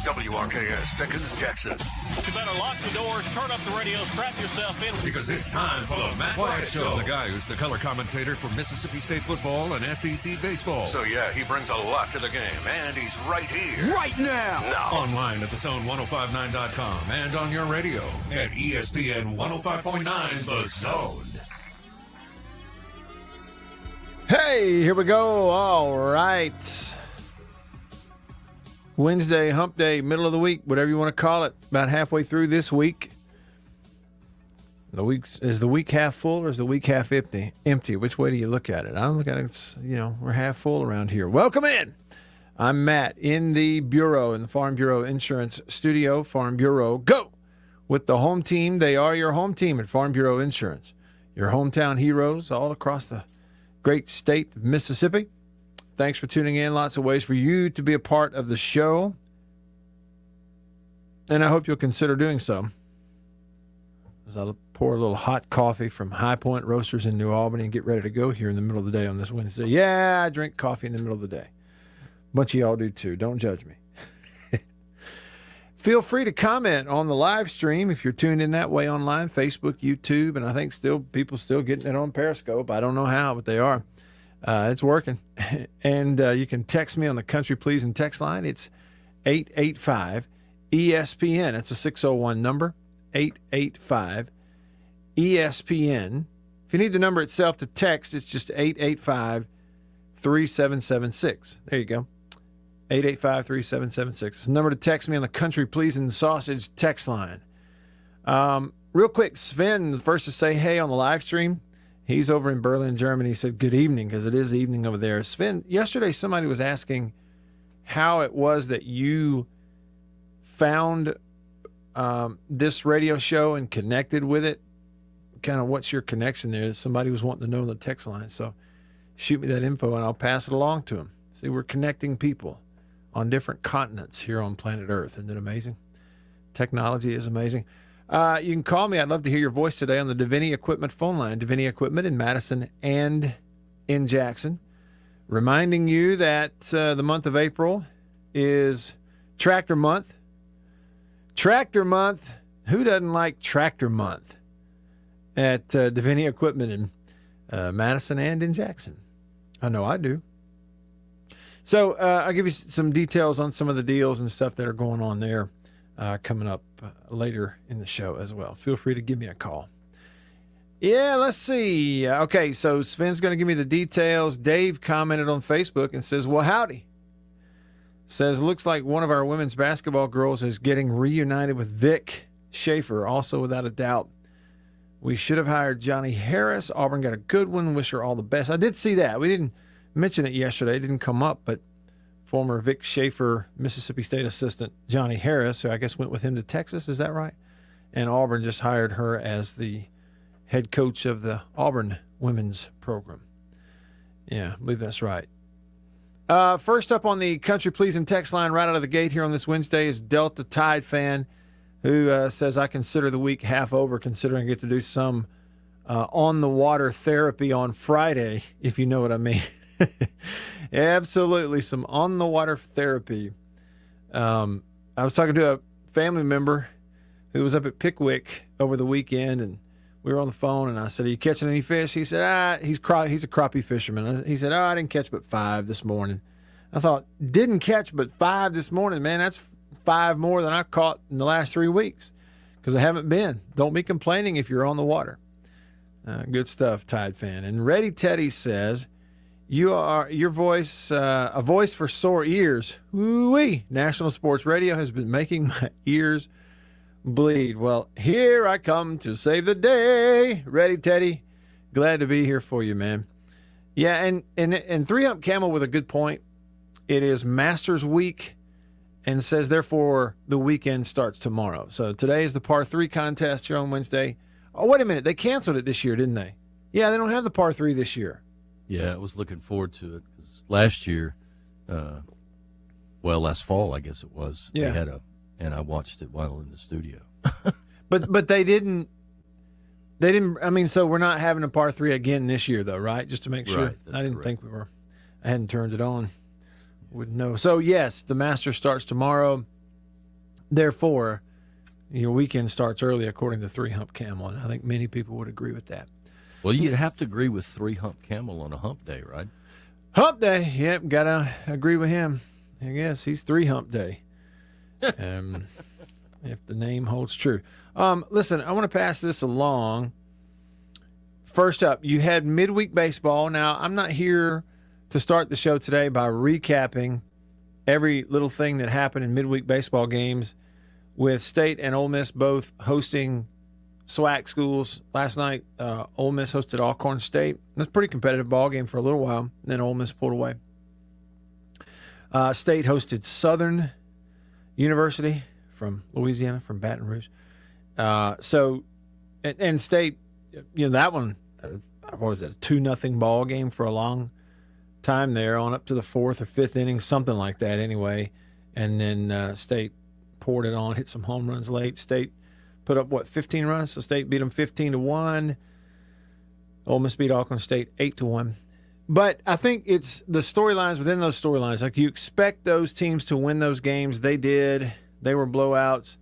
WRKS, Pickens, Jackson. You better lock the doors, turn up the radio, strap yourself in. Because it's time for the Matt Wyatt Show. The guy who's the color commentator for Mississippi State football and SEC baseball. So yeah, he brings a lot to the game, and he's right here. Right now. Online at thezone1059.com and on your radio at ESPN 105.9 The Zone. Hey, here we go. All right. Wednesday, hump day, middle of the week, whatever you want to call it, about halfway through this week. Is the week half full or is the week half empty? Which way do you look at it? I look at it, it's, we're half full around here. Welcome in. I'm Matt in the Bureau, in the Farm Bureau Insurance Studio. Farm Bureau, go with the home team. They are your home team at Farm Bureau Insurance. Your hometown heroes all across the great state of Mississippi. Thanks for tuning in. Lots of ways for you to be a part of the show. And I hope you'll consider doing so. As I pour a little hot coffee from High Point Roasters in New Albany and get ready to go here in the middle of the day on this Wednesday. Yeah, I drink coffee in the middle of the day. A bunch of y'all do too. Don't judge me. Feel free to comment on the live stream if you're tuned in that way online, Facebook, YouTube, and I think people still getting it on Periscope. I don't know how, but they are. It's working. And you can text me on the Country Pleasing text line. It's 885-ESPN. It's a 601 number, 885-ESPN. If you need the number itself to text, it's just 885-3776. There you go, 885-3776. It's the number to text me on the Country Pleasing Sausage text line. Real quick, Sven, the first to say hey on the live stream. He's over in Berlin, Germany. He said, good evening, because it is evening over there. Sven, yesterday somebody was asking how it was that you found this radio show and connected with it. Kind of what's your connection there? Somebody was wanting to know on the text line. So shoot me that info, and I'll pass it along to him. See, we're connecting people on different continents here on planet Earth. Isn't it amazing? Technology is amazing. You can call me. I'd love to hear your voice today on the Davini Equipment phone line. Davini Equipment in Madison and in Jackson. Reminding you that the month of April is Tractor Month. Tractor Month. Who doesn't like Tractor Month? At Davini Equipment in Madison and in Jackson. I know I do. So I'll give you some details on some of the deals and stuff that are going on there. Coming up later in the show as well. Feel free to give me a call. Yeah, let's see. Okay, so Sven's going to give me the details. Dave commented on Facebook and says, well, howdy. Says, looks like one of our women's basketball girls is getting reunited with Vic Schaefer, also without a doubt. We should have hired Johnny Harris. Auburn got a good one. Wish her all the best. I did see that. We didn't mention it yesterday. It didn't come up, but former Vic Schaefer, Mississippi State assistant Johnny Harris, who I guess went with him to Texas, is that right? And Auburn just hired her as the head coach of the Auburn women's program. Yeah, I believe that's right. First up on the Country Pleasing text line right out of the gate here on this Wednesday is Delta Tide fan who says, I consider the week half over considering I get to do some on-the-water therapy on Friday, if you know what I mean. Absolutely, some on-the-water therapy. I was talking to a family member who was up at Pickwick over the weekend, and we were on the phone, and I said, are you catching any fish? He said, he's a crappie fisherman. He said, I didn't catch but 5 this morning. I thought, didn't catch but 5 this morning? Man, that's 5 more than I caught in the last 3 weeks because I haven't been. Don't be complaining if you're on the water. Good stuff, Tide fan. And Ready Teddy says, your voice, a voice for sore ears. Woo-wee. National Sports Radio has been making my ears bleed. Well, here I come to save the day. Ready, Teddy. Glad to be here for you, man. Yeah, and 3 Hump Camel with a good point. It is Masters Week and says, therefore, the weekend starts tomorrow. So today is the par 3 contest here on Wednesday. Oh, wait a minute. They canceled it this year, didn't they? Yeah, they don't have the par 3 this year. Yeah, I was looking forward to it because last year, last fall, I guess it was. Yeah. They had and I watched it while in the studio. but they didn't. I mean, so we're not having a par 3 again this year, though, right? Just to make sure. Right, I didn't correct. think we were. I hadn't turned it on. Wouldn't know. So yes, the Masters starts tomorrow. Therefore, your weekend starts early according to 3 Hump Camel, and I think many people would agree with that. Well, you'd have to agree with 3 Hump Camel on a hump day, right? Hump Day, yep, gotta agree with him. I guess he's 3 Hump Day. If the name holds true. Listen, I want to pass this along. First up, you had midweek baseball. Now, I'm not here to start the show today by recapping every little thing that happened in midweek baseball games with State and Ole Miss both hosting SWAC schools. Last night, Ole Miss hosted Alcorn State. It was a pretty competitive ball game for a little while. Then Ole Miss pulled away. State hosted Southern University from Louisiana, from Baton Rouge. And State, that one, what was it, a 2-0 ball game for a long time there, on up to the 4th or 5th inning, something like that anyway. And then State poured it on, hit some home runs late. State put up, 15 runs? So State beat them 15-1. Ole Miss beat Alcorn State 8-1. But I think it's the storylines within those storylines. Like, you expect those teams to win those games. They did. They were blowouts.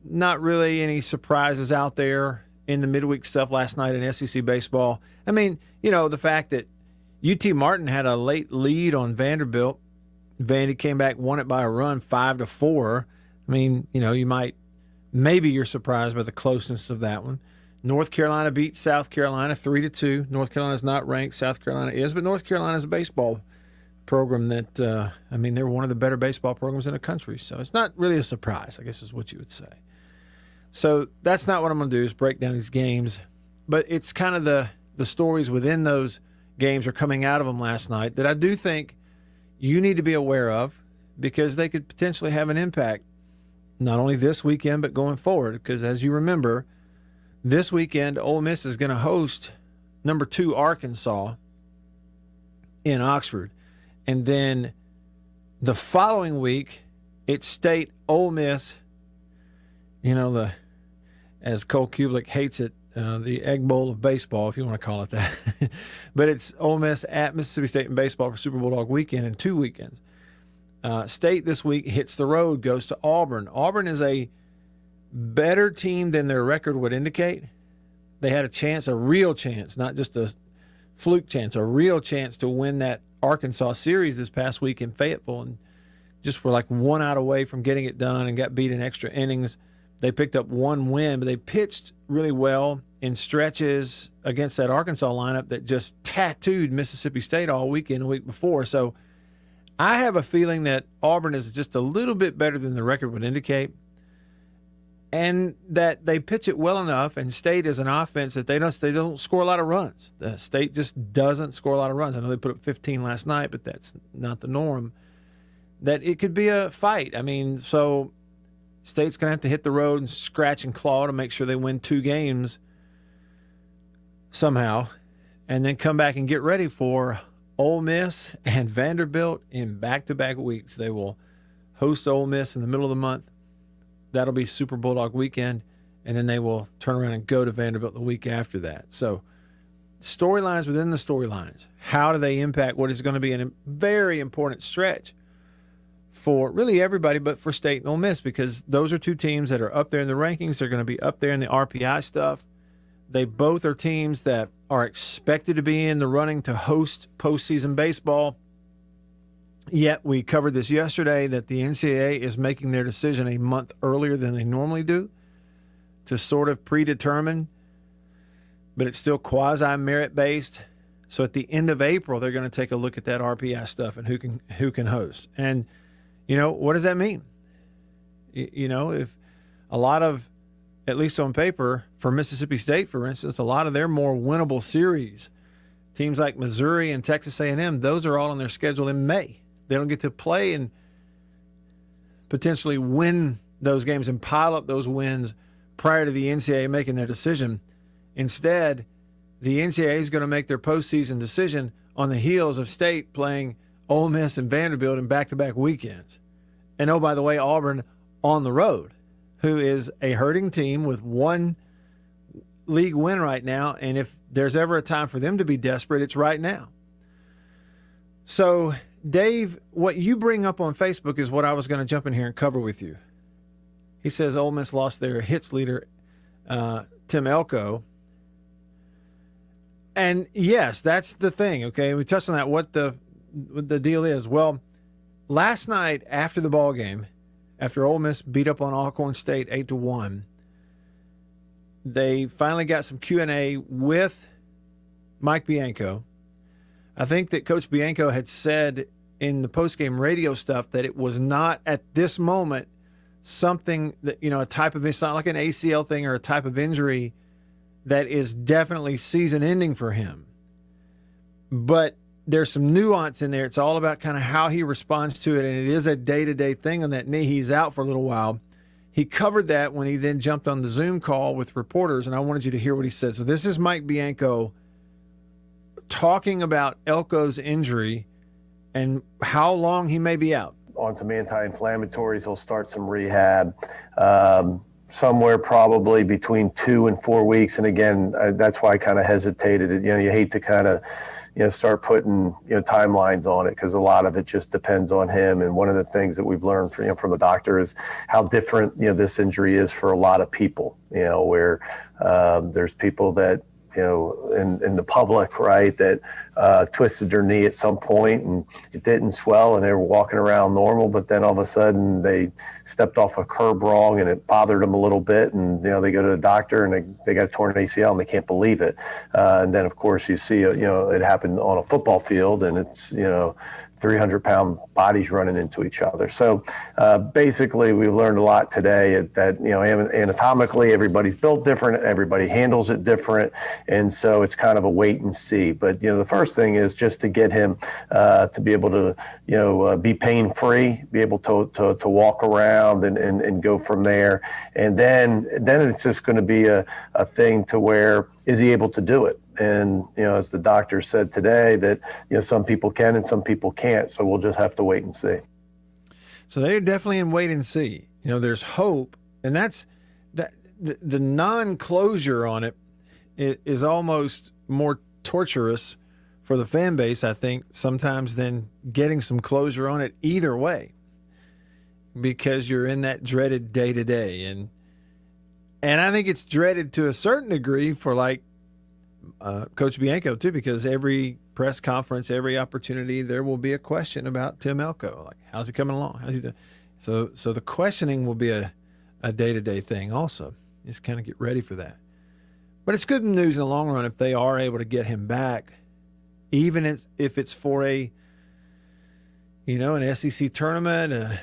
Not really any surprises out there in the midweek stuff last night in SEC baseball. I mean, the fact that UT Martin had a late lead on Vanderbilt. Vandy came back, won it by a run, 5-4. I mean, maybe you're surprised by the closeness of that one. North Carolina beat South Carolina 3-2. North Carolina's not ranked. South Carolina is, but North Carolina's a baseball program that, they're one of the better baseball programs in the country. So it's not really a surprise, I guess is what you would say. So that's not what I'm going to do, is break down these games. But it's kind of the stories within those games are coming out of them last night that I do think you need to be aware of, because they could potentially have an impact not only this weekend but going forward. Because as you remember, this weekend Ole Miss is going to host number 2 Arkansas in Oxford. And then the following week, it's State, Ole Miss, as Cole Kublik hates it, the Egg Bowl of baseball, if you want to call it that. But it's Ole Miss at Mississippi State in baseball for Super Bulldog weekend in 2 weekends. State this week hits the road, goes to Auburn. Auburn is a better team than their record would indicate. They had a chance, a real chance, not just a fluke chance, a real chance to win that Arkansas series this past week in Fayetteville, and just were like 1 out away from getting it done and got beat in extra innings. They picked up 1 win, but they pitched really well in stretches against that Arkansas lineup that just tattooed Mississippi State all weekend, the week before. So I have a feeling that Auburn is just a little bit better than the record would indicate, and that they pitch it well enough, and State is an offense that they don't score a lot of runs. The State just doesn't score a lot of runs. I know they put up 15 last night, but that's not the norm. That it could be a fight. So State's going to have to hit the road and scratch and claw to make sure they win 2 games somehow, and then come back and get ready for Ole Miss and Vanderbilt in back-to-back weeks. They will host Ole Miss in the middle of the month. That'll be Super Bulldog weekend, and then they will turn around and go to Vanderbilt the week after that. So storylines within the storylines. How do they impact what is going to be a very important stretch for really everybody, but for State and Ole Miss, because those are 2 teams that are up there in the rankings. They're going to be up there in the RPI stuff. They both are teams that are expected to be in the running to host postseason baseball. Yet we covered this yesterday that the NCAA is making their decision a month earlier than they normally do to sort of predetermine, but it's still quasi-merit based. So at the end of April, they're going to take a look at that RPI stuff and who can host. And what does that mean? If a lot of, at least on paper, for Mississippi State, for instance, a lot of their more winnable series, teams like Missouri and Texas A&M, those are all on their schedule in May. They don't get to play and potentially win those games and pile up those wins prior to the NCAA making their decision. Instead, the NCAA is going to make their postseason decision on the heels of State playing Ole Miss and Vanderbilt in back-to-back weekends. And, oh, by the way, Auburn on the road, who is a hurting team with 1 league win right now. And if there's ever a time for them to be desperate, it's right now. So, Dave, what you bring up on Facebook is what I was going to jump in here and cover with you. He says Ole Miss lost their hits leader, Tim Elko. And yes, that's the thing. Okay, we touched on that. What the deal is? Well, last night after the ball game, after Ole Miss beat up on Alcorn State 8-1, they finally got some Q&A with Mike Bianco. I think that Coach Bianco had said in the postgame radio stuff that it was not at this moment something that, a type of, it's not like an ACL thing or a type of injury that is definitely season ending for him. But there's some nuance in there. It's all about kind of how he responds to it, and it is a day-to-day thing on that knee. He's out for a little while. He covered that when he then jumped on the Zoom call with reporters, and I wanted you to hear what he said. So this is Mike Bianco talking about Elko's injury and how long he may be out. On some anti-inflammatories, he'll start some rehab somewhere probably between 2 and 4 weeks. And again, that's why I kind of hesitated. You hate to kind of start putting timelines on it, because a lot of it just depends on him. And one of the things that we've learned from the doctor is how different this injury is for a lot of people. Where there's people that in the public, right, that twisted their knee at some point and it didn't swell and they were walking around normal, but then all of a sudden they stepped off a curb wrong and it bothered them a little bit, and they go to the doctor and they got a torn ACL and they can't believe it. And then of course you see it happened on a football field, and it's 300-pound bodies running into each other. So basically, we've learned a lot today that, anatomically, everybody's built different, everybody handles it different, and so it's kind of a wait and see. But, the first thing is just to get him to be able to, be pain-free, be able to walk around and go from there. And then it's just going to be a thing to where, is he able to do it? And, as the doctor said today, that, some people can and some people can't. So we'll just have to wait and see. So they're definitely in wait and see. There's hope. And that's that the non-closure on it is almost more torturous for the fan base, I think, sometimes than getting some closure on it either way, because you're in that dreaded day-to-day. And I think it's dreaded to a certain degree for Coach Bianco too, because every press conference, every opportunity, there will be a question about Tim Elko. Like, how's he coming along? How's he doing? So the questioning will be a day-to-day thing also. Just kind of get ready for that. But it's good news in the long run if they are able to get him back, even if it's for an SEC tournament,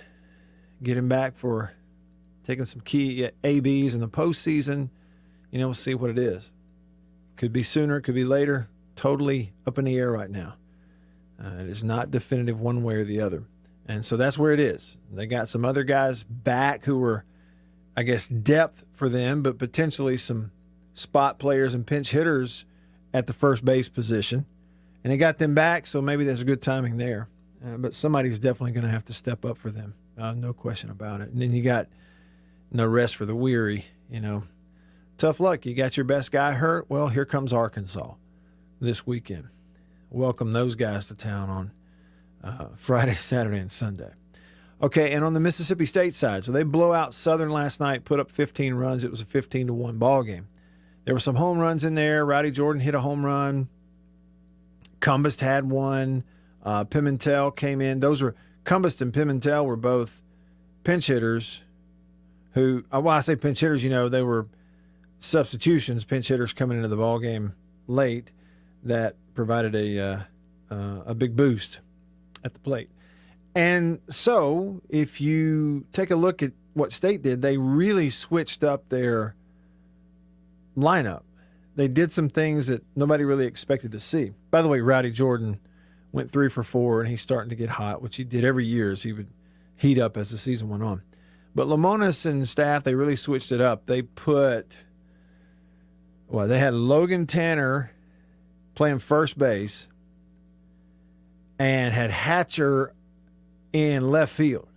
get him back for taking some key ABs in the postseason. We'll see what it is. Could be sooner, could be later. Totally up in the air right now. It is not definitive one way or the other. And so that's where it is. They got some other guys back who were, I guess, depth for them, but potentially some spot players and pinch hitters at the first base position. And they got them back, so maybe there's a good timing there. But somebody's definitely going to have to step up for them. No question about it. And then you got no rest for the weary, Tough luck. You got your best guy hurt. Well, here comes Arkansas this weekend. Welcome those guys to town on Friday, Saturday, and Sunday. Okay, and on the Mississippi State side, so they blow out Southern last night, put up 15 runs. It was a 15-1 ball game. There were some home runs in there. Rowdy Jordan hit a home run. Cumbest had one. Pimentel came in. Cumbest and Pimentel were both pinch hitters who, I say pinch hitters, they were substitutions, pinch hitters coming into the ball game late that provided a big boost at the plate. And so if you take a look at what State did, they really switched up their lineup. They did some things that nobody really expected to see. By the way, Rowdy Jordan went 3 for 4, and he's starting to get hot, which he did every year as he would heat up as the season went on. But Lamonis and staff, they really switched it up. They had Logan Tanner playing first base and had Hatcher in left field.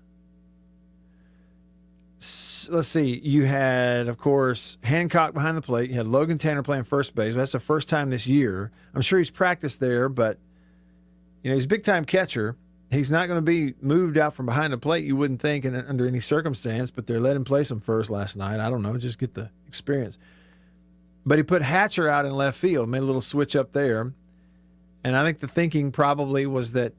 Let's see. You had, of course, Hancock behind the plate. You had Logan Tanner playing first base. That's the first time this year. I'm sure he's practiced there, but he's a big-time catcher. He's not going to be moved out from behind the plate, you wouldn't think, under any circumstance, but they're letting him play some first last night. I don't know, just get the experience. But he put Hatcher out in left field, made a little switch up there. And I think the thinking probably was that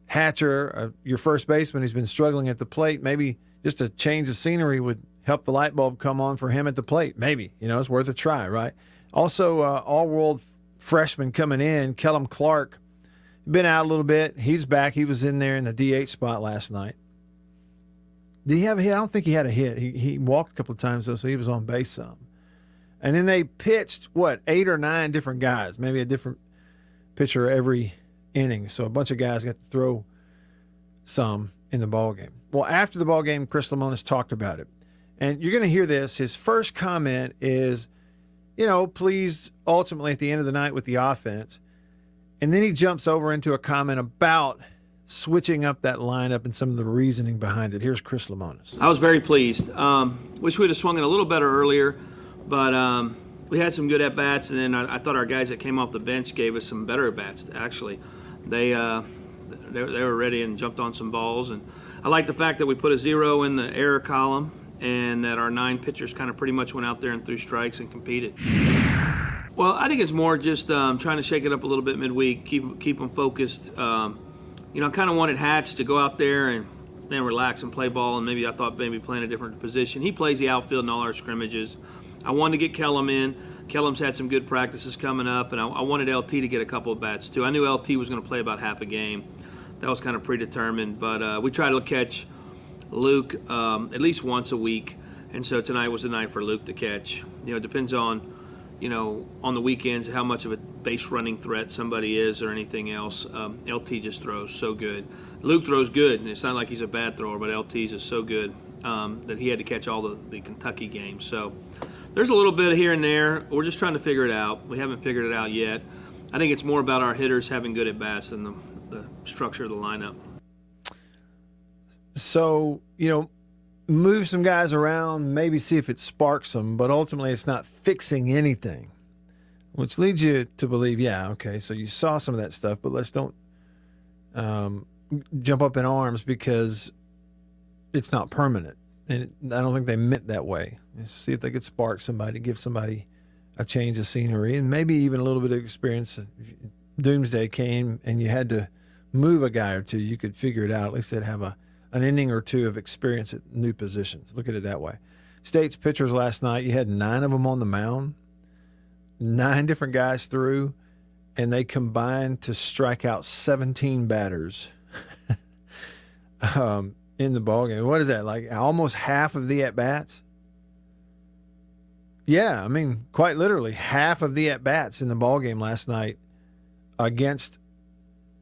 Hatcher, your first baseman, who's been struggling at the plate, maybe just a change of scenery would help the light bulb come on for him at the plate. Maybe, it's worth a try, right? Also, all-world freshman coming in, Kellum Clark, been out a little bit. He's back. He was in there in the DH spot last night. Did he have a hit? I don't think he had a hit. He walked a couple of times, though, so he was on base some. And then they pitched, 8 or 9 different guys, maybe a different pitcher every inning. So a bunch of guys got to throw some in the ballgame. Well, after the ballgame, Chris Lemonis talked about it. And you're going to hear this. His first comment is, pleased ultimately at the end of the night with the offense. And then he jumps over into a comment about switching up that lineup and some of the reasoning behind it. Here's Chris Lemonis. I was very pleased. Wish we'd have swung it a little better earlier, but we had some good at-bats, and then I thought our guys that came off the bench gave us some better at-bats, actually. They were ready and jumped on some balls. And I like the fact that we put a 0 in the error column and that our 9 pitchers kind of pretty much went out there and threw strikes and competed. Well, I think it's more just trying to shake it up a little bit midweek, keep them focused. I kind of wanted Hatch to go out there and relax and play ball, and maybe I thought maybe playing a different position. He plays the outfield in all our scrimmages. I wanted to get Kellum in. Kellum's had some good practices coming up, and I wanted LT to get a couple of bats too. I knew LT was going to play about half a game. That was kind of predetermined, but we try to catch Luke at least once a week, and so tonight was the night for Luke to catch. It depends on the weekends, how much of a base running threat somebody is or anything else. LT just throws so good. Luke throws good, and it's not like he's a bad thrower, but LT's is so good that he had to catch all the Kentucky games. So there's a little bit here and there. We're just trying to figure it out. We haven't figured it out yet. I think it's more about our hitters having good at-bats than the structure of the lineup. So, move some guys around, maybe see if it sparks them, but ultimately it's not fixing anything, which leads you to believe, so you saw some of that stuff, but let's don't jump up in arms because it's not permanent. And I don't think they meant that way. Let's see if they could spark somebody, give somebody a change of scenery, and maybe even a little bit of experience. If Doomsday came and you had to move a guy or two, you could figure it out. At least they'd have an inning or two of experience at new positions. Look at it that way. State's pitchers last night, you had 9 of them on the mound, 9 different guys threw, and they combined to strike out 17 batters in the ballgame. What is that, like almost half of the at-bats? Yeah, quite literally half of the at-bats in the ballgame last night against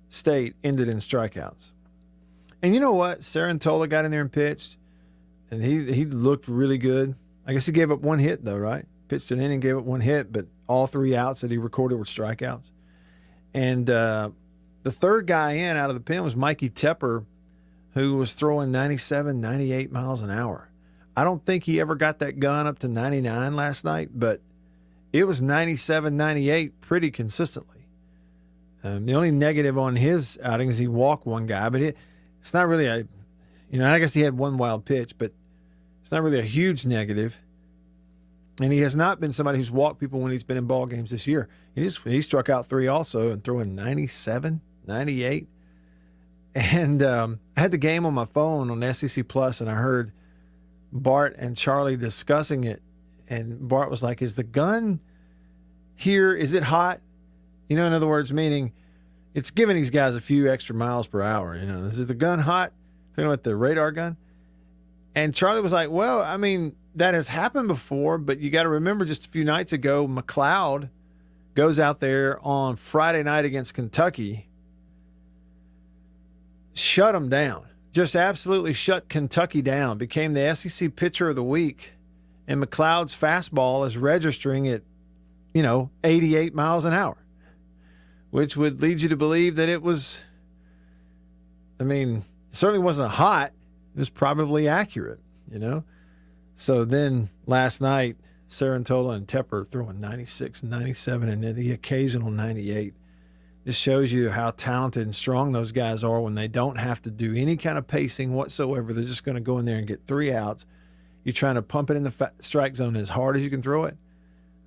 State ended in strikeouts. And you know what? Sarantola got in there and pitched, and he looked really good. I guess he gave up 1 hit, though, right? Pitched an inning, gave up 1 hit, but all 3 outs that he recorded were strikeouts. And the third guy in out of the pen was Mikey Tepper, who was throwing 97, 98 miles an hour. I don't think he ever got that gun up to 99 last night, but it was 97, 98 pretty consistently. The only negative on his outing is he walked 1 guy, but it's not really I guess he had 1 wild pitch, but it's not really a huge negative. And he has not been somebody who's walked people when he's been in ball games this year. He struck out 3 also and throwing 97, 98. And I had the game on my phone on SEC Plus, and I heard Bart and Charlie discussing it. And Bart was like, is the gun here, is it hot? In other words, meaning it's giving these guys a few extra miles per hour. Is it the gun hot? Talking about the radar gun. And Charlie was like, well, that has happened before, but you got to remember just a few nights ago, McLeod goes out there on Friday night against Kentucky, shut them down, just absolutely shut Kentucky down, became the SEC pitcher of the week. And McLeod's fastball is registering at, 88 miles an hour, which would lead you to believe that it was, it certainly wasn't hot. It was probably accurate, So then last night, Sarantola and Tepper throwing 96, 97, and then the occasional 98. Just shows you how talented and strong those guys are when they don't have to do any kind of pacing whatsoever. They're just going to go in there and get 3 outs. You're trying to pump it in the strike zone as hard as you can throw it.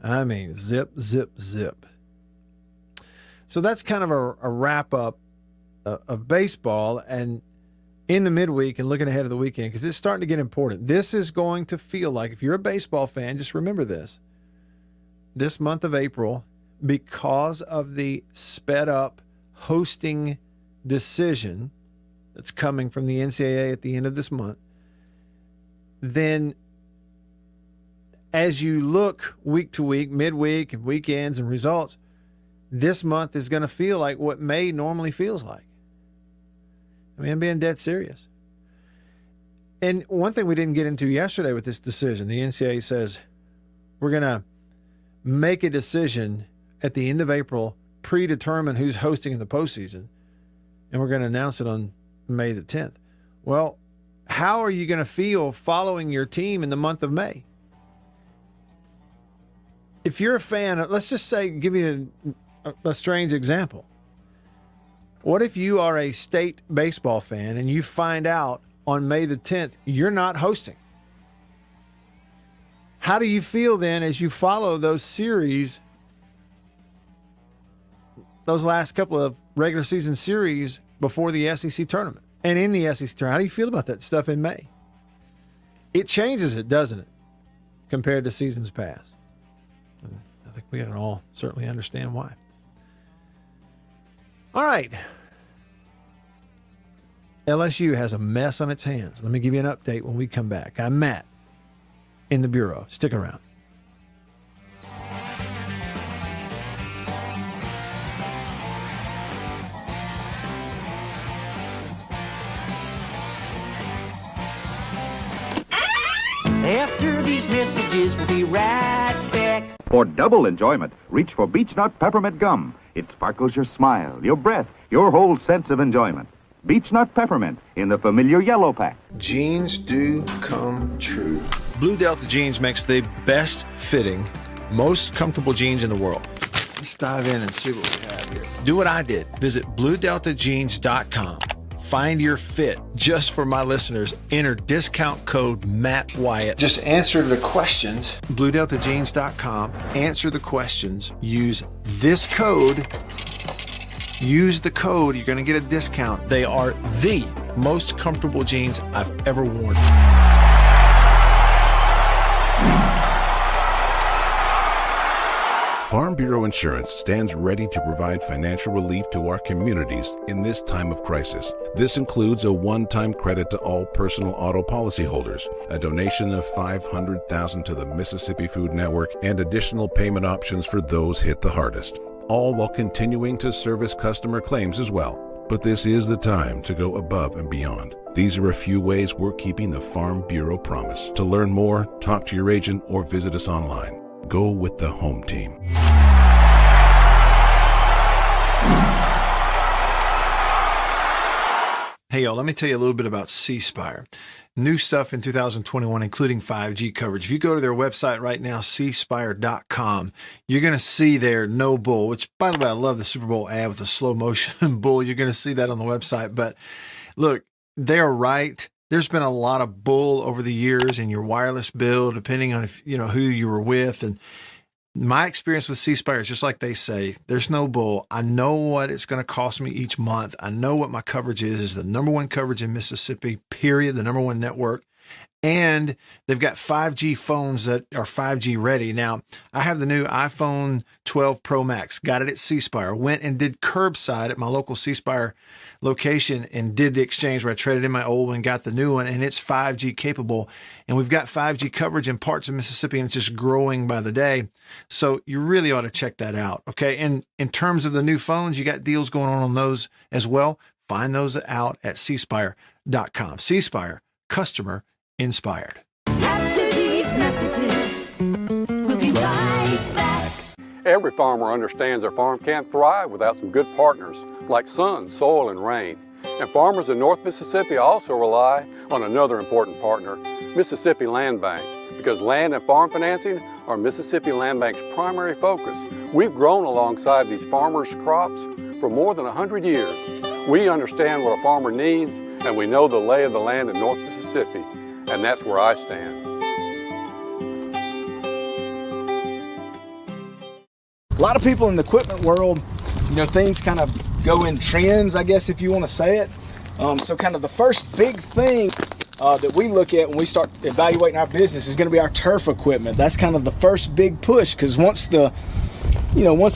I mean, zip, zip, zip. So that's kind of a wrap-up of baseball and in the midweek and looking ahead of the weekend, because it's starting to get important. This is going to feel like, if you're a baseball fan, just remember this month of April, because of the sped-up hosting decision that's coming from the NCAA at the end of this month, then as you look week to week, midweek, and weekends and results, this month is going to feel like what May normally feels like. I mean, I'm being dead serious. And one thing we didn't get into yesterday with this decision, the NCAA says we're going to make a decision at the end of April, predetermine who's hosting in the postseason, and we're going to announce it on May the 10th. Well, how are you going to feel following your team in the month of May? If you're a fan, let's just say, give you a strange example. What if you are a state baseball fan and you find out on May the 10th you're not hosting? How do you feel then as you follow those series, those last couple of regular season series before the SEC tournament and in the SEC tournament? How do you feel about that stuff in May? It changes it, doesn't it, compared to seasons past? I think we can all certainly understand why. All right. LSU has a mess on its hands. Let me give you an update when we come back. I'm Matt in the Bureau. Stick around. After these messages, we'll be right back. For double enjoyment, reach for Beech Nut Peppermint Gum. It sparkles your smile, your breath, your whole sense of enjoyment. Beech Nut Peppermint in the familiar yellow pack. Jeans do come true. Blue Delta Jeans makes the best fitting, most comfortable jeans in the world. Let's dive in and see what we have here. Do what I did. Visit BlueDeltaJeans.com. Find your fit. Just for my listeners, enter discount code Matt Wyatt. Just answer the questions. BlueDeltaJeans.com. Answer the questions. Use this code. Use the code. You're going to get a discount. They are the most comfortable jeans I've ever worn. Farm Bureau Insurance stands ready to provide financial relief to our communities in this time of crisis. This includes a one-time credit to all personal auto policyholders, a donation of $500,000 to the Mississippi Food Network, and additional payment options for those hit the hardest, all while continuing to service customer claims as well. But this is the time to go above and beyond. These are a few ways we're keeping the Farm Bureau promise. To learn more, talk to your agent or visit us online. Go with the home team. Hey, y'all, let me tell you a little bit about C Spire. New stuff in 2021, including 5G coverage. If you go to their website right now, cspire.com, you're going to see their No Bull, which, by the way, I love the Super Bowl ad with the slow motion bull. You're going to see that on the website. But look, they're right. There's been a lot of bull over the years in your wireless bill, depending on if you know who you were with. And my experience with C Spire is just like they say, there's no bull. I know what it's going to cost me each month. I know what my coverage is the number one coverage in Mississippi, period, the number one network. And they've got 5G phones that are 5G ready. Now, I have the new iPhone 12 Pro Max, got it at C Spire, went and did curbside at my local C Spire location and did the exchange where I traded in my old one, got the new one, and it's 5G capable. And we've got 5G coverage in parts of Mississippi, and it's just growing by the day. So you really ought to check that out, okay? And in terms of the new phones, you got deals going on those as well. Find those out at cspire.com. C Spire, customer inspired. After these messages, we'll be right back. Every farmer understands their farm can't thrive without some good partners like sun, soil, and rain. And farmers in North Mississippi also rely on another important partner, Mississippi Land Bank, because land and farm financing are Mississippi Land Bank's primary focus. We've grown alongside these farmers' crops for more than 100 years. We understand what a farmer needs, and we know the lay of the land in North Mississippi, and that's where I stand. A lot of people in the equipment world, things kind of go in trends, I guess, if you want to say it. So kind of the first big thing that we look at when we start evaluating our business is going to be our turf equipment. That's kind of the first big push, because once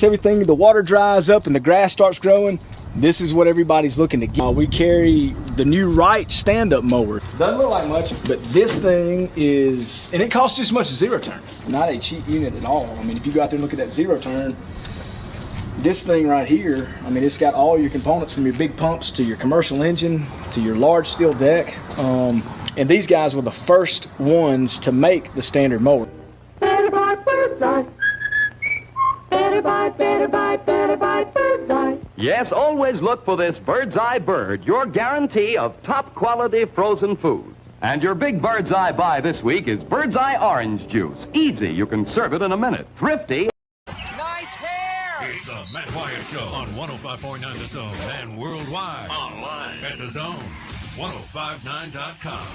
everything, the water dries up and the grass starts growing, this is what everybody's looking to get. We carry the new Wright stand-up mower. Doesn't look like much, but this thing is, and it costs just as much as zero turn. Not a cheap unit at all. I mean, if you go out there and look at that zero turn, this thing right here, I mean, it's got all your components from your big pumps to your commercial engine to your large steel deck. And these guys were the first ones to make the standard mower. Better buy Bird's Eye. Better buy Bird's Eye. Yes, always look for this Bird's Eye Bird, your guarantee of top quality frozen food. And your big Bird's Eye buy this week is Bird's Eye Orange Juice. Easy, you can serve it in a minute. Thrifty. Nice hair! It's the Matt Wyatt Show on 105.9 The Zone and worldwide online at The Zone, 1059.com.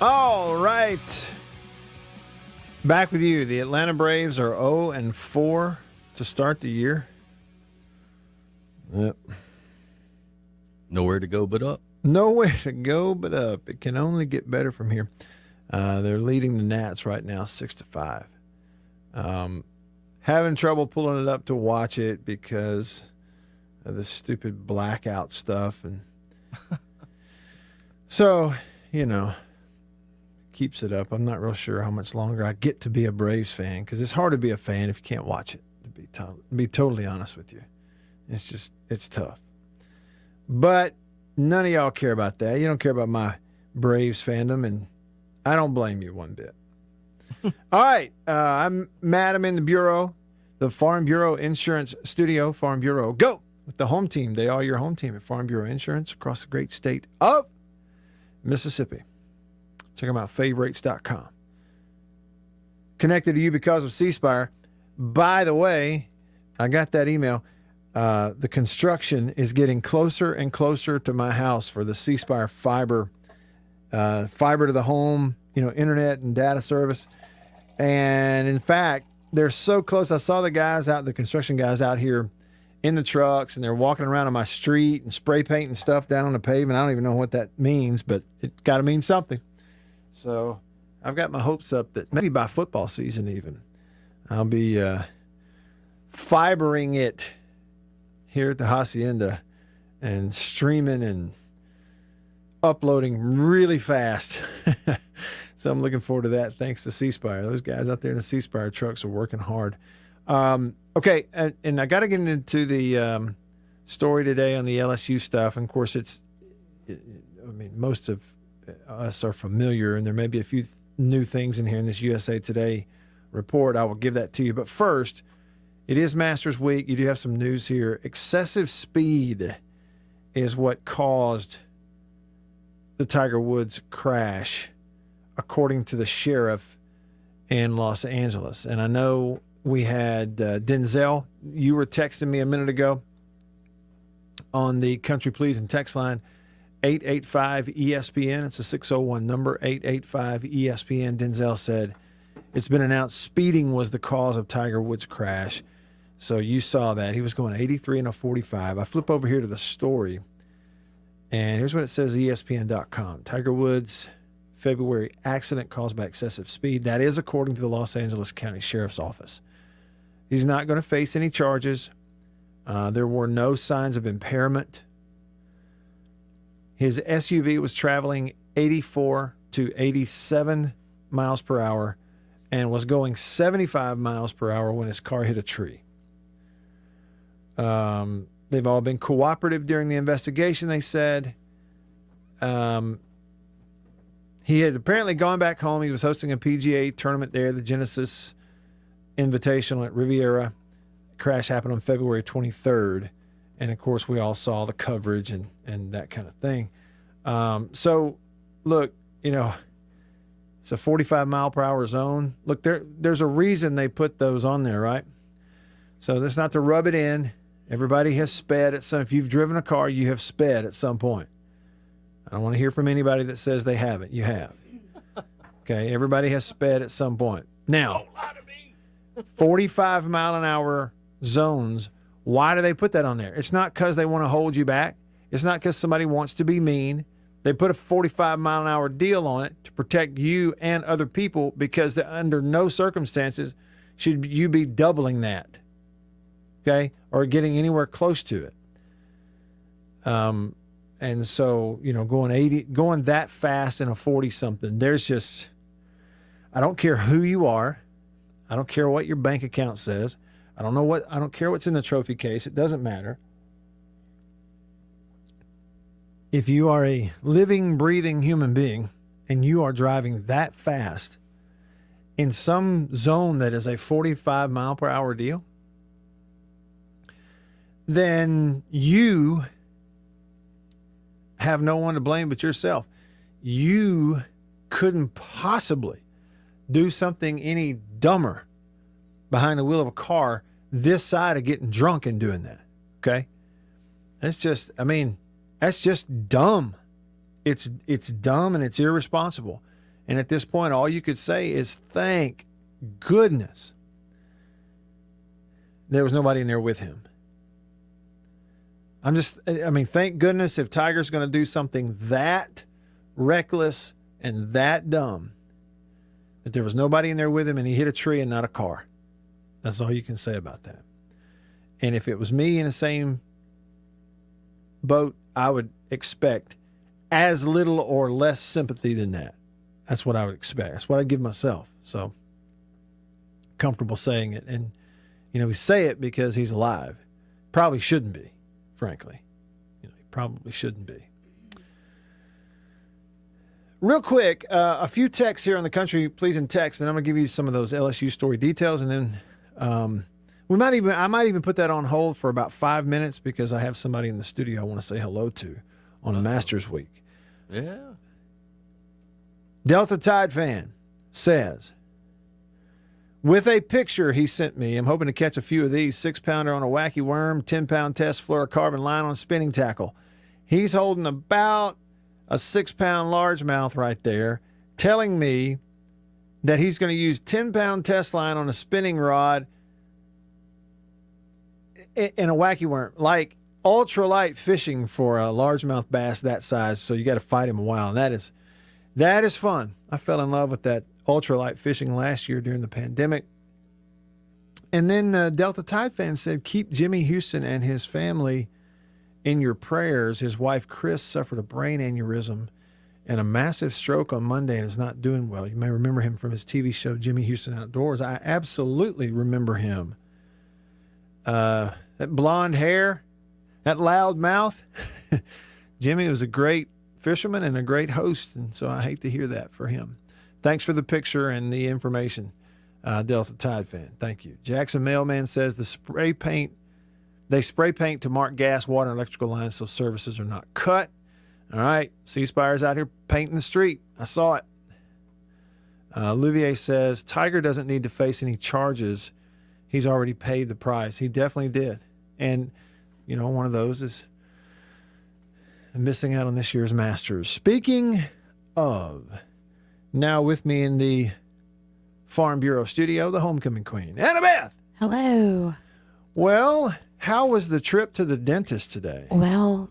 All right. Back with you. The Atlanta Braves are 0-4 to start the year. Yep. Nowhere to go but up. Nowhere to go but up. It can only get better from here. They're leading the Nats right now 6-5. Having trouble pulling it up to watch it because of this stupid blackout stuff. And so, keeps it up. I'm not real sure how much longer I get to be a Braves fan, because it's hard to be a fan if you can't watch it, to be totally honest with you. It's tough. But none of y'all care about that. You don't care about my Braves fandom, and I don't blame you one bit. All right. I'm Matt. I'm in the Bureau, the Farm Bureau Insurance Studio. Farm Bureau, go with the home team. They are your home team at Farm Bureau Insurance across the great state of Mississippi. Check them out, favorites.com. Connected to you because of C-Spire. By the way, I got that email. The construction is getting closer and closer to my house for the C-Spire fiber to the home, internet and data service. And in fact, they're so close. I saw the construction guys out here in the trucks, and they're walking around on my street and spray painting stuff down on the pavement. I don't even know what that means, but it's got to mean something. So I've got my hopes up that maybe by football season even, I'll be fibering it here at the Hacienda and streaming and uploading really fast. So I'm looking forward to that, thanks to C-Spire. Those guys out there in the C-Spire trucks are working hard. Okay, and I got to get into the story today on the LSU stuff. And, of course, most of us are familiar, and there may be a few new things in here in this USA Today report. I will give that to you. But first, it is Masters Week. You do have some news here. Excessive speed is what caused the Tiger Woods crash, according to the sheriff in Los Angeles. And I know we had Denzel. You were texting me a minute ago on the Country Pleasing text line, 885-ESPN. It's a 601 number, 885-ESPN. Denzel said, it's been announced speeding was the cause of Tiger Woods' crash. So you saw that. He was going 83 and a 45. I flip over here to the story, and here's what it says, ESPN.com. Tiger Woods' February accident caused by excessive speed. That is according to the Los Angeles County Sheriff's Office. He's not going to face any charges. There were no signs of impairment. His SUV was traveling 84 to 87 miles per hour and was going 75 miles per hour when his car hit a tree. They've all been cooperative during the investigation, they said. He had apparently gone back home. He was hosting a PGA tournament there, the Genesis Invitational at Riviera. Crash happened on February 23rd. And, of course, we all saw the coverage and that kind of thing. So, look, It's a 45 mile per hour zone. Look, there's a reason they put those on there, right? So that's not to rub it in. Everybody has sped at some. If you've driven a car, you have sped at some point. I don't want to hear from anybody that says they haven't. You have. Okay, everybody has sped at some point. Now, 45 mile an hour zones, why do they put that on there? It's not because they want to hold you back. It's not because somebody wants to be mean. They put a 45 mile an hour deal on it to protect you and other people because under no circumstances should you be doubling that, okay, or getting anywhere close to it. And so, going that fast in a 40-something, there's just, I don't care who you are. I don't care what your bank account says. I don't care what's in the trophy case. It doesn't matter. If you are a living, breathing human being and you are driving that fast in some zone that is a 45 mile per hour deal, then you have no one to blame but yourself. You couldn't possibly do something any dumber behind the wheel of a car this side of getting drunk and doing that. Okay? That's just dumb. It's dumb and it's irresponsible. And at this point, all you could say is thank goodness there was nobody in there with him. Thank goodness if Tiger's going to do something that reckless and that dumb, that there was nobody in there with him and he hit a tree and not a car. That's all you can say about that. And if it was me in the same boat, I would expect as little or less sympathy than that. That's what I would expect. That's what I give myself. So comfortable saying it. And, we say it because he's alive. Probably shouldn't be, frankly. He probably shouldn't be. Real quick, a few texts here on the country, please in text, and I'm going to give you some of those LSU story details, and then I might even put that on hold for about 5 minutes because I have somebody in the studio I want to say hello to on Masters Week. Yeah. Delta Tide fan says, with a picture he sent me, I'm hoping to catch a few of these. 6-pounder on a wacky worm, 10-pound test fluorocarbon line on a spinning tackle. He's holding about a 6-pound largemouth right there, telling me that he's going to use 10-pound test line on a spinning rod in a wacky worm, like ultralight fishing for a largemouth bass that size. So you got to fight him a while, and that is fun. I fell in love with that ultralight fishing last year during the pandemic. And then Delta Tide fan said, keep Jimmy Houston and his family in your prayers. His wife Chris suffered a brain aneurysm and a massive stroke on Monday and is not doing well. You may remember him from his TV show, Jimmy Houston Outdoors. I absolutely remember him. That blonde hair, that loud mouth. Jimmy was a great fisherman and a great host, and so I hate to hear that for him. Thanks for the picture and the information, Delta Tide fan. Thank you. Jackson Mailman says they spray paint to mark gas, water, and electrical lines so services are not cut. All right, C-Spire's out here painting the street. I saw it. Olivier says, Tiger doesn't need to face any charges. He's already paid the price. He definitely did. And, one of those is missing out on this year's Masters. Speaking of, now with me in the Farm Bureau studio, the homecoming queen, Annabeth. Hello. Well, how was the trip to the dentist today? Well,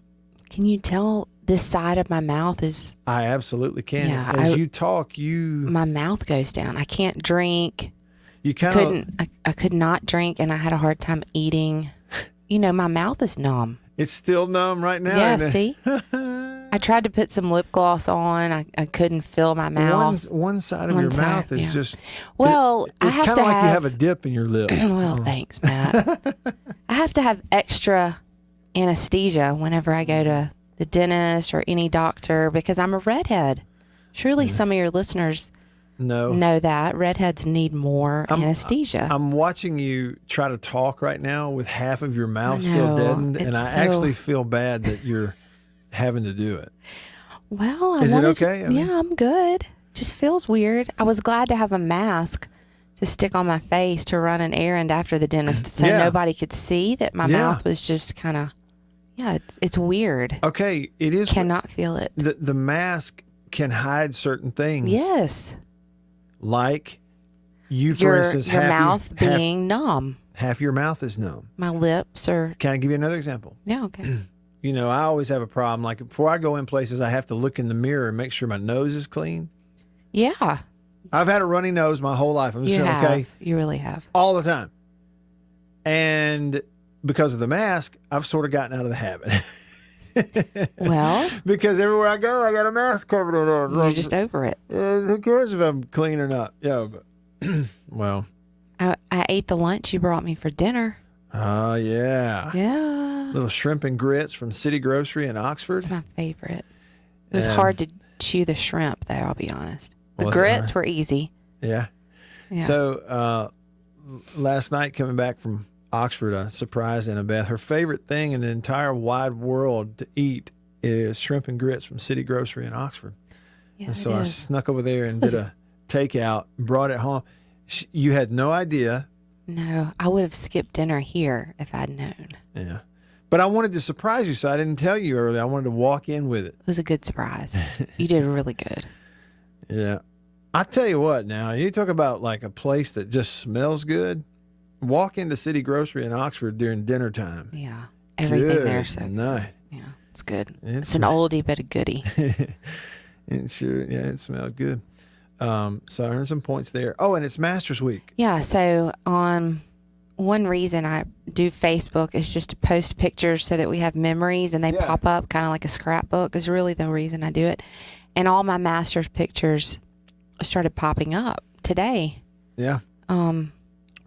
can you tell this side of my mouth is... I absolutely can. Yeah, As you talk, my mouth goes down. I can't drink. You kind of... I could not drink, and I had a hard time eating. My mouth is numb. It's still numb right now. Yeah, see? I tried to put some lip gloss on. I couldn't feel my mouth. One side of your mouth is just... Well, I have to have... It's kind of like you have a dip in your lip. Well, thanks, Matt. I have to have extra anesthesia whenever I go to the dentist or any doctor because I'm a redhead. Surely some of your listeners know that. Redheads need more anesthesia. I'm watching you try to talk right now with half of your mouth still deadened, and I actually feel bad that you're having to do it. Well, is it okay? Yeah, I'm good. just feels weird. I was glad to have a mask to stick on my face to run an errand after the dentist so nobody could see that my mouth was just kind of, it's weird. Okay, it is. Cannot feel it. The mask can hide certain things. Yes. Like you, for instance, your mouth being numb. Half your mouth is numb. My lips are. Can I give you another example? Yeah, okay. You know, I always have a problem. Like before I go in places, I have to look in the mirror and make sure my nose is clean. Yeah. I've had a runny nose my whole life. I'm just saying, okay. You really have. All the time. And because of the mask, I've sort of gotten out of the habit. Well. Because everywhere I go, I got a mask covered on. You're just over it. Who cares if I'm clean or not? Yeah, but, well. I ate the lunch you brought me for dinner. Oh, yeah. Yeah. Little shrimp and grits from City Grocery in Oxford. It's my favorite. It was hard to chew the shrimp, though, I'll be honest. The grits were easy. Yeah. So last night coming back from Oxford, I surprised Annabeth. Her favorite thing in the entire wide world to eat is shrimp and grits from City Grocery in Oxford. Yeah, and so I snuck over there and did a takeout, brought it home. You had no idea. No, I would have skipped dinner here if I'd known. Yeah. But I wanted to surprise you, so I didn't tell you earlier. I wanted to walk in with it. It was a good surprise. You did really good. Yeah. I tell you what now, you talk about like a place that just smells good. Walk into City Grocery in Oxford during dinner time. Yeah. Everything there's so nice. Yeah, it's good. It's an oldie but a goodie. It smelled good. So I earned some points there. Oh, and it's Masters Week. Yeah, so one reason I do Facebook is just to post pictures so that we have memories and they pop up kind of like a scrapbook is really the reason I do it. And all my Masters pictures started popping up today. Yeah. From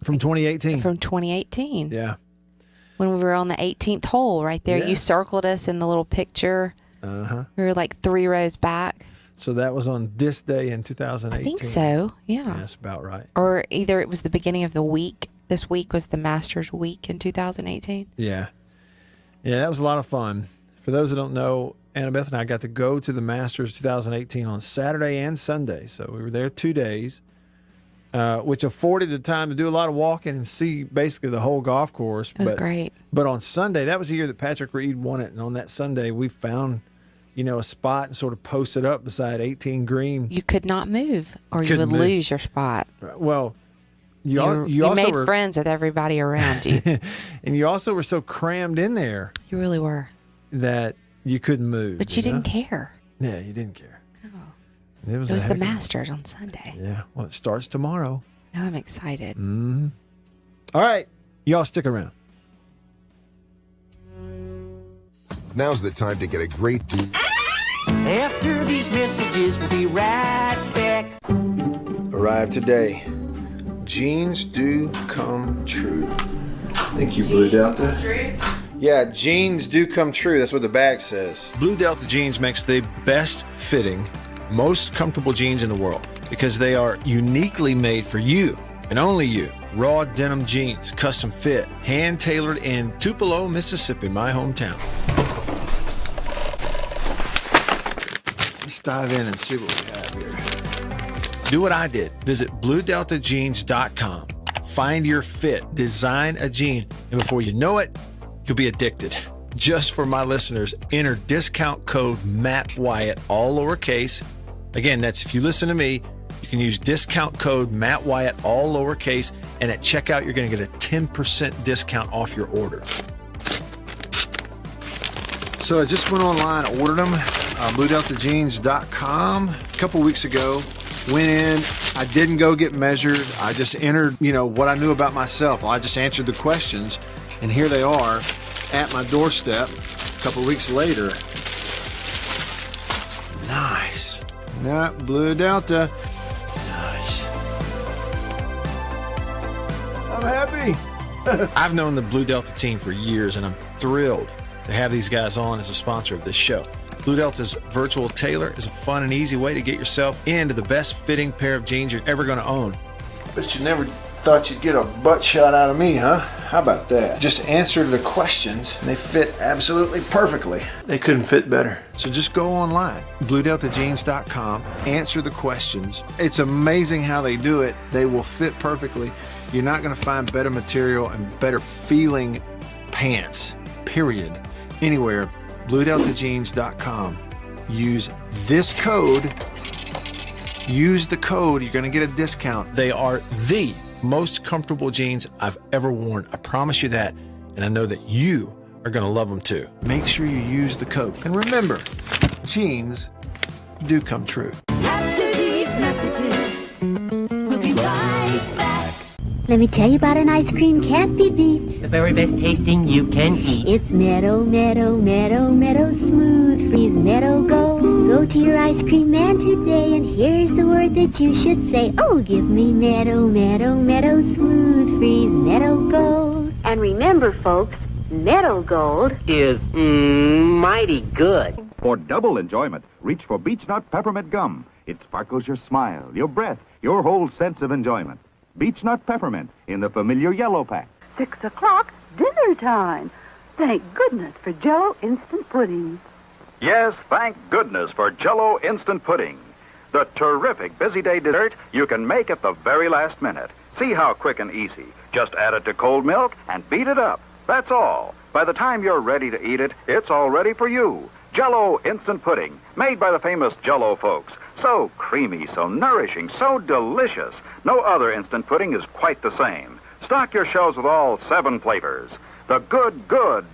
2018. From 2018. Yeah. When we were on the 18th hole right there. Yeah. You circled us in the little picture. Uh-huh. We were like 3 rows back. So that was on this day in 2018. I think so, yeah. That's about right. Or either it was the beginning of the week. This week was the Masters week in 2018. Yeah. Yeah, that was a lot of fun. For those that don't know, Annabeth and I got to go to the Masters 2018 on Saturday and Sunday. So we were there 2 days, which afforded the time to do a lot of walking and see basically the whole golf course. It was great. But on Sunday, that was the year that Patrick Reed won it. And on that Sunday, we found, a spot and sort of posted up beside 18 green. You could not move or you would lose your spot. Well, you also made friends with everybody around you. And you also were so crammed in there. You really were. That you couldn't move. But you didn't care. Yeah, you didn't care. No. It was the Masters on Sunday. Yeah. Well, it starts tomorrow. No, I'm excited. Mm-hmm. All right. Y'all stick around. Now's the time to get a great deal. After these messages, we'll be right back. Arrived today. Jeans do come true. Thank you, Blue Delta. True? Yeah, jeans do come true. That's what the bag says. Blue Delta Jeans makes the best fitting, most comfortable jeans in the world because they are uniquely made for you and only you. Raw denim jeans, custom fit, hand tailored in Tupelo, Mississippi, my hometown. Let's dive in and see what we have here. Do what I did. Visit BlueDeltaJeans.com. Find your fit, design a jean, and before you know it, you'll be addicted. Just for my listeners, enter discount code Matt Wyatt, all lowercase. Again, that's if you listen to me, you can use discount code Matt Wyatt, all lowercase, and at checkout, you're going to get a 10% discount off your order. So I just went online, ordered them, BlueDeltaJeans.com a couple weeks ago. Went in, I didn't go get measured. I just entered, what I knew about myself. I just answered the questions, and here they are at my doorstep a couple weeks later. Nice. Yeah, Blue Delta. Nice. I'm happy. I've known the Blue Delta team for years, and I'm thrilled to have these guys on as a sponsor of this show. Blue Delta's Virtual Tailor is a fun and easy way to get yourself into the best fitting pair of jeans you're ever going to own. Bet you never thought you'd get a butt shot out of me, huh? How about that? Just answer the questions and they fit absolutely perfectly. They couldn't fit better. So just go online, BlueDeltaJeans.com, answer the questions. It's amazing how they do it. They will fit perfectly. You're not going to find better material and better feeling pants, period, anywhere. BlueDeltaJeans.com. Use this code. Use the code. You're going to get a discount. They are the most comfortable jeans I've ever worn. I promise you that. And I know that you are going to love them too. Make sure you use the code. And remember, jeans do come true. After these messages, we'll be right back. Let me tell you about an ice cream can't be beat. The very best tasting you can eat. It's Meadow, Meadow, Meadow, Meadow Smooth Freeze Meadow Gold. Go to your ice cream man today and here's the word that you should say. Oh, give me Meadow, Meadow, Meadow Smooth Freeze Meadow Gold. And remember, folks, Meadow Gold is mighty good. For double enjoyment, reach for Beech Nut Peppermint Gum. It sparkles your smile, your breath, your whole sense of enjoyment. Beech Nut Peppermint in the familiar yellow pack. 6 o'clock, dinner time. Thank goodness for Jell-O Instant Pudding. Yes, thank goodness for Jell-O Instant Pudding. The terrific busy day dessert you can make at the very last minute. See how quick and easy. Just add it to cold milk and beat it up. That's all. By the time you're ready to eat it, it's all ready for you. Jell-O Instant Pudding, made by the famous Jell-O folks. So creamy, so nourishing, so delicious. No other instant pudding is quite the same. Stock your shelves with all 7 flavors. The good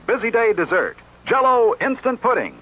busy day dessert. Jell-O Instant Pudding.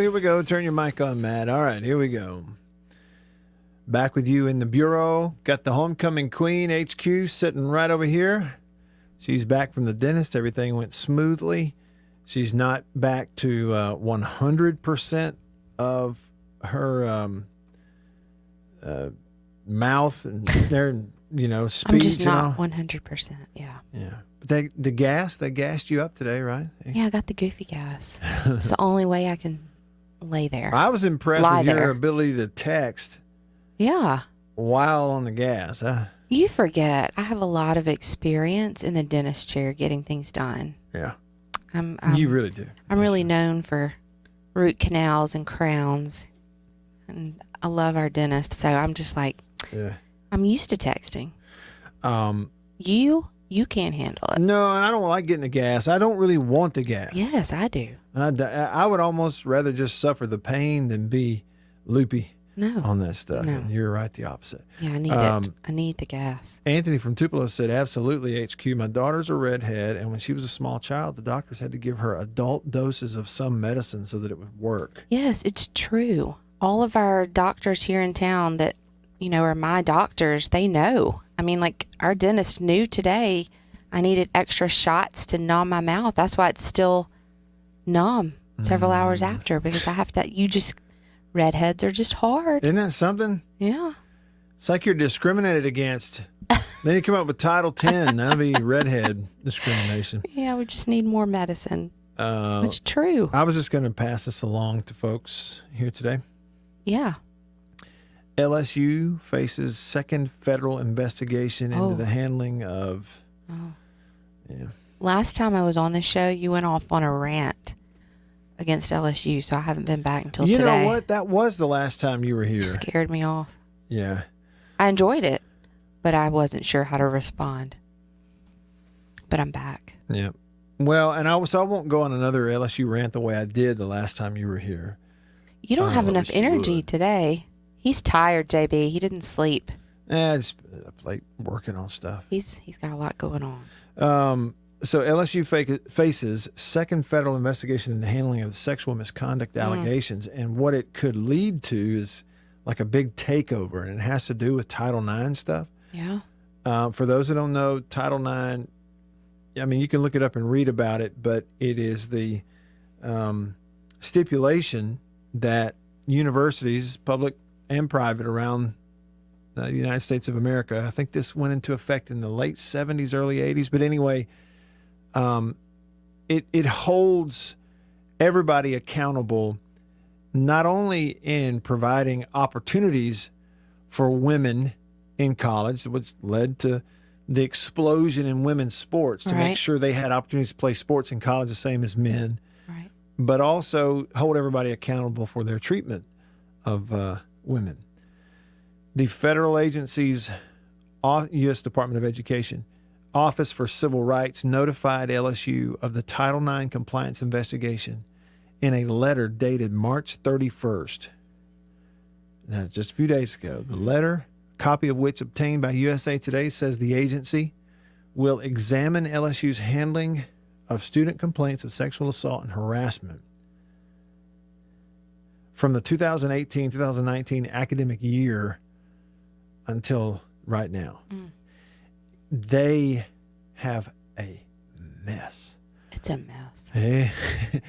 Here we go. Turn your mic on, Matt. All right, here we go. Back with you in the bureau. Got the homecoming queen, HQ, sitting right over here. She's back from the dentist. Everything went smoothly. She's not back to 100% of her mouth and their, speech. I'm just not 100%. Yeah. Yeah. But they gassed you up today, right? Yeah, I got the goofy gas. It's the only way I can lay there. I was impressed with your ability to text. Yeah. While on the gas. You forget, I have a lot of experience in the dentist chair getting things done. Yeah. You really do. I'm really known for root canals and crowns. And I love our dentist. So I'm just like, I'm used to texting. You can't handle it. No, and I don't like getting the gas. I don't really want the gas. Yes, I do. I would almost rather just suffer the pain than be loopy on that stuff. No. And you're right, the opposite. Yeah, I need it. I need the gas. Anthony from Tupelo said, absolutely, HQ. My daughter's a redhead, and when she was a small child, the doctors had to give her adult doses of some medicine so that it would work. Yes, it's true. All of our doctors here in town that, are my doctors, they know. I mean, like our dentist knew today I needed extra shots to numb my mouth. That's why it's still numb several hours after, because I have to, redheads are just hard. Isn't that something? Yeah. It's like you're discriminated against. Then you come up with Title 10. That'll be redhead discrimination. Yeah, we just need more medicine. It's true. I was just going to pass this along to folks here today. Yeah. LSU faces second federal investigation into the handling of... Yeah. Last time I was on this show, you went off on a rant against LSU, so I haven't been back until today. You know what? That was the last time you were here. You scared me off. Yeah. I enjoyed it, but I wasn't sure how to respond. But I'm back. Yeah. Well, and I won't go on another LSU rant the way I did the last time you were here. You don't have enough energy today. He's tired, JB. He didn't sleep. Just up late working on stuff. He's got a lot going on. So LSU faces second federal investigation in the handling of sexual misconduct allegations, and what it could lead to is like a big takeover, and it has to do with Title IX stuff. Yeah. For those that don't know, Title IX, I mean, you can look it up and read about it, but it is the stipulation that universities, public and private, around the United States of America, I think this went into effect in the late 70s, early 80s, but anyway, it holds everybody accountable, not only in providing opportunities for women in college, which led to the explosion in women's sports, to make sure they had opportunities to play sports in college the same as men, but also hold everybody accountable for their treatment of women. The federal agency's U.S. Department of Education Office for Civil Rights notified LSU of the Title IX compliance investigation in a letter dated March 31st. Now, just a few days ago. The letter, copy of which obtained by USA Today, says the agency will examine LSU's handling of student complaints of sexual assault and harassment from the 2018-2019 academic year until right now. They have a mess. It's a mess. Hey,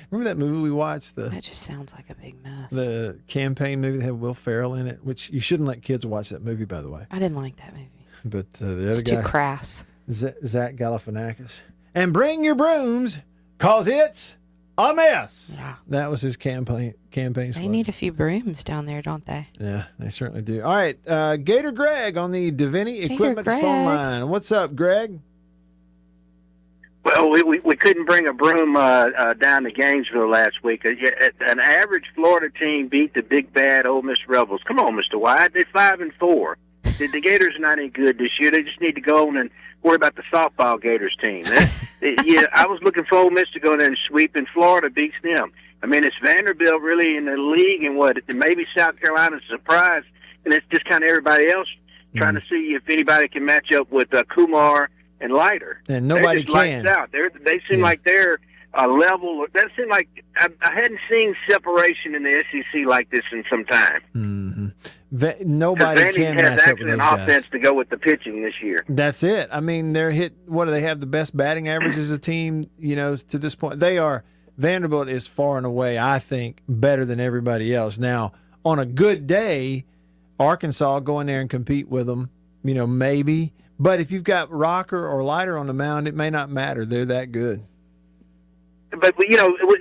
remember that movie we watched? That just sounds like a big mess. The campaign movie that had Will Ferrell in it, which you shouldn't let kids watch that movie, by the way. I didn't like that movie. But the other It's guy, too crass. Zach Galifianakis. And bring your brooms, cause it's a mess. Yeah. That was his campaign They slogan. need a few brooms down there, don't they? Yeah, they certainly do. All right, Gator Greg on the Davini Gator Equipment Greg. phone line. What's up, Greg? Well, we couldn't bring a broom down to Gainesville last week. An average Florida team beat the big bad Ole Miss Rebels. Come on, Mr. White. They're 5-4. The Gators are not any good this year. They just need to go on and worry about the softball Gators team. I was looking for Ole Miss to go there and sweep, and Florida beats them. I mean, it's Vanderbilt really in the league, and maybe South Carolina's a surprise, and it's just kind of everybody else trying to see if anybody can match up with Kumar and Leiter. And nobody they're just can. Lights out. They seem like they're a level. That seemed like I hadn't seen separation in the SEC like this in some time. Mm-hmm. Nobody Vandy can has match up actually with an those guys. offense to go with the pitching this year. That's it. I mean, they're hit. What do they have? The best batting average as a team, to this point. They are. Vanderbilt is far and away, I think, better than everybody else. Now, on a good day, Arkansas go in there and compete with them, maybe. But if you've got Rocker or Leiter on the mound, it may not matter. They're that good. But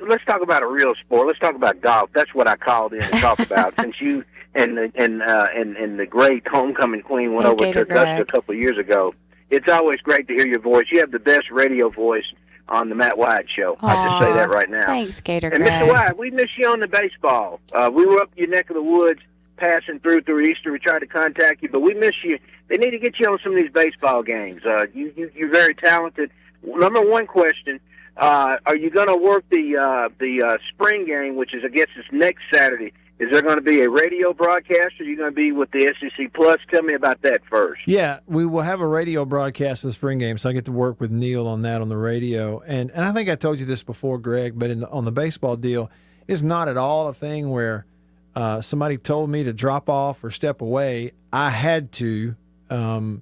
let's talk about a real sport. Let's talk about golf. That's what I called in to talk about. Since you and the great homecoming queen went over to Augusta a couple of years ago, it's always great to hear your voice. You have the best radio voice on the Matt Wyatt Show. I'll just say that right now. Thanks, Gator And Greg. Mr. Wyatt, we miss you on the baseball. We were up your neck of the woods passing through Easter. We tried to contact you, but we miss you. They need to get you on some of these baseball games. You're very talented. Number one question. Are you going to work the spring game, which is, I guess, it's next Saturday? Is there going to be a radio broadcast, or are you going to be with the SEC Plus? Tell me about that first. Yeah, we will have a radio broadcast of the spring game, so I get to work with Neil on that on the radio. And I think I told you this before, Greg, but on the baseball deal, it's not at all a thing where somebody told me to drop off or step away. I had to. And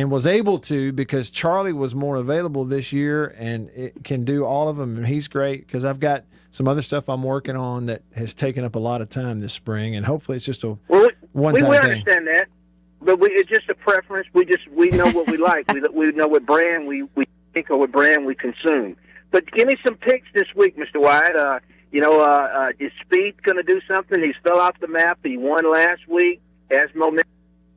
was able to because Charlie was more available this year and it can do all of them, and he's great because I've got some other stuff I'm working on that has taken up a lot of time this spring, and hopefully it's just a one-time we thing. understand that, but it's just a preference. We know what we like. we know what brand we think or what brand we consume. But give me some picks this week, Mr. Wyatt. Is Speed going to do something? He's fell off the map. He won last week. Has momentum.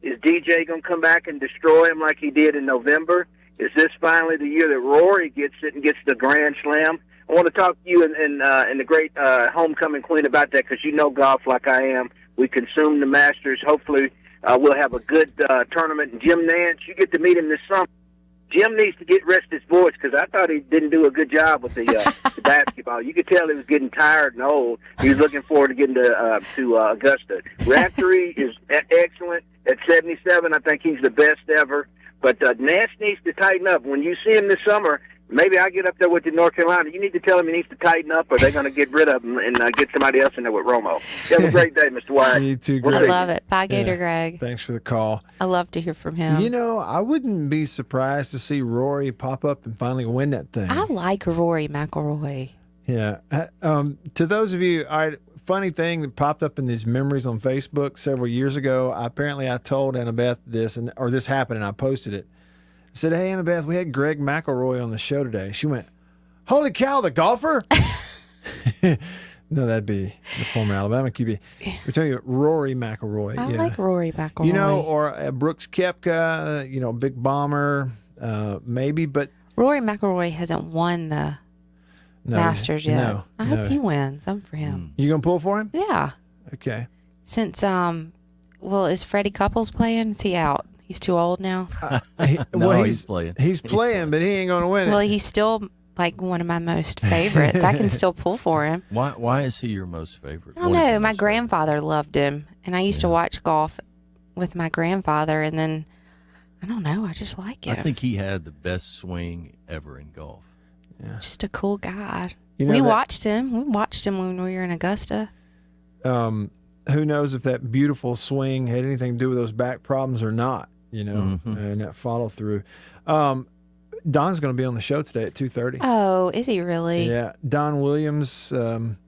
Is DJ going to come back and destroy him like he did in November? Is this finally the year that Rory gets it and gets the Grand Slam? I want to talk to you and the great homecoming queen about that because you know golf like I am. We consume the Masters. Hopefully we'll have a good tournament. And Jim Nance, you get to meet him this summer. Jim needs to get rest his voice because I thought he didn't do a good job with the basketball. You could tell he was getting tired and old. He was looking forward to getting to Augusta. Raftery is excellent at 77. I think he's the best ever. But Nash needs to tighten up. When you see him this summer, maybe I get up there with the North Carolina. You need to tell him he needs to tighten up, or they're going to get rid of him and get somebody else in there with Romo. You have a great day, Mr. Wyatt. You too, I Greg. love it. Bye, Gator Greg. Thanks for the call. I love to hear from him. You know, I wouldn't be surprised to see Rory pop up and finally win that thing. I like Rory McIlroy. Yeah. To those of you, all right, funny thing that popped up in these memories on Facebook several years ago. Apparently, I told Annabeth this, or this happened, and I posted it. I said, "Hey, Annabeth, we had Greg McElroy on the show today." She went, "Holy cow, the golfer!" No, that'd be the former Alabama QB. We're talking about Rory McIlroy. I like Rory McIlroy. You know, or Brooks Koepka, big bomber, maybe, but Rory McIlroy hasn't won the Masters yet. No, I hope he wins. I'm for him. You gonna pull for him? Yeah. Okay. Since is Freddie Couples playing? Is he out? He's too old now. He's playing. He's playing, but he ain't gonna win it. Well, he's still like one of my most favorites. I can still pull for him. Why is he your most favorite? I don't know. My grandfather loved him, and I used to watch golf with my grandfather, and then I don't know. I just like him. I think he had the best swing ever in golf. Yeah. Just a cool guy. You know we that- watched him. We watched him when we were in Augusta. Who knows if that beautiful swing had anything to do with those back problems or not? And that follow through. Don's going to be on the show today at 2:30. Oh, is he really? Yeah, Don Williams.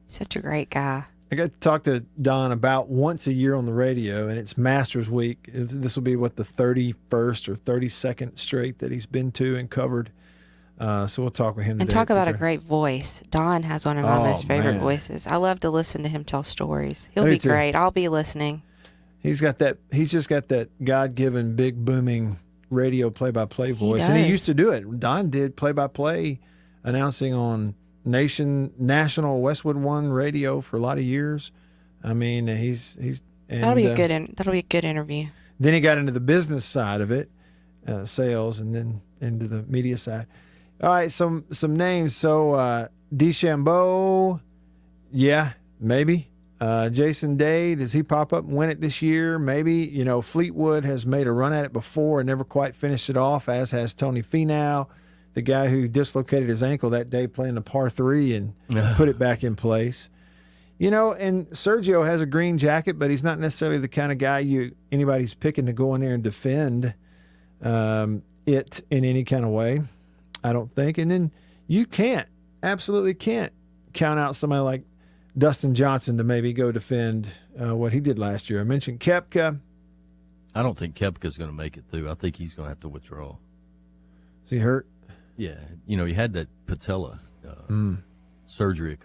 Such a great guy. I got to talk to Don about once a year on the radio, and it's Masters Week. This will be the 31st or 32nd straight that he's been to and covered. So we'll talk with him today. And talk about a great voice. Don has one of my most favorite voices. I love to listen to him tell stories. He'll be great. I'll be listening. He's just got that God-given big booming radio play-by-play voice, and he used to do it. Don did play-by-play announcing on national Westwood One radio for a lot of years. I mean, that'll be a good interview. Then he got into the business side of it, sales, and then into the media side. All right, some names. So DeChambeau, yeah, maybe. Jason Day, does he pop up and win it this year? Maybe. Fleetwood has made a run at it before and never quite finished it off, as has Tony Finau, the guy who dislocated his ankle that day playing the par 3 and put it back in place. And Sergio has a green jacket, but he's not necessarily the kind of guy anybody's picking to go in there and defend it in any kind of way, I don't think. And then you absolutely can't count out somebody like Dustin Johnson to maybe go defend what he did last year. I mentioned Koepka. I don't think Koepka's going to make it through. I think he's going to have to withdraw. Is he hurt? Yeah. He had that patella surgery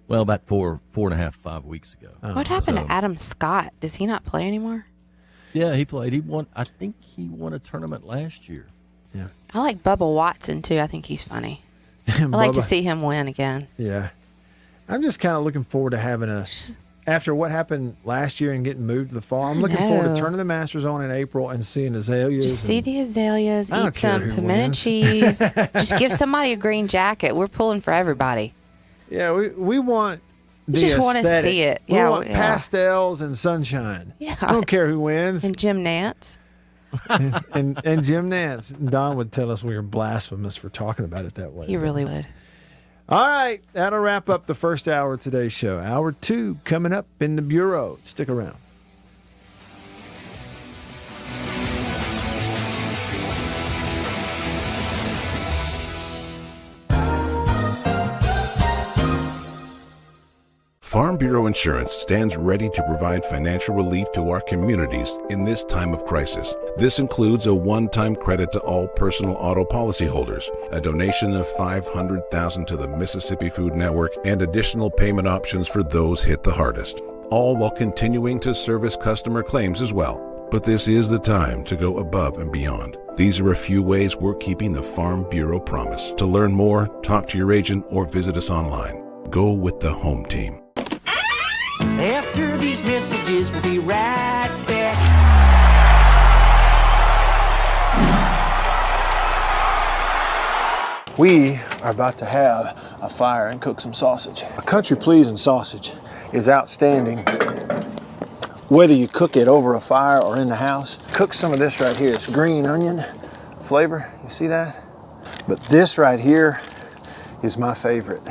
about 4.5, 5 weeks ago. What happened to Adam Scott? Does he not play anymore? Yeah, he played. I think he won a tournament last year. Yeah. I like Bubba Watson, too. I think he's funny. I like to see him win again. Yeah. I'm just kind of looking forward to having after what happened last year and getting moved to the fall, I'm looking forward to turning the Masters on in April and seeing azaleas. Just see the azaleas, eat some pimento cheese. Just give somebody a green jacket. We're pulling for everybody. Yeah, we want We just want to see it. We want pastels and sunshine. Yeah. I don't care who wins. And Jim Nantz. and Jim Nantz. Don would tell us we were blasphemous for talking about it that way. He really would. All right, that'll wrap up the first hour of today's show. Hour 2 coming up in the Bureau. Stick around. Farm Bureau Insurance stands ready to provide financial relief to our communities in this time of crisis. This includes a one-time credit to all personal auto policyholders, a donation of $500,000 to the Mississippi Food Network, and additional payment options for those hit the hardest, all while continuing to service customer claims as well. But this is the time to go above and beyond. These are a few ways we're keeping the Farm Bureau promise. To learn more, talk to your agent or visit us online. Go with the home team. After these messages, we'll be right back. We are about to have a fire and cook some sausage. A country pleasing sausage is outstanding whether you cook it over a fire or in the house. Cook some of this right here. It's green onion flavor. You see that? But this right here is my favorite,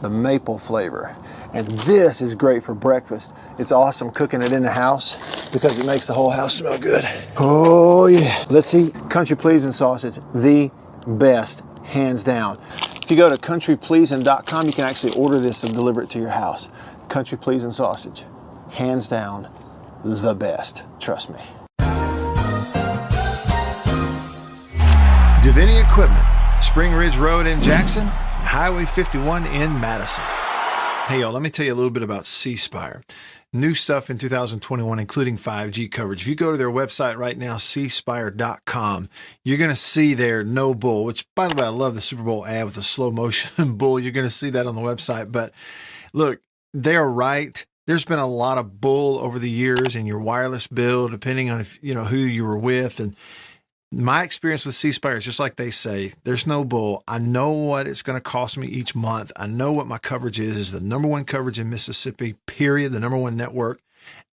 the maple flavor. And this is great for breakfast. It's awesome cooking it in the house because it makes the whole house smell good. Oh yeah. Let's eat country pleasing sausage, the best, hands down. If you go to countrypleasing.com, you can actually order this and deliver it to your house. Country pleasing sausage, hands down, the best. Trust me. Davini Equipment, Spring Ridge Road in Jackson, Highway 51 in Madison. Hey y'all, let me tell you a little bit about C Spire. New stuff in 2021, including 5G coverage. If you go to their website right now, cspire.com, you're going to see their no bull, which, by the way, I love the Super Bowl ad with the slow motion bull. You're going to see that on the website. But look, they're right. There's been a lot of bull over the years in your wireless bill, depending on if, who you were with. And my experience with C Spire is just like they say, there's no bull. I know what it's going to cost me each month. I know what my coverage is the number one coverage in Mississippi, period, the number one network.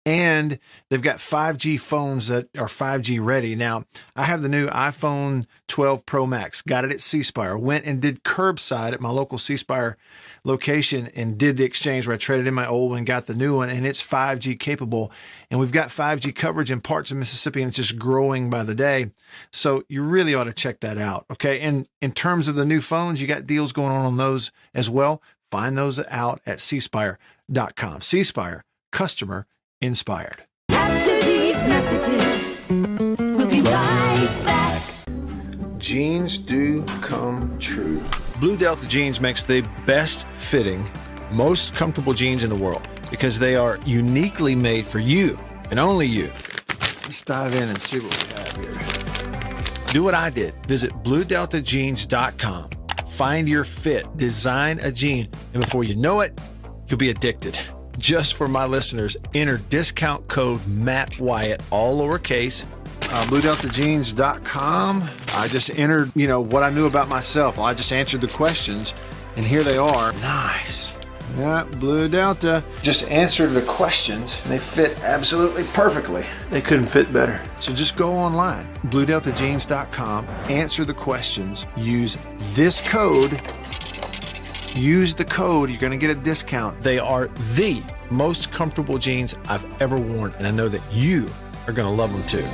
And they've got 5G phones that are 5G ready. Now, I have the new iPhone 12 Pro Max, got it at C Spire, went and did curbside at my local C Spire location and did the exchange where I traded in my old one, got the new one, and it's 5G capable. And we've got 5G coverage in parts of Mississippi, and it's just growing by the day. So you really ought to check that out, okay? And in terms of the new phones, you got deals going on those as well. Find those out at cspire.com. C Spire, customer inspired. After these messages, we'll be right back. Jeans do come true. Blue Delta Jeans makes the best fitting, most comfortable jeans in the world because they are uniquely made for you and only you. Let's dive in and see what we have here. Do what I did. Visit BlueDeltaJeans.com. Find your fit, design a jean, and before you know it, you'll be addicted. Just for my listeners, enter discount code Matt Wyatt, all lowercase. BlueDeltaJeans.com. I just entered, what I knew about myself. I just answered the questions, and here they are. Nice. Yeah, Blue Delta. Just answered the questions, and they fit absolutely perfectly. They couldn't fit better. So just go online, BlueDeltaJeans.com, answer the questions, use this code. Use the code, you're going to get a discount. They are the most comfortable jeans I've ever worn, and I know that you are going to love them too.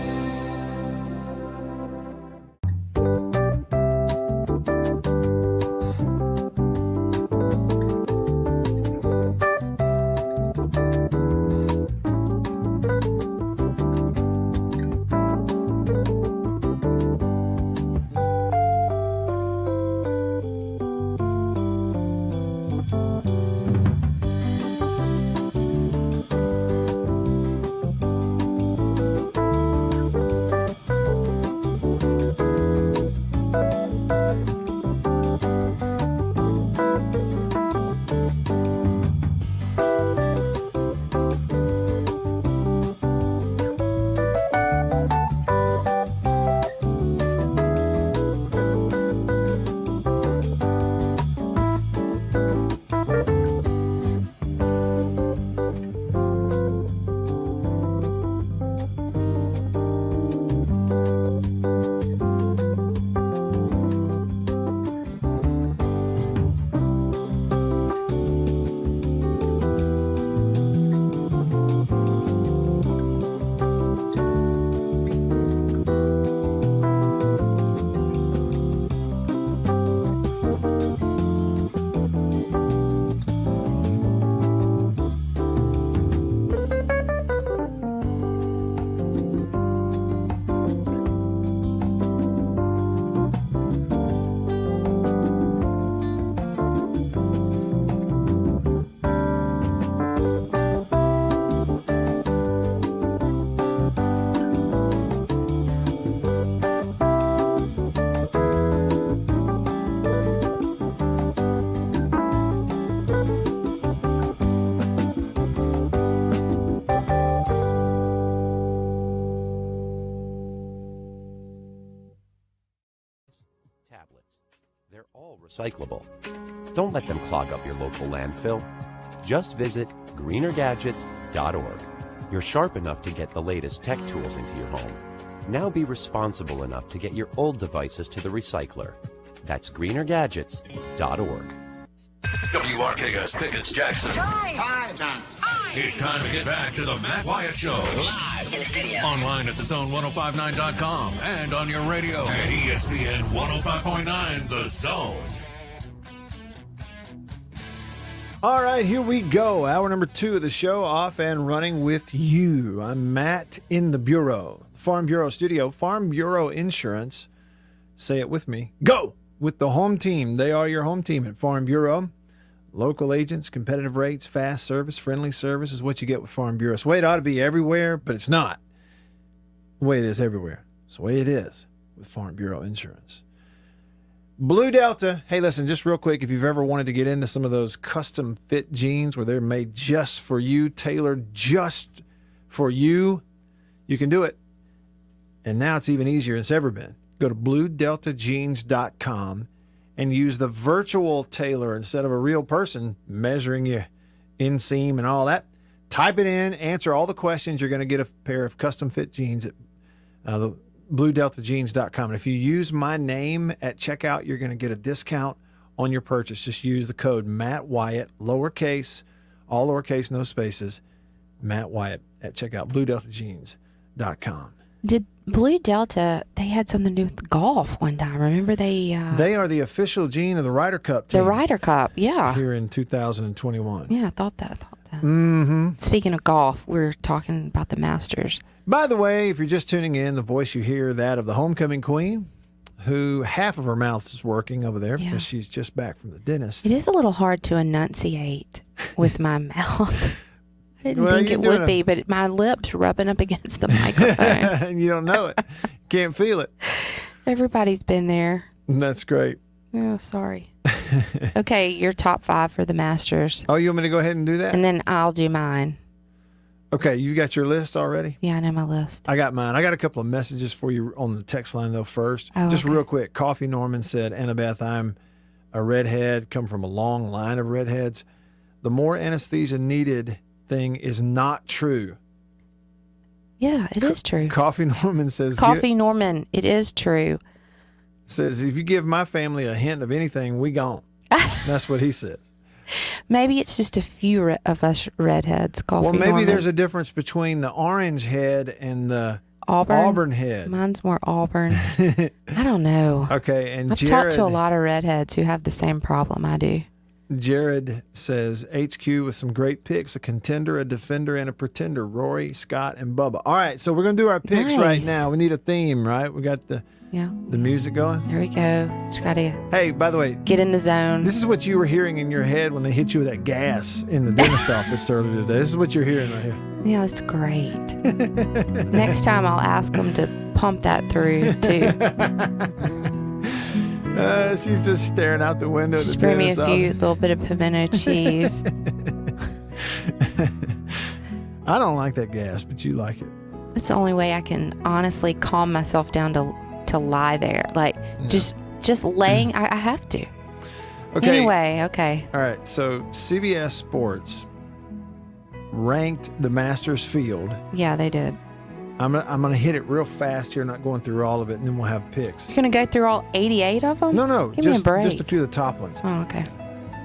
They're all recyclable. Don't let them clog up your local landfill. Just visit greenergadgets.org. You're sharp enough to get the latest tech tools into your home. Now be responsible enough to get your old devices to the recycler. That's greenergadgets.org. WRKS Pickett's Jackson. Time. It's time to get back to the Matt Wyatt Show. Live in the studio. Online at thezone1059.com and on your radio at ESPN 105.9 The Zone. All right, here we go. Hour number 2 of the show, off and running with you. I'm Matt in the Bureau. Farm Bureau Studio, Farm Bureau Insurance. Say it with me. Go with the home team. They are your home team at Farm Bureau. Local agents, competitive rates, fast service, friendly service is what you get with Farm Bureau. It's the way it ought to be everywhere, but it's not the way it is everywhere. It's the way it is with Farm Bureau Insurance. Blue Delta. Hey, listen, just real quick, if you've ever wanted to get into some of those custom fit jeans where they're made just for you, tailored just for you, you can do it. And now it's even easier than it's ever been. Go to bluedeltajeans.com and use the virtual tailor instead of a real person measuring you inseam and all that. Type it in, answer all the questions. You're going to get a pair of custom fit jeans at the bluedeltajeans.com. And if you use my name at checkout, you're going to get a discount on your purchase. Just use the code Matt Wyatt, lowercase, all lowercase, no spaces, Matt Wyatt at checkout, bluedeltajeans.com. Did Blue Delta, they had something to do with golf one time. Remember they are the official jean of the Ryder Cup team. The Ryder Cup, yeah. Here in 2021. Yeah, I thought that. Mm-hmm. Speaking of golf, we're talking about the Masters. By the way, if you're just tuning in, the voice you hear, that of the homecoming queen, who half of her mouth is working over there because she's just back from the dentist. It is a little hard to enunciate with my mouth. I didn't think it would be, but my lips rubbing up against the microphone. And you don't know it. Can't feel it. Everybody's been there. That's great. Oh, sorry. Okay, your top 5 for the Masters. Oh, you want me to go ahead and do that? And then I'll do mine. Okay, you got your list already? Yeah, I know my list. I got mine. I got a couple of messages for you on the text line, though, first. Oh, just real quick. Coffee Norman said, Annabeth, I'm a redhead, come from a long line of redheads. The more anesthesia needed thing is not true. Yeah, it is true. Coffee Norman says... Coffee Norman, it is true. Says, if you give my family a hint of anything, we gone. That's what he says. Maybe it's just a few of us redheads. Coffee Well, maybe Norman. there's a difference between the orange head and the Auburn head. Mine's more Auburn. I don't know. Okay, and I've talked to a lot of redheads who have the same problem I do. Jared says, HQ with some great picks, a contender, a defender, and a pretender. Rory, Scott, and Bubba. All right, so we're going to do our picks right now. We need a theme, right? We got the music going. There we go. Just got to Hey, by the way, get in the zone. This is what you were hearing in your head when they hit you with that gas in the dentist office earlier today. This is what you're hearing right here. Yeah, that's great. Next time I'll ask them to pump that through, too. She's just staring out the window. Spray me a little bit of pimento cheese. I don't like that gas, but you like it. It's the only way I can honestly calm myself down to lie there. Like, just laying, I have to. Okay. Anyway, okay. All right, so CBS Sports ranked the Masters field. Yeah, they did. I'm gonna hit it real fast here, not going through all of it, and then we'll have picks. You're going to go through all 88 of them? No, Give me a break. just a few of the top ones. Oh, okay.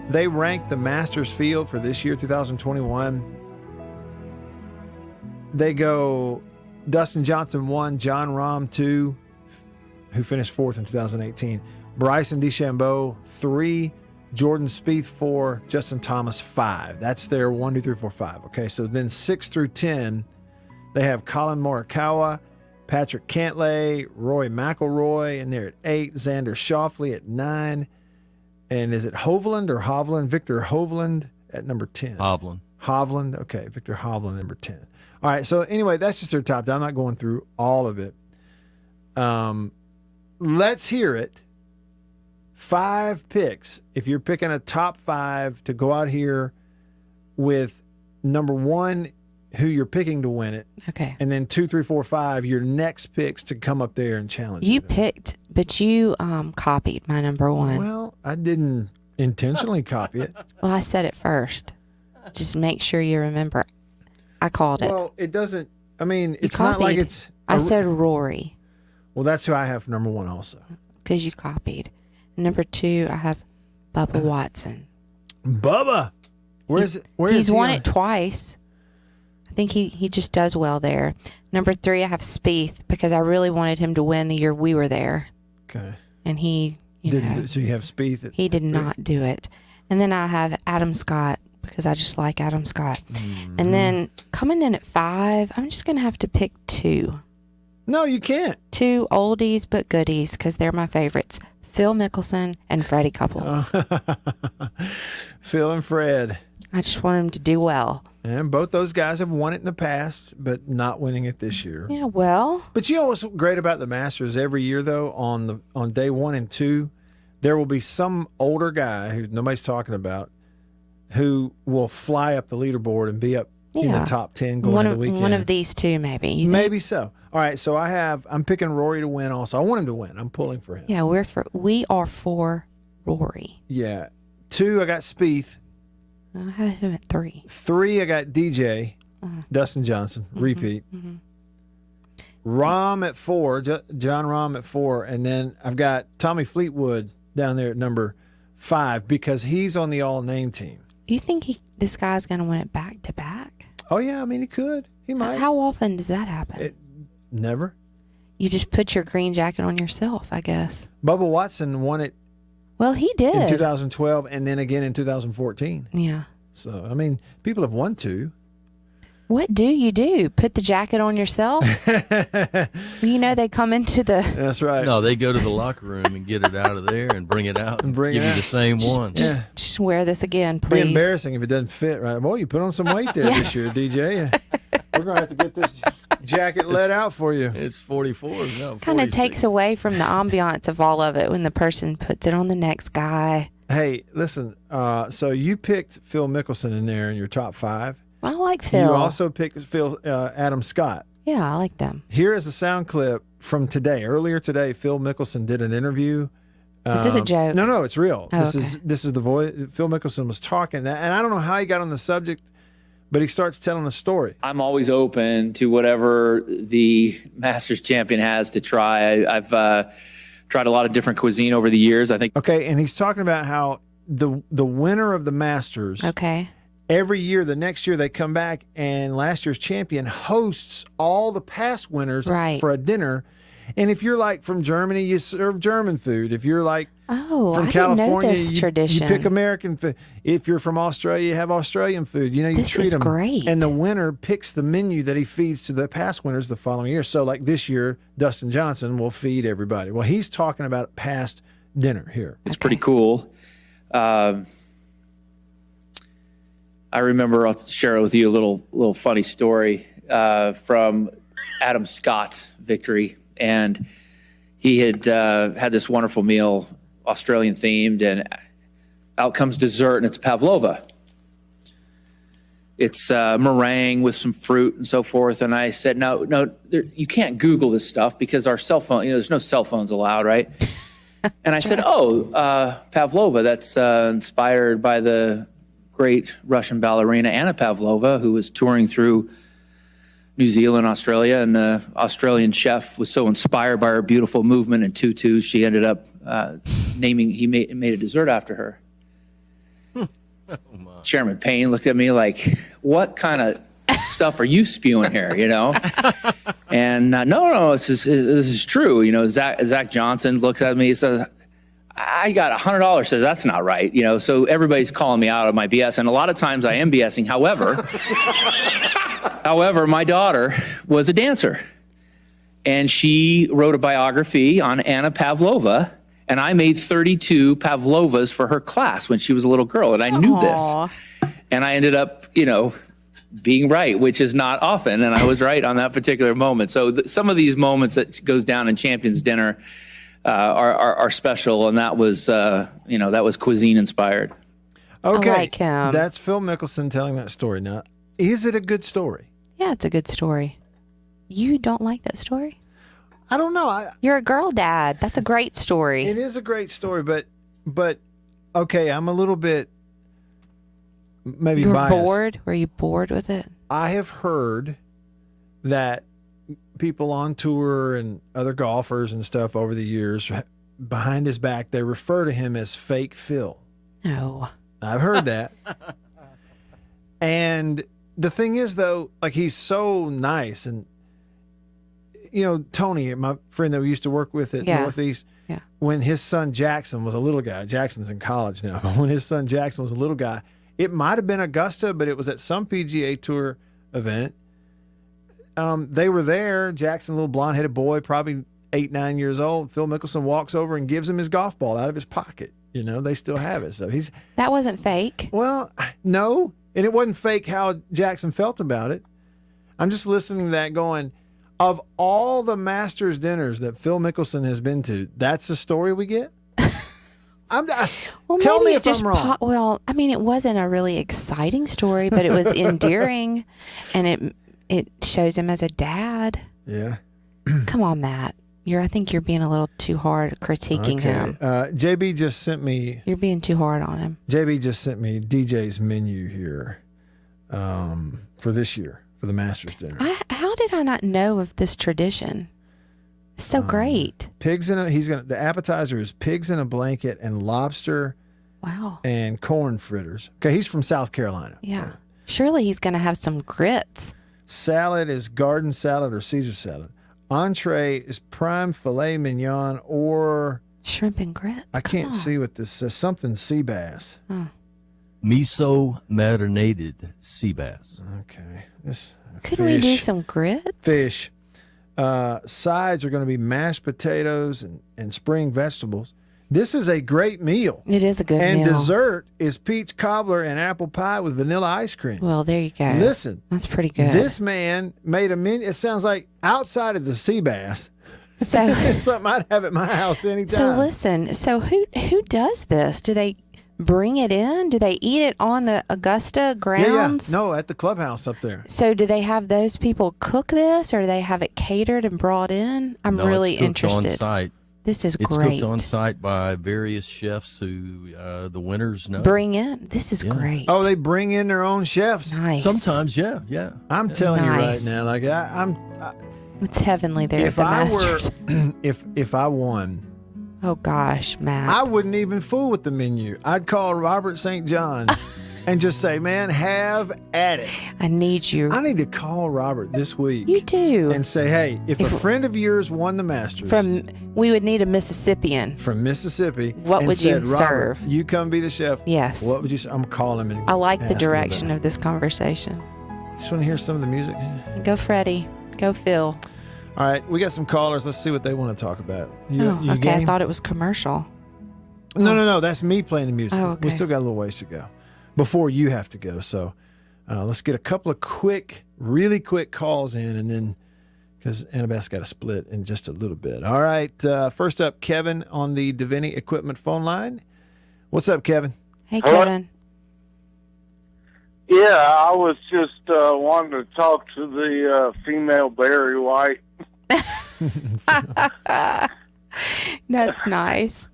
They ranked the Masters field for this year, 2021. They go Dustin Johnson 1, John Rahm 2, who finished 4th in 2018. Bryson DeChambeau 3, Jordan Spieth 4, Justin Thomas 5. That's their 1, 2, 3, 4, 5. Okay, so then 6 through 10, they have Colin Morikawa, Patrick Cantlay, Rory McIlroy, and they're at 8. Xander Schauffele at 9. And is it Hovland or Hovland? Victor Hovland at number 10. Hovland. Okay, Victor Hovland, number 10. All right, so anyway, that's just their top 10. I'm not going through all of it. Let's hear it. 5 picks. If you're picking a top 5 to go out here with number 1, who you're picking to win it. Okay. And then 2, 3, 4, 5, your next picks to come up there and challenge You picked But you copied my number one. Well, I didn't intentionally copy it. Well, I said it first. Just make sure you remember. I called it. Well, it doesn't. I mean, You it's not like copied. it's. I said Rory Well, that's who I have for number one also. because you copied. Number 2, I have Bubba Watson. Bubba, where is it? Where He's is he won on? it twice. I think he just does well there. Number 3, I have Spieth because I really wanted him to win the year we were there. Okay. And he, Didn't. So you have Spieth. he did not do it. And then I have Adam Scott because I just like Adam Scott. Mm-hmm. And then coming in at 5, I'm just going to have to pick 2. No, you can't. 2 oldies but goodies because they're my favorites. Phil Mickelson and Freddie Couples. Phil and Fred. I just want him to do well. And both those guys have won it in the past, but not winning it this year. Yeah, well. But you know what's great about the Masters every year, though, on day 1 and 2, there will be some older guy who nobody's talking about who will fly up the leaderboard and be up in the top 10 going into the weekend. One of these two, maybe. You think? Maybe so. All right, so I'm picking Rory to win also. I want him to win. I'm pulling for him. Yeah, we are for Rory. Yeah. 2, I got Spieth. I had him at 3. 3, I got DJ, Dustin Johnson, repeat. Rahm at 4, John Rahm at 4, and then I've got Tommy Fleetwood down there at number 5 because he's on the all-name team. You think this guy's going to win it back to back? Oh, yeah, I mean, he could. He might. How often does that happen? Never. You just put your green jacket on yourself, I guess. Bubba Watson won it. Well, he did. In 2012 and then again in 2014. Yeah. So, I mean, people have won 2. What do you do? Put the jacket on yourself? You know they come into the... That's right. No, they go to the locker room and get it out of there and bring it out and bring give it you out. the same one. Just wear this again, It'd please. be embarrassing if it doesn't fit right. Boy, you put on some weight there this year, DJ. We're going to have to get this jacket let out for you. It's 44. No, Kind of takes away from the ambiance of all of it when the person puts it on the next guy. Hey, listen, so you picked Phil Mickelson in there in your top 5. I like Phil. You also picked Adam Scott. Yeah, I like them. Here is a sound clip from today. Earlier today, Phil Mickelson did an interview. Is this a joke? No, it's real. Oh, this is the voice. Phil Mickelson was talking, and I don't know how he got on the subject, but he starts telling a story. I'm always open to whatever the Masters champion has to try. I've tried a lot of different cuisine over the years. I think. Okay, and he's talking about how the winner of the Masters. Okay. Every year, the next year, they come back, and last year's champion hosts all the past winners for a dinner. And if you're like from Germany, you serve German food. If you're like from I California, didn't know this you tradition. pick American food. If you're from Australia, you have Australian food. You know, you This treat is them. great. And the winner picks the menu that he feeds to the past winners the following year. So, like this year, Dustin Johnson will feed everybody. Well, he's talking about past dinner here. It's pretty cool. I remember, I'll share with you a little funny story from Adam Scott's victory. And he had had this wonderful meal, Australian themed, and out comes dessert, and it's pavlova. It's meringue with some fruit and so forth. And I said, no, you can't Google this stuff because our cell phone, there's no cell phones allowed, right? And I said, pavlova, that's inspired by the great Russian ballerina Anna Pavlova, who was touring through New Zealand, Australia, and the Australian chef was so inspired by her beautiful movement and tutus, she ended up he made a dessert after her. Chairman Payne looked at me like, what kind of stuff are you spewing here, And no, this is true. Zach Johnson looks at me and says, I got $100, says that's not right. So everybody's calling me out of my BS. And a lot of times I am BSing. However, my daughter was a dancer and she wrote a biography on Anna Pavlova, and I made 32 Pavlovas for her class when she was a little girl. And I knew this, and I ended up, being right, which is not often. And I was right on that particular moment. So some of these moments that goes down in Champions Dinner are special, and that was cuisine inspired. Okay, I like him. That's Phil Mickelson telling that story. Now, is it a good story? Yeah, it's a good story. You don't like that story? I don't know. You're a girl dad. That's a great story. It is a great story, but okay, I'm a little bit maybe You were biased. bored? Were you bored with it? I have heard that people on tour and other golfers and stuff over the years, behind his back, they refer to him as Fake Phil. No. I've heard that. And the thing is, though, like, he's so nice. And, Tony, my friend that we used to work with at Northeast, when his son Jackson was a little guy, Jackson's in college now, but when his son Jackson was a little guy, it might have been Augusta, but it was at some PGA Tour event. They were there. Jackson, little blonde-headed boy, probably 8, 9 years old. Phil Mickelson walks over and gives him his golf ball out of his pocket. They still have it. So that wasn't fake. Well, no, and it wasn't fake how Jackson felt about it. I'm just listening to that going, of all the Masters dinners that Phil Mickelson has been to, that's the story we get? Well, tell maybe me it if I'm wrong. Well, I mean, it wasn't a really exciting story, but it was endearing, and it shows him as a dad. Yeah. Come on, Matt. I think you're being a little too hard critiquing him. JB just sent me. You're being too hard on him. JB just sent me DJ's menu here for this year for the Masters dinner. How did I not know of this tradition? So great. The appetizer is pigs in a blanket and lobster. Wow. And corn fritters. Okay, he's from South Carolina. Yeah. Surely he's going to have some grits. Salad is garden salad or Caesar salad. Entree is prime filet mignon or shrimp and grits. I can't see what this says. Something sea bass. Oh. Miso marinated sea bass. Okay. Couldn't we do some grits? Fish. Sides are going to be mashed potatoes and spring vegetables. This is a great meal. It is a good meal. And dessert is peach cobbler and apple pie with vanilla ice cream. Well, there you go. Listen. That's pretty good. This man made a menu. It sounds like outside of the sea bass. So it's something I'd have at my house anytime. So listen, who does this? Do they bring it in? Do they eat it on the Augusta grounds? Yeah. No, at the clubhouse up there. So do they have those people cook this, or do they have it catered and brought in? I'm really it's cooked interested. on site. This is it's great. It's cooked on site by various chefs who the winners know. Bring in. This is great. Oh, they bring in their own chefs. Nice. Sometimes, yeah. I'm telling you right now, like it's heavenly there if at the I Masters. if I won, oh gosh, Matt, I wouldn't even fool with the menu. I'd call Robert St. John and just say, "Man, have at it." I need you. I need to call Robert this week. You do. And say, "Hey, if a friend of yours won the Masters, we would need a Mississippian from Mississippi. What and would you said, Robert, serve? You come be the chef. Yes. What would you say? I'm gonna call him and I like the ask him direction about of this conversation. it. Just want to hear some of the music. Go Freddie. Go Phil. All right, we got some callers. Let's see what they want to talk about. You Okay, game? I thought it was commercial. No. That's me playing the music. Oh, okay. We still got a little ways to go before you have to go. So let's get a couple of really quick calls in, and then because Annabeth's got to split in just a little bit. All right, first up, Kevin on the Davini Equipment phone line. What's up, Kevin? Hey, Kevin. Yeah, I was just wanting to talk to the female Barry White. That's nice.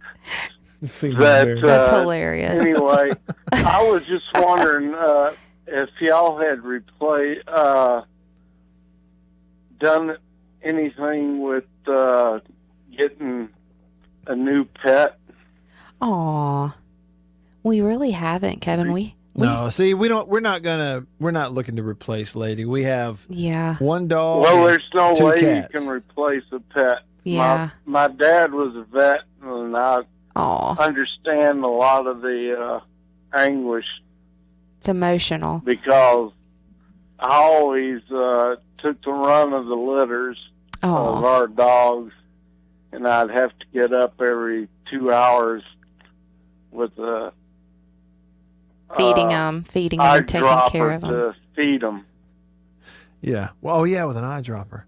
That's hilarious. Anyway, I was just wondering if y'all had done anything with getting a new pet. Aw, we really haven't, Kevin. No, see, we're not looking to replace Lady. We have one dog. Well, and there's no 2 way cats. you can replace a pet. Yeah. My dad was a vet, and I understand a lot of the anguish. It's emotional. Because I always took the run of the litters of our dogs, and I'd have to get up every 2 hours with a feeding them and taking care of them. To feed them. Yeah. Well, with an eyedropper.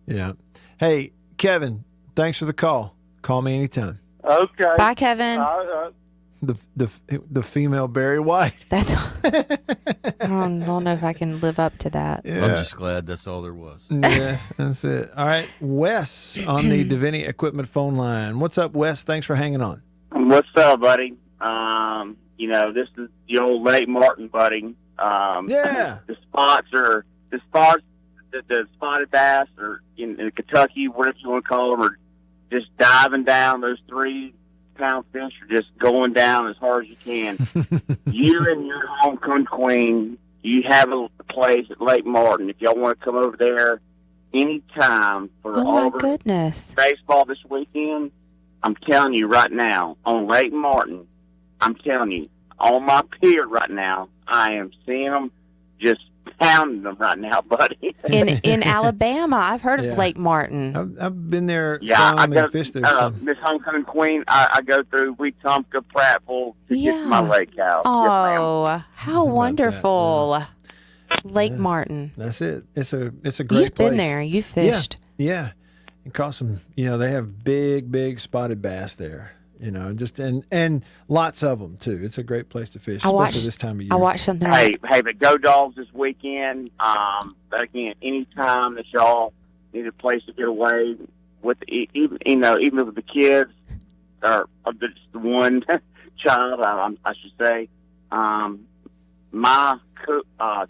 Yeah. Hey, Kevin, thanks for the call. Call me anytime. Okay. Bye, Kevin. the female Barry White. That's. I don't know if I can live up to that. Yeah. I'm just glad that's all there was. Yeah, that's it. All right, Wes on the Davini Equipment phone line. What's up, Wes? Thanks for hanging on. What's up, buddy? This is the old Lake Martin, buddy. Yeah. The spotted bass, or in Kentucky, whatever you want to call them, are just diving down. Those 3-pound fish are just going down as hard as you can. You and your homecoming queen, you have a place at Lake Martin. If y'all want to come over there anytime for Oh my goodness. baseball this weekend, I'm telling you right now, on Lake Martin, I'm telling you, on my pier right now, I am seeing them just pounding them right now, buddy. In Alabama, I've heard Yeah. of Lake Martin. I've been there Yeah, I some go, and fished there some. Miss Homecoming Queen, I go through Wetumpka, Prattville to get to my lake house. Yes, ma'am. Oh, how wonderful. Lake Martin. That's it. It's a great You've place. been there. You fished. Yeah. And caught some, they have big spotted bass there. And lots of them too. It's a great place to fish, especially this time of year. I watched something. Hey, but go Dogs this weekend. But again, anytime that y'all need a place to get away with, even with the kids or just the one child, I should say, my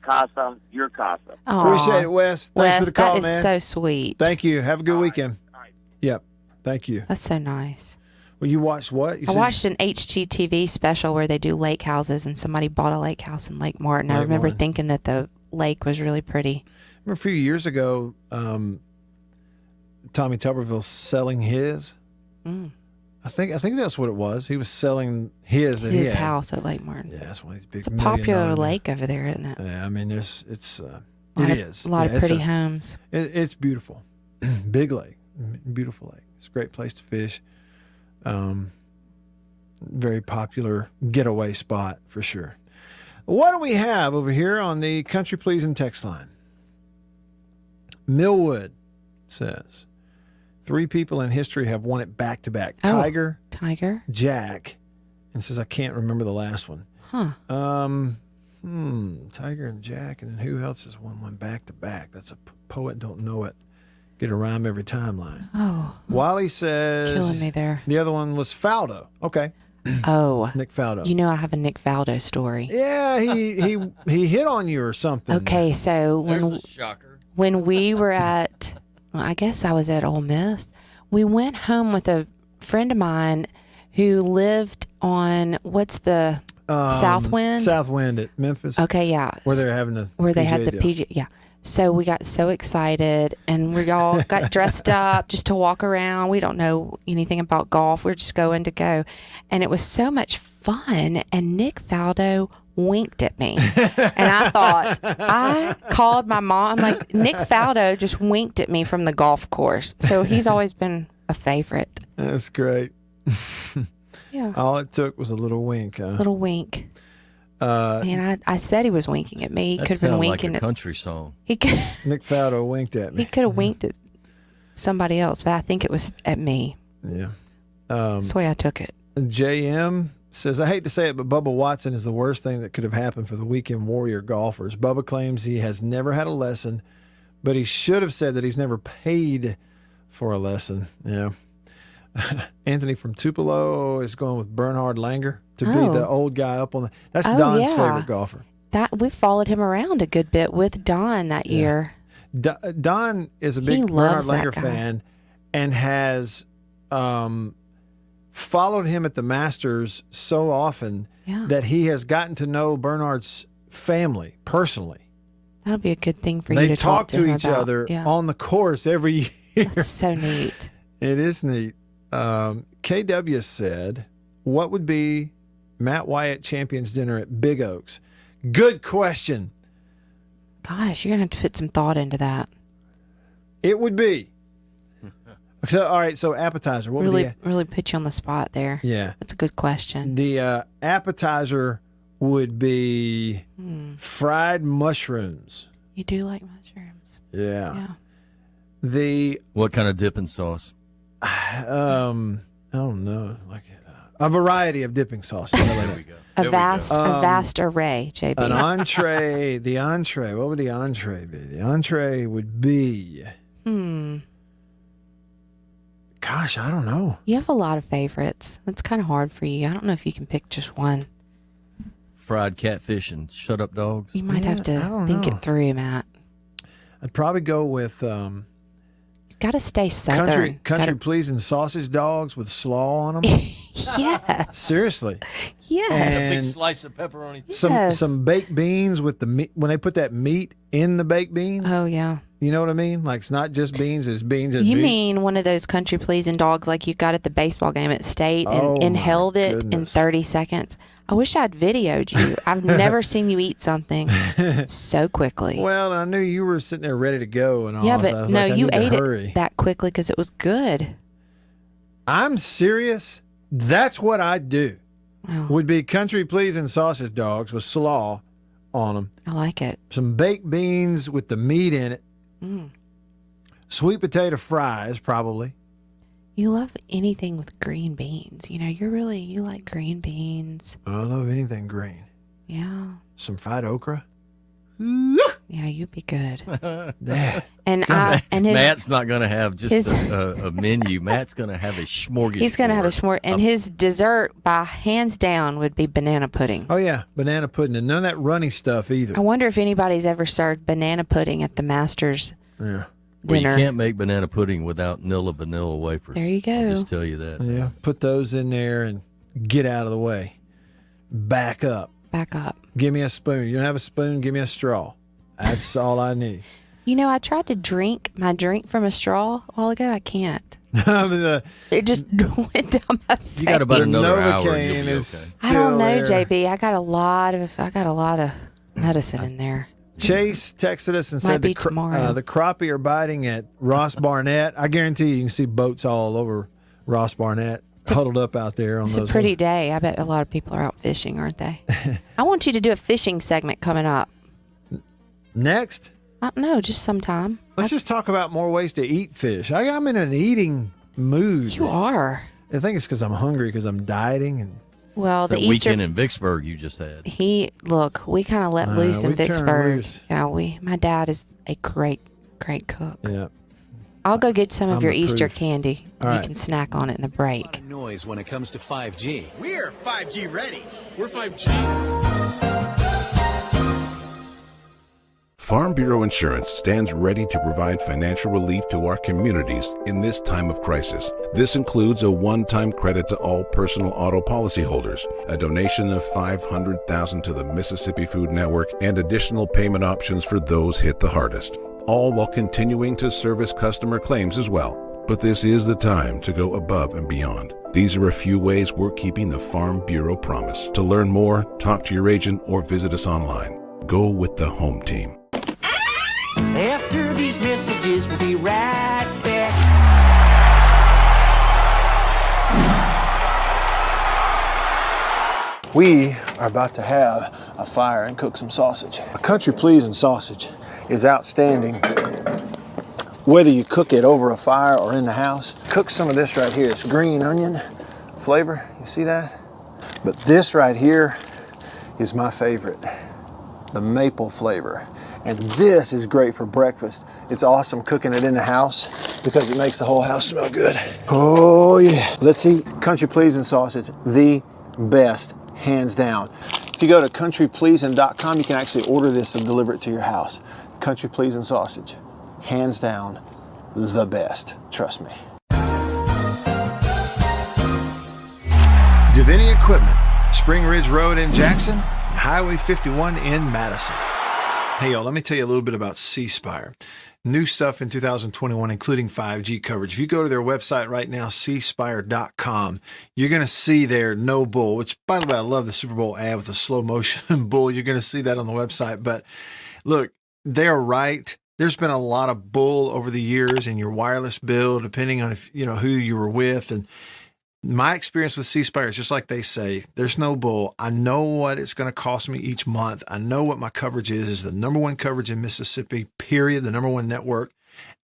casa, your casa. Appreciate it, Wes. Thanks for the call, that is man. so sweet. Thank you. Have a good weekend. Yep. Thank you. That's so nice. Well, you watched what? I watched an HGTV special where they do lake houses, and somebody bought a lake house in Lake Martin. I remember thinking that the lake was really pretty. Remember a few years ago, Tommy Tuberville selling his. I think that's what it was. He was selling his house at Lake Martin. Yeah, that's one of these big. It's a popular lake over there, isn't it? Yeah, I mean, it is. A lot of pretty homes. It's beautiful, big lake, beautiful lake. It's a great place to fish. Very popular getaway spot for sure. What do we have over here on the Country Pleasing text line? Millwood says 3 people in history have won it back to back. Tiger, Jack, and says I can't remember the last one. Huh. Tiger and Jack, and then who else has won one back to back? That's a poet, don't know it. Get a rhyme every timeline. Oh. Wally says Killing me there. The other one was Faldo. Okay. Oh. Nick Faldo. You know I have a Nick Faldo story. Yeah, he hit on you or something. Okay, so There's a shocker. when we were at, I guess I was at Ole Miss, we went home with a friend of mine who lived on, what's the Southwind? Southwind at Memphis. Okay, yeah. Where they're having the where they PGA had the deal. PGA. Yeah. So we got so excited, and we all got dressed up just to walk around. We don't know anything about golf. We're just going to go. And it was so much fun. And Nick Faldo winked at me. And I thought, I called my mom. I'm like, Nick Faldo just winked at me from the golf course. So he's always been a favorite. That's great. Yeah. All it took was a little wink. Little wink. And I said he was winking at me. He That could have been sounded winking like a at country song. He could. Nick Faldo winked at me. He could have winked at somebody else, but I think it was at me. Yeah. That's the way I took it. JM says, I hate to say it, but Bubba Watson is the worst thing that could have happened for the weekend warrior golfers. Bubba claims he has never had a lesson, but he should have said that he's never paid for a lesson. Yeah. Anthony from Tupelo is going with Bernhard Langer to be the old guy up on the. That's Don's favorite golfer. That we followed him around a good bit with Don that year. Don is a big Bernhard Langer fan and has followed him at the Masters so often that he has gotten to know Bernhard's family personally. That'll be a good thing for you to talk to him each about. other Yeah. on the course every year. That's so neat. It is neat. KW said, what would be Matt Wyatt Champions Dinner at Big Oaks? Good question. Gosh, you're going to have to put some thought into that. It would be. So, all right, so appetizer. What would Really, be? really put you on the spot there. Yeah. That's a good question. The appetizer would be fried mushrooms. You do like mushrooms. Yeah. What kind of dipping sauce? I don't know. Like A variety of dipping sauces. There we go. A vast array, JB. An entree. The entree. What would the entree be? The entree would be. Gosh, I don't know. You have a lot of favorites. That's kind of hard for you. I don't know if you can pick just one. Fried catfish and shut up dogs. You might have to think it through, Matt. I'd probably go with You've got to stay southern. country pleasing sausage dogs with slaw on them. Yes. Seriously. Yes. A And big slice of pepperoni. some baked beans with the meat. When they put that meat in the baked beans. Oh, yeah. You know what I mean? Like, it's not just beans, it's beans and You beans. mean one of those country pleasing dogs like you got at the baseball game at State and held it in 30 seconds? I wish I'd videoed you. I've never seen you eat something so quickly. Well, I knew you were sitting there ready to go and all. Yeah, so but I was no, like, I you need to ate hurry. it that quickly because it was good. I'm serious. That's what I do. Wow. Would be country pleasing sausage dogs with slaw on them. I like it. Some baked beans with the meat in it. Sweet potato fries, probably. You love anything with green beans. You know, you like green beans. I love anything green. Yeah. Some fried okra. Yeah, you'd be good. Yeah. And his Matt's not going to have just a menu. Matt's going to have a smorgasbord. He's going to have a smorgasbord. And his dessert, by hands down, would be banana pudding. Oh, yeah. Banana pudding. And none of that runny stuff either. I wonder if anybody's ever served banana pudding at the Masters dinner. Well, you can't make banana pudding without Nilla vanilla wafers. There you go. I'll just tell you that. Yeah. Put those in there and get out of the way. Back up. Back up. Give me a spoon. You don't have a spoon? Give me a straw. That's all I need. You know, I tried to drink my drink from a straw a while ago. I can't. It just went down my face. You got about another hour and you'll be okay. I don't know, JB. I got a lot of medicine in there. Chase texted us and Might said be the tomorrow. crappie are biting at Ross Barnett. I guarantee you can see boats all over Ross Barnett huddled up out there. It's a pretty day. I bet a lot of people are out fishing, aren't they? I want you to do a fishing segment coming up. Next? I don't know, just sometime. Let's just talk about more ways to eat fish. I'm in an eating mood. You are. I think it's because I'm hungry because I'm dieting. And Well, the that Easter weekend in Vicksburg you just had. we kind of let loose in we turned Vicksburg. loose. Yeah, my dad is a great cook. Yeah. I'll go get some of I'm your the Easter proof. candy. All You right. can snack on it in the break. Noise when it comes to 5G. We're 5G ready. We're 5G. Farm Bureau Insurance stands ready to provide financial relief to our communities in this time of crisis. This includes a one-time credit to all personal auto policyholders, a donation of $500,000 to the Mississippi Food Network, and additional payment options for those hit the hardest, all while continuing to service customer claims as well. But this is the time to go above and beyond. These are a few ways we're keeping the Farm Bureau promise. To learn more, talk to your agent or visit us online. Go with the home team. After these messages, we'll be right back. We are about to have a fire and cook some sausage. A country pleasing sausage is outstanding whether you cook it over a fire or in the house. Cook some of this right here. It's green onion flavor. You see that? But this right here is my favorite, the maple flavor. And this is great for breakfast. It's awesome cooking it in the house because it makes the whole house smell good. Oh yeah. Let's eat country pleasing sausage, the best, hands down. If you go to countrypleasing.com, you can actually order this and deliver it to your house. Country pleasing sausage, hands down, the best. Trust me. Davini Equipment, Spring Ridge Road in Jackson, Highway 51 in Madison. Hey y'all, let me tell you a little bit about C Spire. New stuff in 2021, including 5G coverage. If you go to their website right now, cspire.com, you're going to see their no bull, which, by the way, I love the Super Bowl ad with the slow motion bull. You're going to see that on the website. But look, they're right. There's been a lot of bull over the years in your wireless bill, depending on if who you were with. And my experience with C Spire is just like they say, there's no bull. I know what it's going to cost me each month. I know what my coverage is the number one coverage in Mississippi, period, the number one network.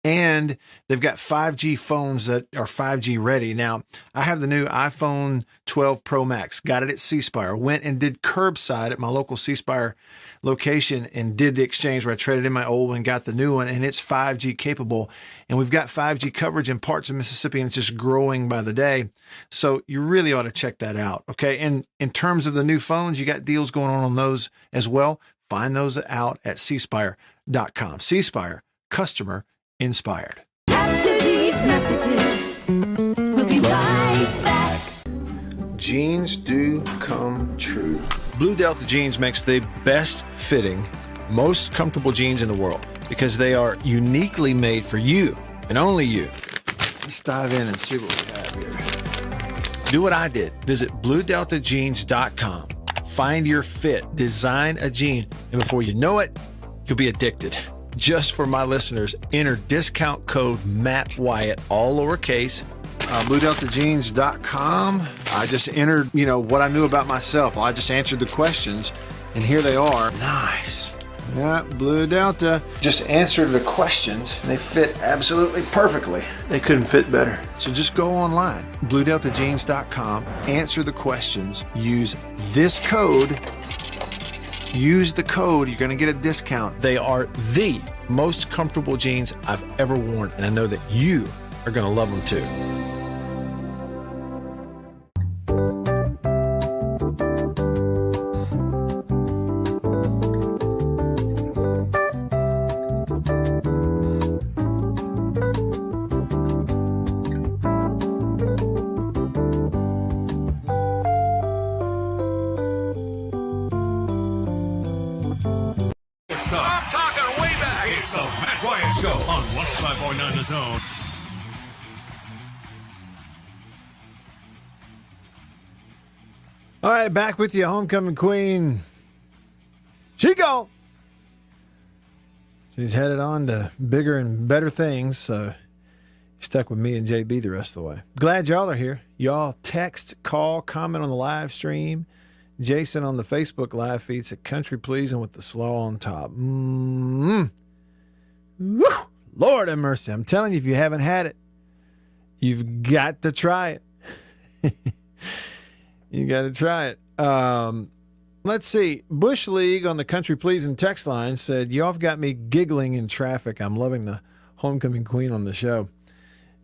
And they've got 5G phones that are 5G ready. Now, I have the new iPhone 12 Pro Max. Got it at C Spire. Went and did curbside at my local C Spire location and did the exchange where I traded in my old one and got the new one, and it's 5G capable. And we've got 5G coverage in parts of Mississippi, and it's just growing by the day. So you really ought to check that out. Okay. And in terms of the new phones, you got deals going on those as well. Find those out at cspire.com. C Spire, customer inspired. After these messages, we'll be right back. Jeans do come true. Blue Delta Jeans makes the best fitting, most comfortable jeans in the world because they are uniquely made for you and only you. Let's dive in and see what we have here. Do what I did. Visit BlueDeltaJeans.com. Find your fit, design a jean, and before you know it, you'll be addicted. Just for my listeners, enter discount code Matt Wyatt, all lowercase, BlueDeltaJeans.com. I just entered, what I knew about myself. I just answered the questions, and here they are. Nice. Yeah, Blue Delta. Just answered the questions, and they fit absolutely perfectly. They couldn't fit better. So just go online, BlueDeltaJeans.com, answer the questions, use this code. Use the code, you're going to get a discount. They are the most comfortable jeans I've ever worn, and I know that you are going to love them too. I'm talking way back. It's the Matt Wyatt Show on 105.9 The Zone. All right, back with you, homecoming queen. She gone. She's headed on to bigger and better things, so stuck with me and JB the rest of the way. Glad y'all are here. Y'all text, call, comment on the live stream. Jason on the Facebook live feed said country pleasing with the slaw on top. Woo! Lord have mercy. I'm telling you, if you haven't had it, you've got to try it. You got to try it. Let's see. Bush League on the country pleasing text line said, y'all have got me giggling in traffic. I'm loving the homecoming queen on the show.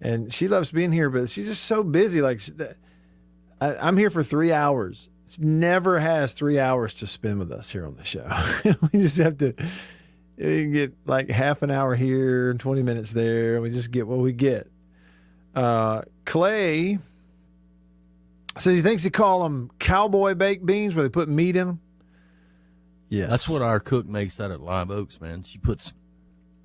And she loves being here, but she's just so busy. Like, I'm here for 3 hours. Never has 3 hours to spend with us here on the show. We just have to get like half an hour here and 20 minutes there. And we just get what we get. Clay says he thinks he call them cowboy baked beans where they put meat in them. Yes. That's what our cook makes out at Live Oaks, man. She puts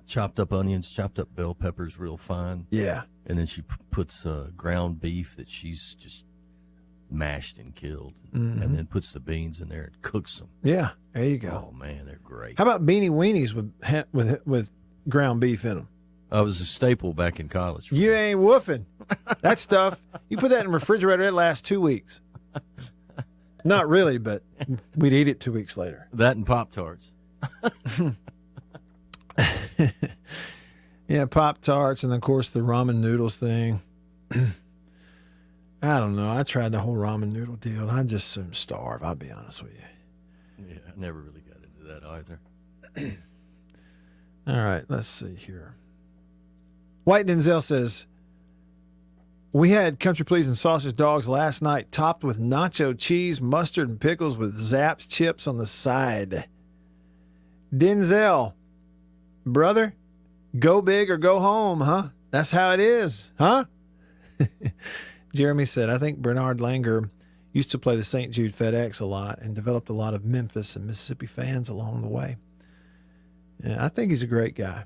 chopped up onions, chopped up bell peppers real fine. Yeah. And then she puts ground beef that she's just mashed and killed, and then puts the beans in there and cooks them. Yeah, there you go. Oh man, they're great. How about beanie weenies with ground beef in them? It was a staple back in college. You ain't woofing. That stuff, you put that in the refrigerator, it lasts 2 weeks. Not really, but we'd eat it 2 weeks later. That and Pop-Tarts. Yeah, Pop-Tarts, and of course the ramen noodles thing. I don't know. I tried the whole ramen noodle deal. I just soon starve, I'll be honest with you. Yeah, I never really got into that either. All right, let's see here. White Denzel says, we had country pleasing sausage dogs last night topped with nacho cheese, mustard, and pickles with Zapp's chips on the side. Denzel, brother, go big or go home, huh? That's how it is, huh? Jeremy said, I think Bernard Langer used to play the St. Jude FedEx a lot and developed a lot of Memphis and Mississippi fans along the way. Yeah, I think he's a great guy.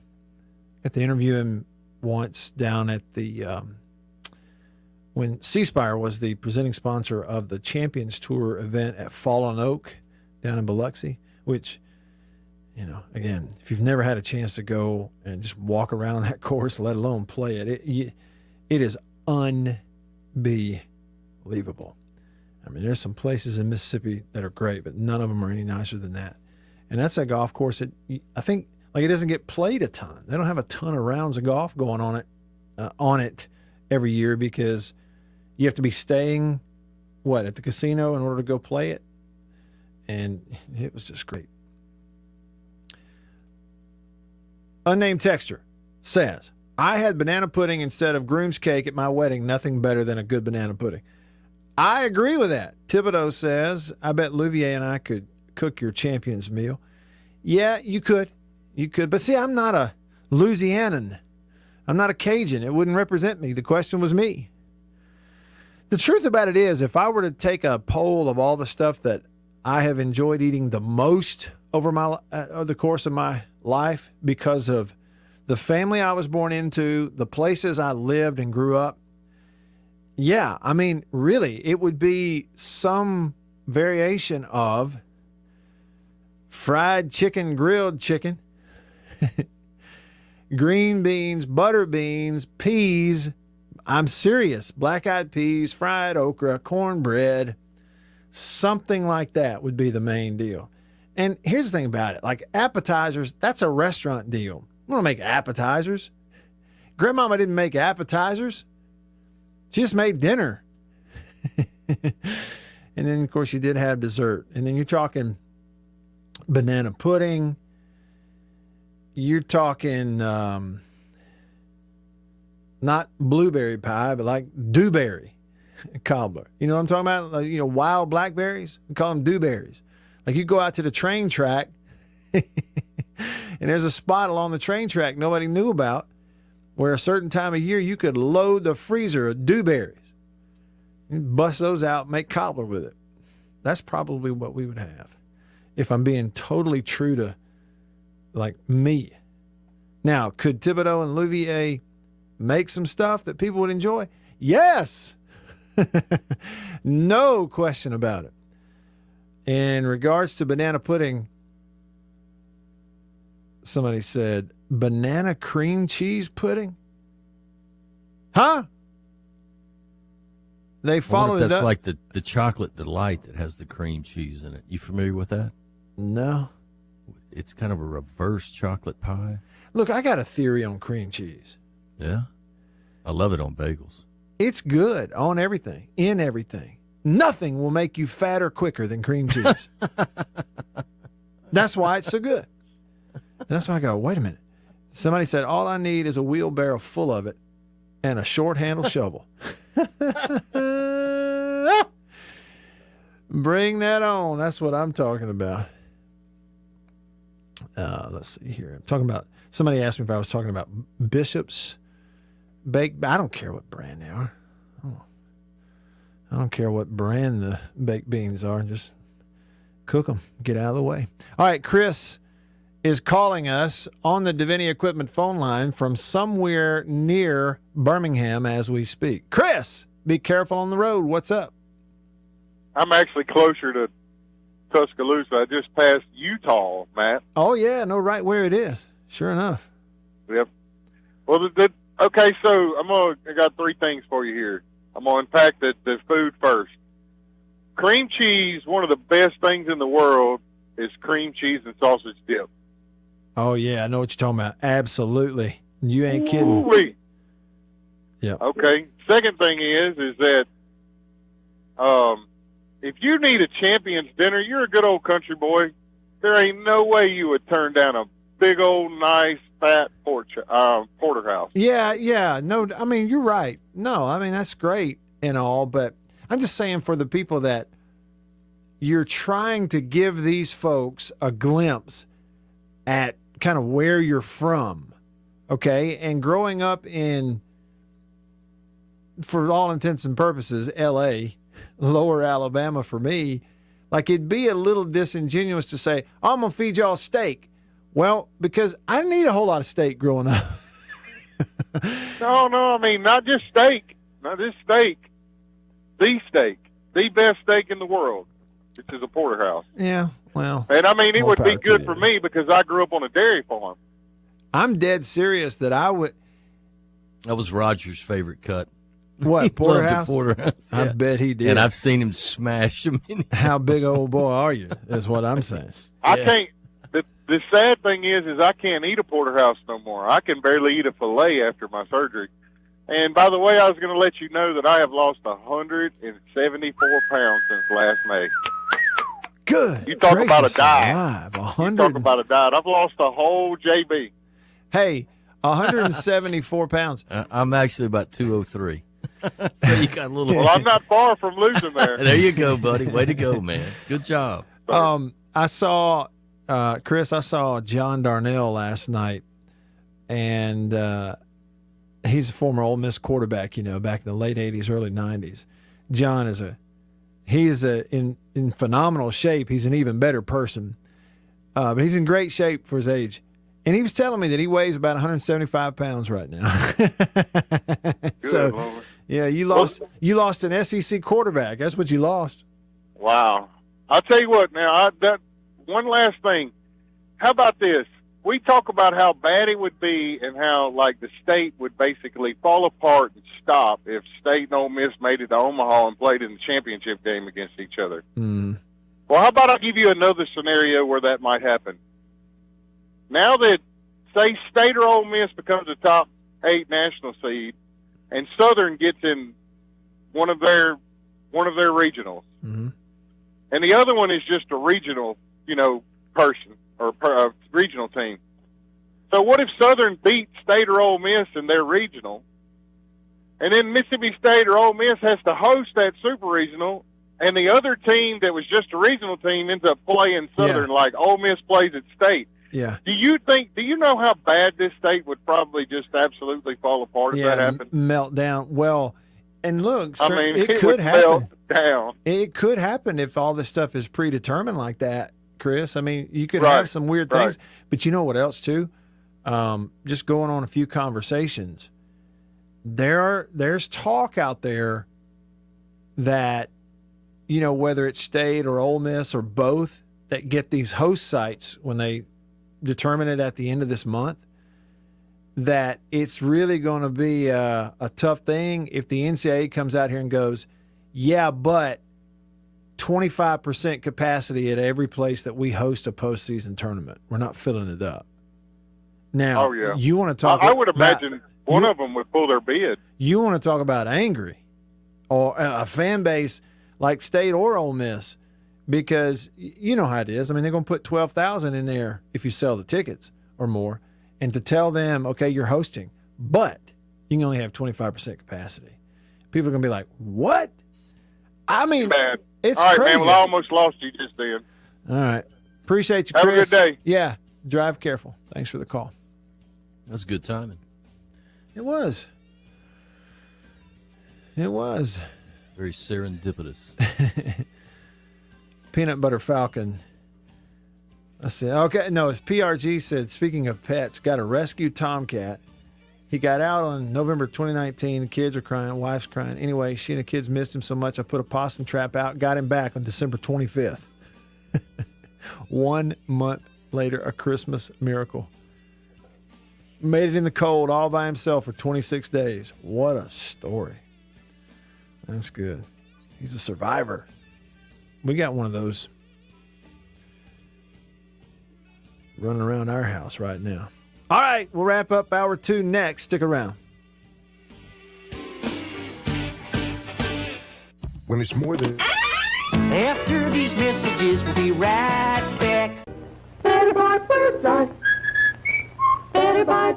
Got to interview him once down at the when C Spire was the presenting sponsor of the Champions Tour event at Fallen Oak down in Biloxi, which, again, if you've never had a chance to go and just walk around that course, let alone play it, it is unbelievable. I mean, there's some places in Mississippi that are great, but none of them are any nicer than that. And that's a golf course that I think Like, it doesn't get played a ton. They don't have a ton of rounds of golf going on it every year because you have to be staying, at the casino in order to go play it. And it was just great. Unnamed texter says, I had banana pudding instead of groom's cake at my wedding. Nothing better than a good banana pudding. I agree with that. Thibodeau says, I bet Louvier and I could cook your champion's meal. Yeah, you could. You could. But see, I'm not a Louisianan. I'm not a Cajun. It wouldn't represent me. The question was me. The truth about it is, if I were to take a poll of all the stuff that I have enjoyed eating the most over the course of my life because of the family I was born into, the places I lived and grew up, yeah, I mean, really, it would be some variation of fried chicken, grilled chicken, green beans, butter beans, peas. I'm serious. Black-eyed peas, fried okra, cornbread, something like that would be the main deal. And here's the thing about it. Like appetizers, that's a restaurant deal. We don't make appetizers. Grandmama didn't make appetizers. She just made dinner. And then, of course, you did have dessert. And then you're talking banana pudding. You're talking not blueberry pie, but like dewberry cobbler. You know what I'm talking about? Like, wild blackberries. We call them dewberries. Like you go out to the train track and there's a spot along the train track nobody knew about where a certain time of year you could load the freezer of dewberries. You bust those out, make cobbler with it. That's probably what we would have if I'm being totally true to like me. Now, could Thibodeau and Louvier make some stuff that people would enjoy? Yes. No question about it. In regards to banana pudding, somebody said, banana cream cheese pudding? Huh? They followed it up. That's like the chocolate delight that has the cream cheese in it. You familiar with that? No. It's kind of a reverse chocolate pie. Look, I got a theory on cream cheese. Yeah? I love it on bagels. It's good on everything, in everything. Nothing will make you fatter quicker than cream cheese. That's why it's so good. And that's why I go, wait a minute. Somebody said, all I need is a wheelbarrow full of it and a short handle shovel. Bring that on. That's what I'm talking about. Let's see here. I'm talking about, somebody asked me if I was talking about Bishop's baked. I don't care what brand they are. I don't care what brand the baked beans are. Just cook them. Get out of the way. All right, Chris is calling us on the Davini Equipment phone line from somewhere near Birmingham as we speak. Chris, be careful on the road. What's up? I'm actually closer to Tuscaloosa. I just passed Utah, Matt. Oh, yeah. Know right where it is. Sure enough. Yep. Well, okay, so I got three things for you here. I'm going to unpack the food first. Cream cheese, one of the best things in the world is cream cheese and sausage dip. Oh, yeah, I know what you're talking about. Absolutely. You ain't kidding. Ooh-wee. Yeah. Okay. Second thing is that if you need a champion's dinner, you're a good old country boy. There ain't no way you would turn down a big old nice fat porterhouse. Yeah. No, I mean, you're right. No, I mean, that's great and all, but I'm just saying for the people that you're trying to give these folks a glimpse at kind of where you're from, okay? And growing up in, for all intents and purposes, L.A., lower Alabama for me, like it'd be a little disingenuous to say, oh, I'm going to feed y'all steak. Well, because I didn't eat a whole lot of steak growing up. No, I mean, not just steak. Not just steak. The steak. The best steak in the world, which is a porterhouse. Yeah, well. And I mean, it would be good for me because I grew up on a dairy farm. I'm dead serious that I would. That was Roger's favorite cut. What, porterhouse? Porterhouse, yeah. I bet he did. And I've seen him smash them. How big old boy are you, is what I'm saying. I can't. the sad thing is I can't eat a porterhouse no more. I can barely eat a filet after my surgery. And by the way, I was going to let you know that I have lost 174 pounds since last May. Good. You talk about a diet. You talk about a diet. I've lost a whole JB. Hey, 174 pounds. I'm actually about 203. So you got a little. Well, I'm not far from losing there. There you go, buddy. Way to go, man. Good job. I saw, Chris, I saw John Darnell last night, and he's a former Ole Miss quarterback, back in the late 80s, early 90s. John is in phenomenal shape. He's an even better person, but he's in great shape for his age. And he was telling me that he weighs about 175 pounds right now. So, Lord. Yeah, you lost an SEC quarterback. That's what you lost. Wow. I'll tell you what now, one last thing. How about this? We talk about how bad it would be and how, like, the state would basically fall apart and stop if State and Ole Miss made it to Omaha and played in the championship game against each other. Mm. Well, how about I give you another scenario where that might happen? Now that, say, State or Ole Miss becomes a top 8 national seed, and Southern gets in one of their regionals, mm-hmm. and the other one is just a regional, person or regional team. So what if Southern beats State or Ole Miss in their regional, and then Mississippi State or Ole Miss has to host that super regional, and the other team that was just a regional team ends up playing Southern like Ole Miss plays at State? Yeah. Do you know how bad this state would probably just absolutely fall apart if that happened? Melt down. Well, and look, it could would happen. melt down. It could happen if all this stuff is predetermined like that, Chris. I mean, you could have some weird things. But you know what else, too? Just going on a few conversations. There's talk out there that, whether it's State or Ole Miss or both, that get these host sites when they determine it at the end of this month, that it's really going to be a tough thing if the NCAA comes out here and goes, yeah, but 25% capacity at every place that we host a postseason tournament. We're not filling it up. Now, you want to talk I would imagine one of them would pull their bid. You want to talk about angry or a fan base like State or Ole Miss, because you know how it is. I mean, they're going to put 12,000 in there if you sell the tickets or more, and to tell them, okay, you're hosting, but you can only have 25% capacity. People are going to be like, what? I mean, it's all right, crazy. man. Well, I almost lost you just then. All right. Appreciate you, Have Chris. a good day. Yeah. Drive careful. Thanks for the call. That's good timing. It was. It was. Very serendipitous. Peanut Butter Falcon. I said, okay, no, it's PRG said, speaking of pets, got a rescue tomcat. He got out on November 2019. The kids are crying, wife's crying. Anyway, she and the kids missed him so much, I put a possum trap out, got him back on December 25th. 1 month later, a Christmas miracle. Made it in the cold all by himself for 26 days. What a story. That's good. He's a survivor. We got one of those running around our house right now. All right, we'll wrap up hour 2 next. Stick around. When it's more than... After these messages, we'll be right back. Better buy Bird's Eye. Better buy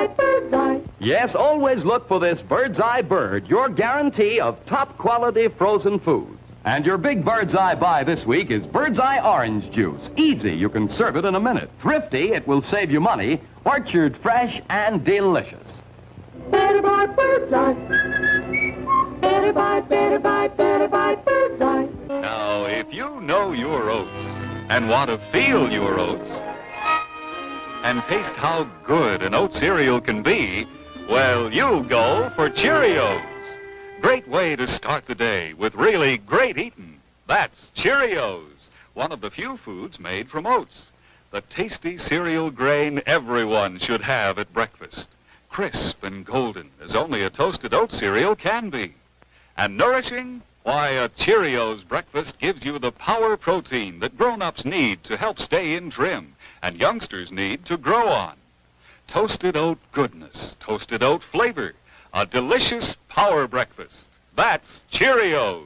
Bird's Eye. Yes, always look for this Bird's Eye Bird, your guarantee of top quality frozen food. And your big Bird's Eye buy this week is Bird's Eye Orange Juice. Easy, you can serve it in a minute. Thrifty, it will save you money. Orchard fresh and delicious. Better buy Bird's Eye. Better buy Bird's Eye. Now, if you know your oats and want to feel your oats and taste how good an oat cereal can be, well, you'll go for Cheerios. Great way to start the day with really great eating. That's Cheerios, one of the few foods made from oats. The tasty cereal grain everyone should have at breakfast. Crisp and golden as only a toasted oat cereal can be. And nourishing Why, a Cheerios breakfast gives you the power protein that grown-ups need to help stay in trim and youngsters need to grow on. Toasted oat goodness, toasted oat flavor, a delicious power breakfast. That's Cheerios.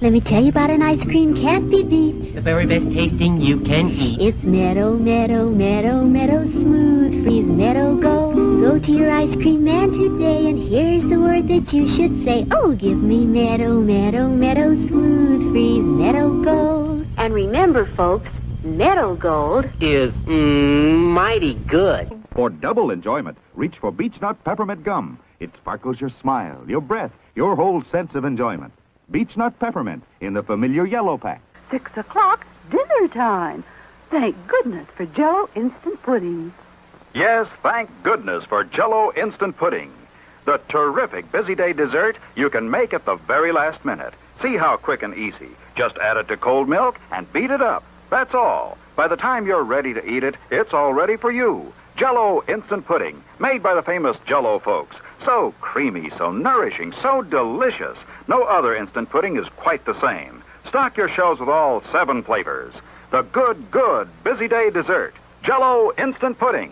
Let me tell you about an ice cream can't be beat. The very best tasting you can eat. It's Meadow, Meadow, Meadow, Meadow Smooth Freeze Meadow Gold. Go to your ice cream man today and here's the word that you should say. Oh, give me Meadow, Meadow, Meadow Smooth Freeze Meadow Gold. And remember, folks, Meadow Gold Is mighty good. For double enjoyment, reach for Beech Nut Peppermint Gum. It sparkles your smile, your breath, your whole sense of enjoyment. Beech Nut Peppermint in the familiar yellow pack. 6 o'clock, dinner time. Thank goodness for Jell-O Instant Pudding. Yes, thank goodness for Jell-O Instant Pudding. The terrific busy day dessert you can make at the very last minute. See how quick and easy. Just add it to cold milk and beat it up. That's all. By the time you're ready to eat it, it's all ready for you. Jell-O Instant Pudding, made by the famous Jell-O folks. So creamy, so nourishing, so delicious. No other instant pudding is quite the same. Stock your shelves with all 7 flavors. The good, good busy day dessert. Jell-O Instant Pudding.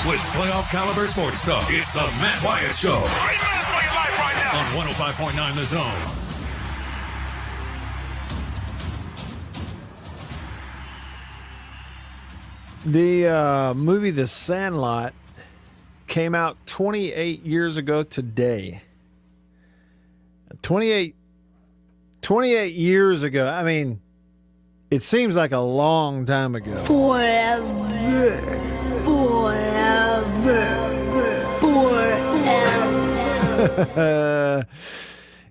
With playoff caliber sports talk, it's the Matt Wyatt Show. On 105.9 The Zone. The movie The Sandlot came out 28 years ago today. 28 years ago. I mean, it seems like a long time ago. Forever.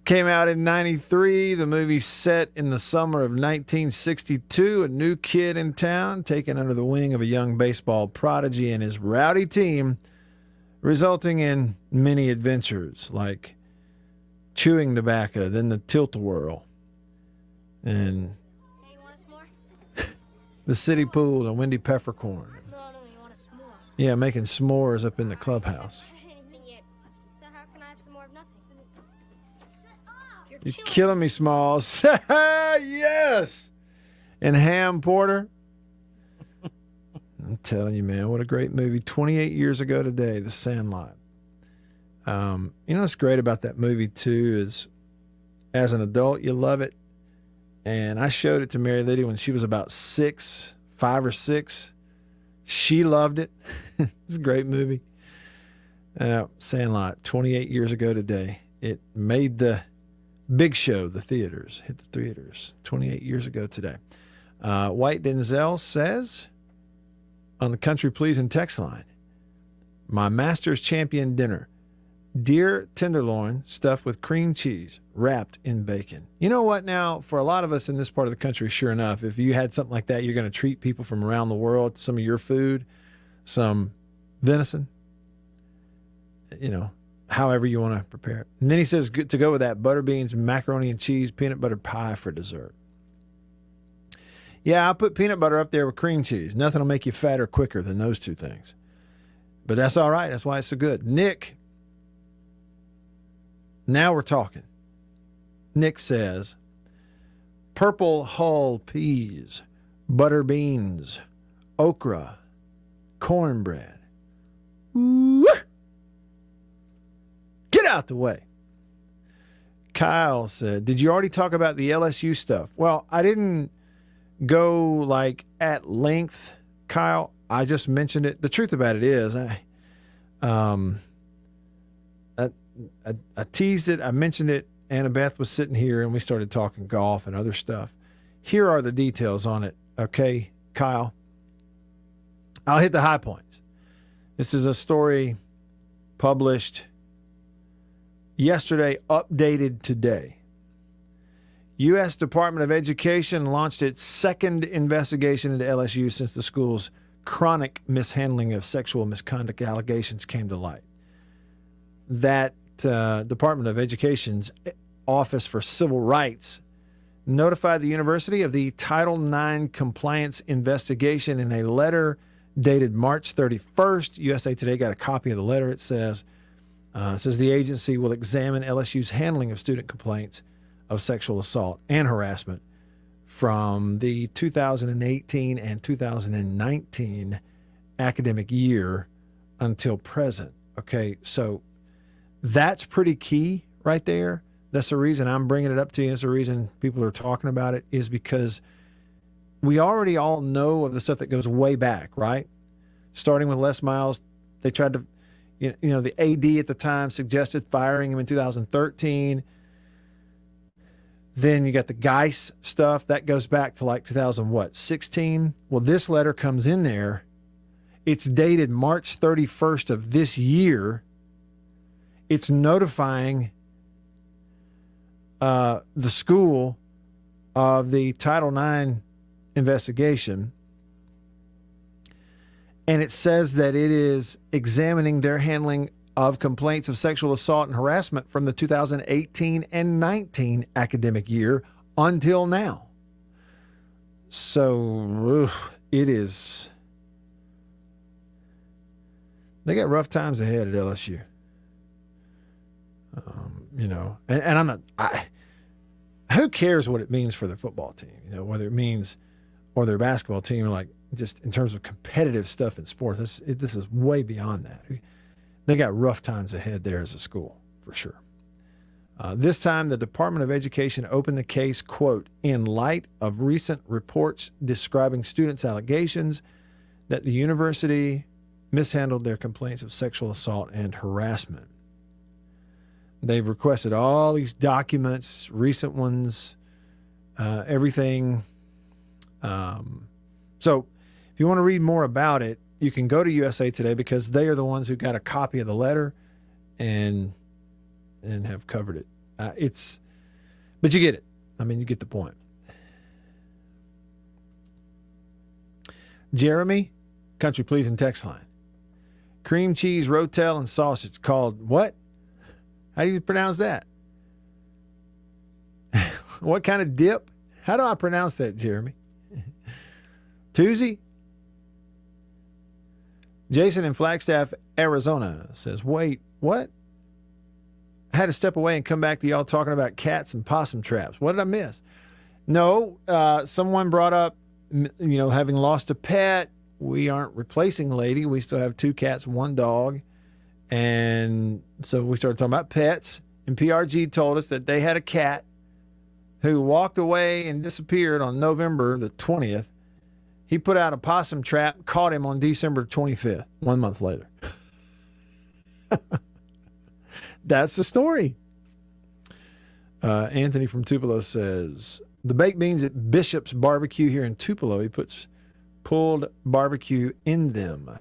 Came out in 93. The movie set in the summer of 1962. A new kid in town taken under the wing of a young baseball prodigy and his rowdy team, resulting in many adventures like chewing tobacco, then the tilt-a-whirl, and the city pool and Wendy Peppercorn. Yeah, making s'mores up in the clubhouse. You're killing me, Smalls. Yes! And Ham Porter. I'm telling you, man, what a great movie. 28 years ago today, The Sandlot. You know what's great about that movie, too, is as an adult, you love it. And I showed it to Mary Lydia when she was about 5 or 6. She loved it. It's a great movie. Sandlot, 28 years ago today. It made the big show, the theaters, hit the theaters 28 years ago today. White Denzel says on the Country Pleasing text line, my Masters Champion dinner, deer tenderloin stuffed with cream cheese, wrapped in bacon. You know what now, for a lot of us in this part of the country, sure enough, if you had something like that, you're going to treat people from around the world, some of your food, some venison, however you want to prepare it. And then he says to go with that, butter beans, macaroni and cheese, peanut butter pie for dessert. Yeah, I'll put peanut butter up there with cream cheese. Nothing will make you fatter quicker than those two things. But that's all right. That's why it's so good. Nick, now we're talking. Nick says, purple hull peas, butter beans, okra, cornbread. Ooh. Get out the way. Kyle said, did you already talk about the LSU stuff? Well, I didn't go like at length, Kyle. I just mentioned it. The truth about it is I teased it. I mentioned it. Annabeth was sitting here and we started talking golf and other stuff. Here are the details on it. Okay, Kyle. I'll hit the high points. This is a story published yesterday, updated today. U.S. Department of Education launched its second investigation into LSU since the school's chronic mishandling of sexual misconduct allegations came to light. That Department of Education's Office for Civil Rights notified the university of the Title IX compliance investigation in a letter dated March 31st. USA Today got a copy of the letter. It says the agency will examine LSU's handling of student complaints of sexual assault and harassment from the 2018 and 2019 academic year until present. Okay, so that's pretty key right there. That's the reason I'm bringing it up to you. It's the reason people are talking about it, is because we already all know of the stuff that goes way back, right? Starting with Les Miles, they tried to, the AD at the time suggested firing him in 2013. Then you got the Geis stuff. That goes back to like 2016. Well, this letter comes in there. It's dated March 31st of this year. It's notifying the school of the Title IX investigation. And it says that it is examining their handling of complaints of sexual assault and harassment from the 2018 and 19 academic year until now. So it is. They got rough times ahead at LSU. And I'm not. Who cares what it means for their football team? Whether it means, or their basketball team, like just in terms of competitive stuff in sports. This is way beyond that. They got rough times ahead there as a school, for sure. This time, the Department of Education opened the case, quote, in light of recent reports describing students' allegations that the university mishandled their complaints of sexual assault and harassment. They've requested all these documents, recent ones, everything. So if you want to read more about it, you can go to USA Today, because they are the ones who got a copy of the letter and have covered it. But you get it. I mean, you get the point. Jeremy, country pleasing text line. Cream cheese, rotel, and sausage called what? How do you pronounce that? What kind of dip? How do I pronounce that, Jeremy? Tuesday? Jason in Flagstaff, Arizona says, wait, what? I had to step away and come back to y'all talking about cats and possum traps. What did I miss? No, someone brought up, having lost a pet. We aren't replacing Lady. We still have 2 cats and 1 dog. And so we started talking about pets. And PRG told us that they had a cat who walked away and disappeared on November the 20th. He put out a possum trap, caught him on December 25th, 1 month later. That's the story. Anthony from Tupelo says, the baked beans at Bishop's Barbecue here in Tupelo, he puts pulled barbecue in them.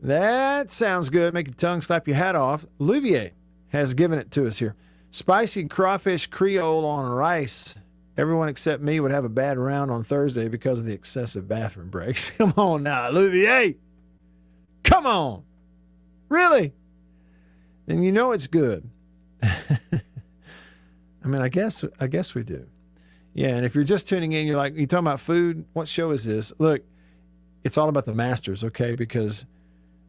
That sounds good. Make your tongue slap your hat off. Louvier has given it to us here. Spicy crawfish Creole on rice. Everyone except me would have a bad round on Thursday because of the excessive bathroom breaks. Come on now, Louvier. Come on. Really? Then you know it's good. I mean, I guess we do. Yeah, and if you're just tuning in, you're talking about food? What show is this? Look, it's all about the Masters, okay? Because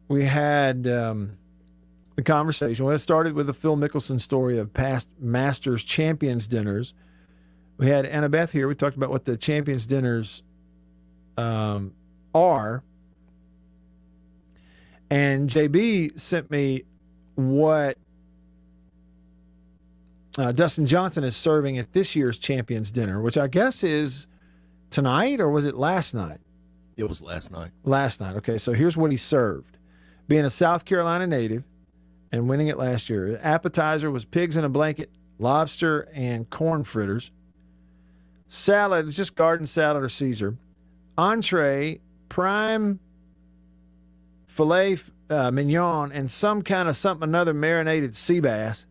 we had the conversation. Well, it started with the Phil Mickelson story of past Masters Champions dinners. We had Annabeth here. We talked about what the Champions dinners are. And JB sent me what Dustin Johnson is serving at this year's Champions dinner, which I guess is tonight, or was it last night? It was last night. Last night. Okay, so here's what he served. Being a South Carolina native and winning it last year, appetizer was pigs in a blanket, lobster, and corn fritters. Salad, just garden salad or Caesar. Entree, prime filet mignon, and some kind of something another marinated sea bass.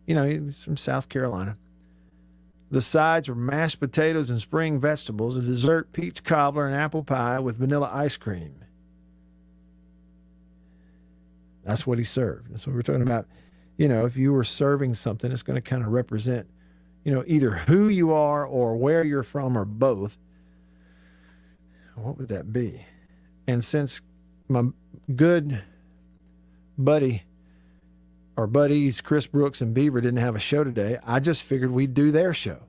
You know, he's from South Carolina. The sides were mashed potatoes and spring vegetables, a dessert, peach cobbler, and apple pie with vanilla ice cream. That's what he served. That's what we're talking about. You know, if you were serving something, it's going to kind of represent, you know, either who you are or where you're from or both. What would that be? And since my good buddy or buddies Chris Brooks and Beaver didn't have a show today, I just figured we'd do their show.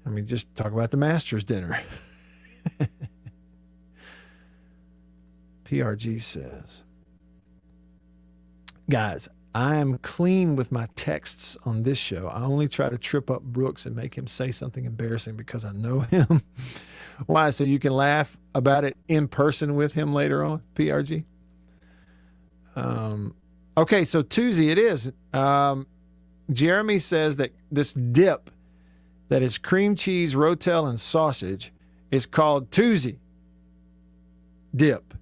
I mean, just talk about the Masters dinner. PRG says, guys, I am clean with my texts on this show. I only try to trip up Brooks and make him say something embarrassing because I know him. Why? So you can laugh about it in person with him later on, PRG? Okay, so Tuesday it is. Jeremy says that this dip that is cream cheese, rotel, and sausage is called Tuesday dip.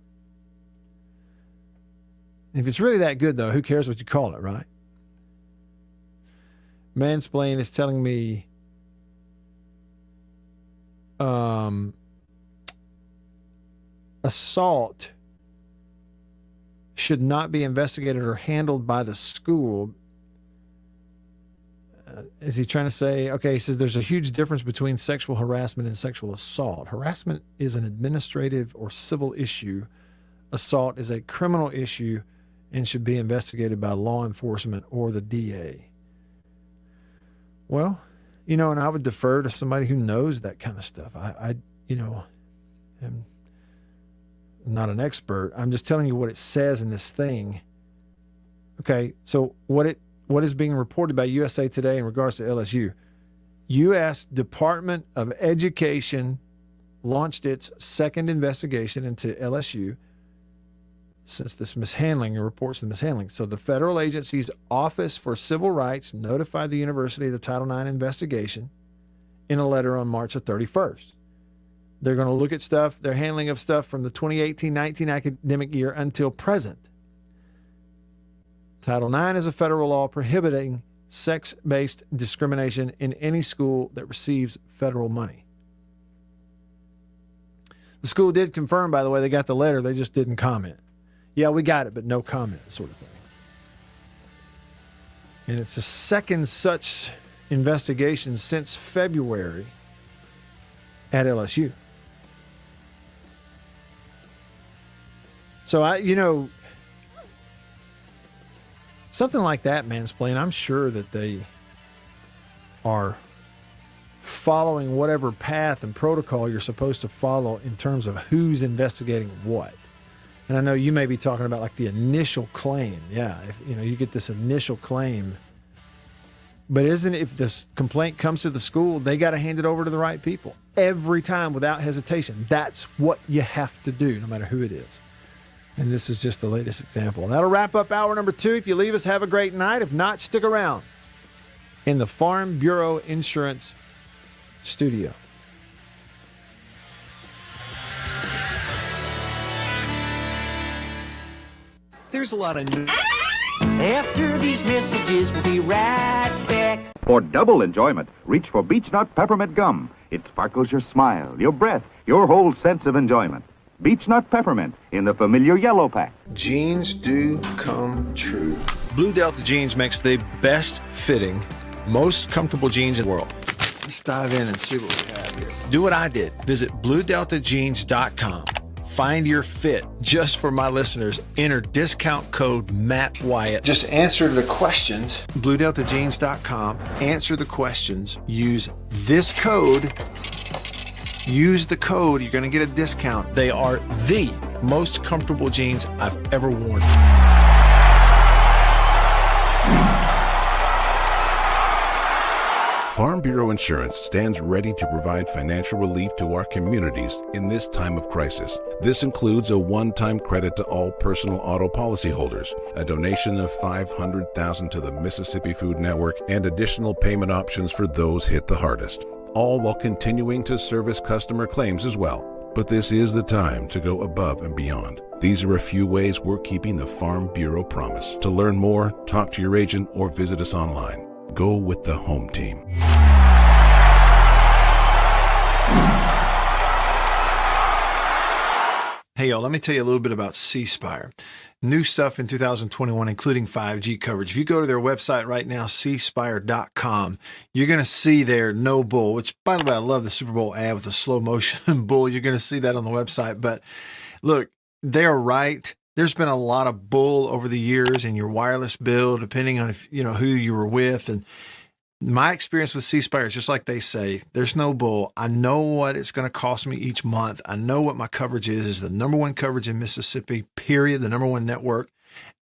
If it's really that good, though, who cares what you call it, right? Mansplain is telling me assault should not be investigated or handled by the school. Is he trying to say, okay, he says there's a huge difference between sexual harassment and sexual assault. Harassment is an administrative or civil issue. Assault is a criminal issue and should be investigated by law enforcement or the DA. Well, you know, and I would defer to somebody who knows that kind of stuff. I you know, am not an expert. I'm just telling you what it says in this thing. Okay, so what is being reported by USA Today in regards to LSU? U.S. Department of Education launched its second investigation into LSU since this mishandling and reports of mishandling. So the federal agency's Office for Civil Rights notified the university of the Title IX investigation in a letter on March the 31st. They're going to look at stuff, their handling of stuff from the 2018-19 academic year until present. Title IX is a federal law prohibiting sex-based discrimination in any school that receives federal money. The school did confirm, by the way, they got the letter, they just didn't comment. Yeah, we got it, but no comment, sort of thing. And it's the second such investigation since February at LSU. So something like that, Mansplain, I'm sure that they are following whatever path and protocol you're supposed to follow in terms of who's investigating what. And I know you may be talking about like the initial claim. Yeah, if you get this initial claim. But if this complaint comes to the school, they got to hand it over to the right people every time without hesitation. That's what you have to do, no matter who it is. And this is just the latest example. That'll wrap up hour number 2. If you leave us, have a great night. If not, stick around in the Farm Bureau Insurance studio. there's a lot of new... After these messages, we'll be right back. For double enjoyment, reach for Beech Nut Peppermint Gum. It sparkles your smile, your breath, your whole sense of enjoyment. Beech Nut Peppermint in the familiar yellow pack. Jeans do come true. Blue Delta Jeans makes the best fitting, most comfortable jeans in the world. Let's dive in and see what we have here. Do what I did. Visit BlueDeltaJeans.com. Find your fit. Just for my listeners, enter discount code Matt Wyatt. Just answer the questions. BlueDeltaJeans.com. Answer the questions. Use this code. Use the code. You're going to get a discount. They are the most comfortable jeans I've ever worn. Farm Bureau Insurance stands ready to provide financial relief to our communities in this time of crisis. This includes a one-time credit to all personal auto policyholders, a donation of $500,000 to the Mississippi Food Network, and additional payment options for those hit the hardest, all while continuing to service customer claims as well. But this is the time to go above and beyond. These are a few ways we're keeping the Farm Bureau promise. To learn more, talk to your agent or visit us online. Go with the home team. Hey, y'all, let me tell you a little bit about C Spire. New stuff in 2021, including 5G coverage. If you go to their website right now, cspire.com, you're going to see their no bull, which, by the way, I love the Super Bowl ad with the slow motion bull. You're going to see that on the website. But look, they're right. There's been a lot of bull over the years in your wireless bill, depending on if you know who you were with. And my experience with C Spire is just like they say, there's no bull. I know what it's going to cost me each month. I know what my coverage is the number one coverage in Mississippi, period, the number one network.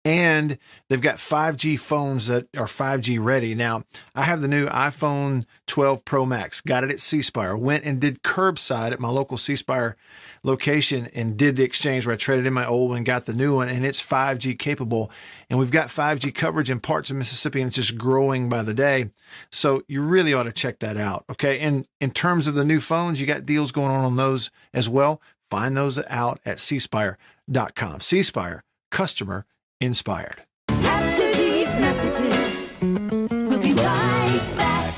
And they've got 5G phones that are 5G ready. Now, I have the new iPhone 12 Pro Max, got it at C Spire, went and did curbside at my local C Spire location and did the exchange where I traded in my old one, got the new one, and it's 5G capable. And we've got 5G coverage in parts of Mississippi, and it's just growing by the day. So you really ought to check that out, okay? And in terms of the new phones, you got deals going on those as well. Find those out at cspire.com. C Spire, customer inspired. After these messages, we'll be right back.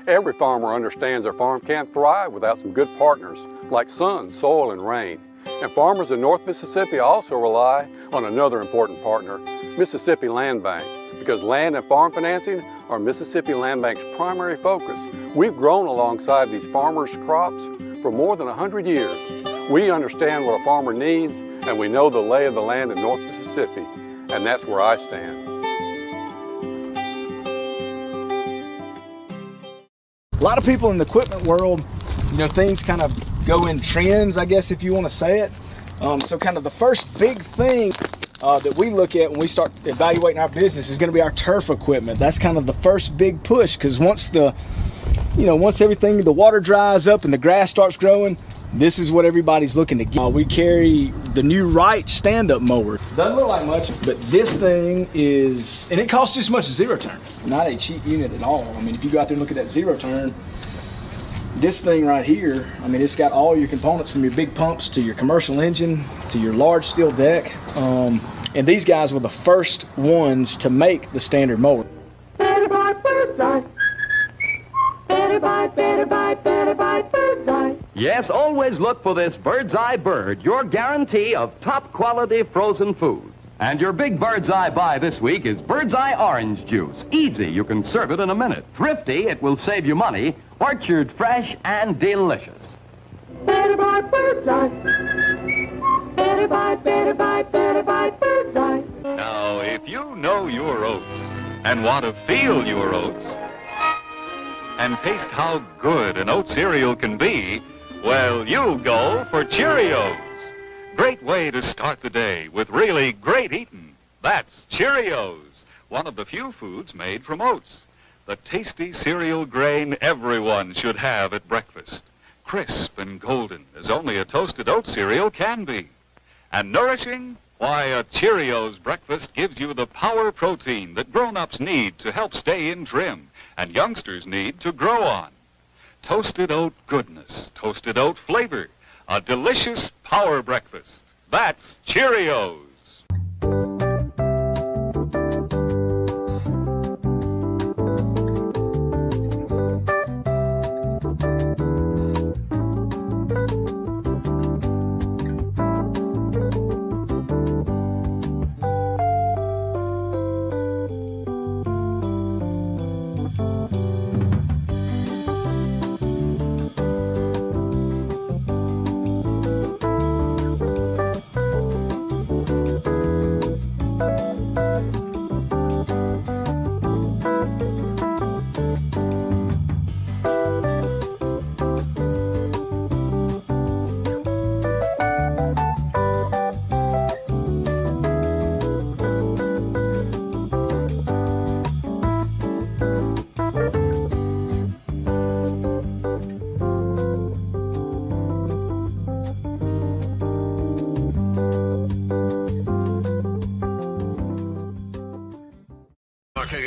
Every farmer understands their farm can't thrive without some good partners like sun, soil, and rain. And farmers in North Mississippi also rely on another important partner, Mississippi Land Bank, because land and farm financing are Mississippi Land Bank's primary focus. We've grown alongside these farmers' crops for more than 100 years. We understand what a farmer needs, and we know the lay of the land in North Mississippi. And that's where I stand. A lot of people in the equipment world, you know, things kind of go in trends, I guess, if you want to say it. So kind of the first big thing that we look at when we start evaluating our business is going to be our turf equipment. That's kind of the first big push, because once everything, the water dries up and the grass starts growing, this is what everybody's looking to get. We carry the new Wright stand-up mower. Doesn't look like much, but this thing is, and it costs just as much as zero turn. Not a cheap unit at all. I mean, if you go out there and look at that zero turn, this thing right here, I mean, it's got all your components from your big pumps to your commercial engine to your large steel deck. And these guys were the first ones to make the standard mower. Better buy Bird's Eye. Better buy Bird's Eye. Yes, always look for this Bird's Eye Bird, your guarantee of top quality frozen food. And your big Bird's Eye buy this week is Bird's Eye Orange Juice. Easy, you can serve it in a minute. Thrifty, it will save you money. Orchard fresh and delicious. Better buy Bird's Eye. Better buy Bird's Eye. Now, if you know your oats and want to feel your oats and taste how good an oat cereal can be, well, you'll go for Cheerios. Great way to start the day with really great eating. That's Cheerios, one of the few foods made from oats. The tasty cereal grain everyone should have at breakfast. Crisp and golden as only a toasted oat cereal can be. And nourishing? Why, a Cheerios breakfast gives you the power protein that grown-ups need to help stay in trim and youngsters need to grow on. Toasted oat goodness, toasted oat flavor, a delicious power breakfast. That's Cheerios.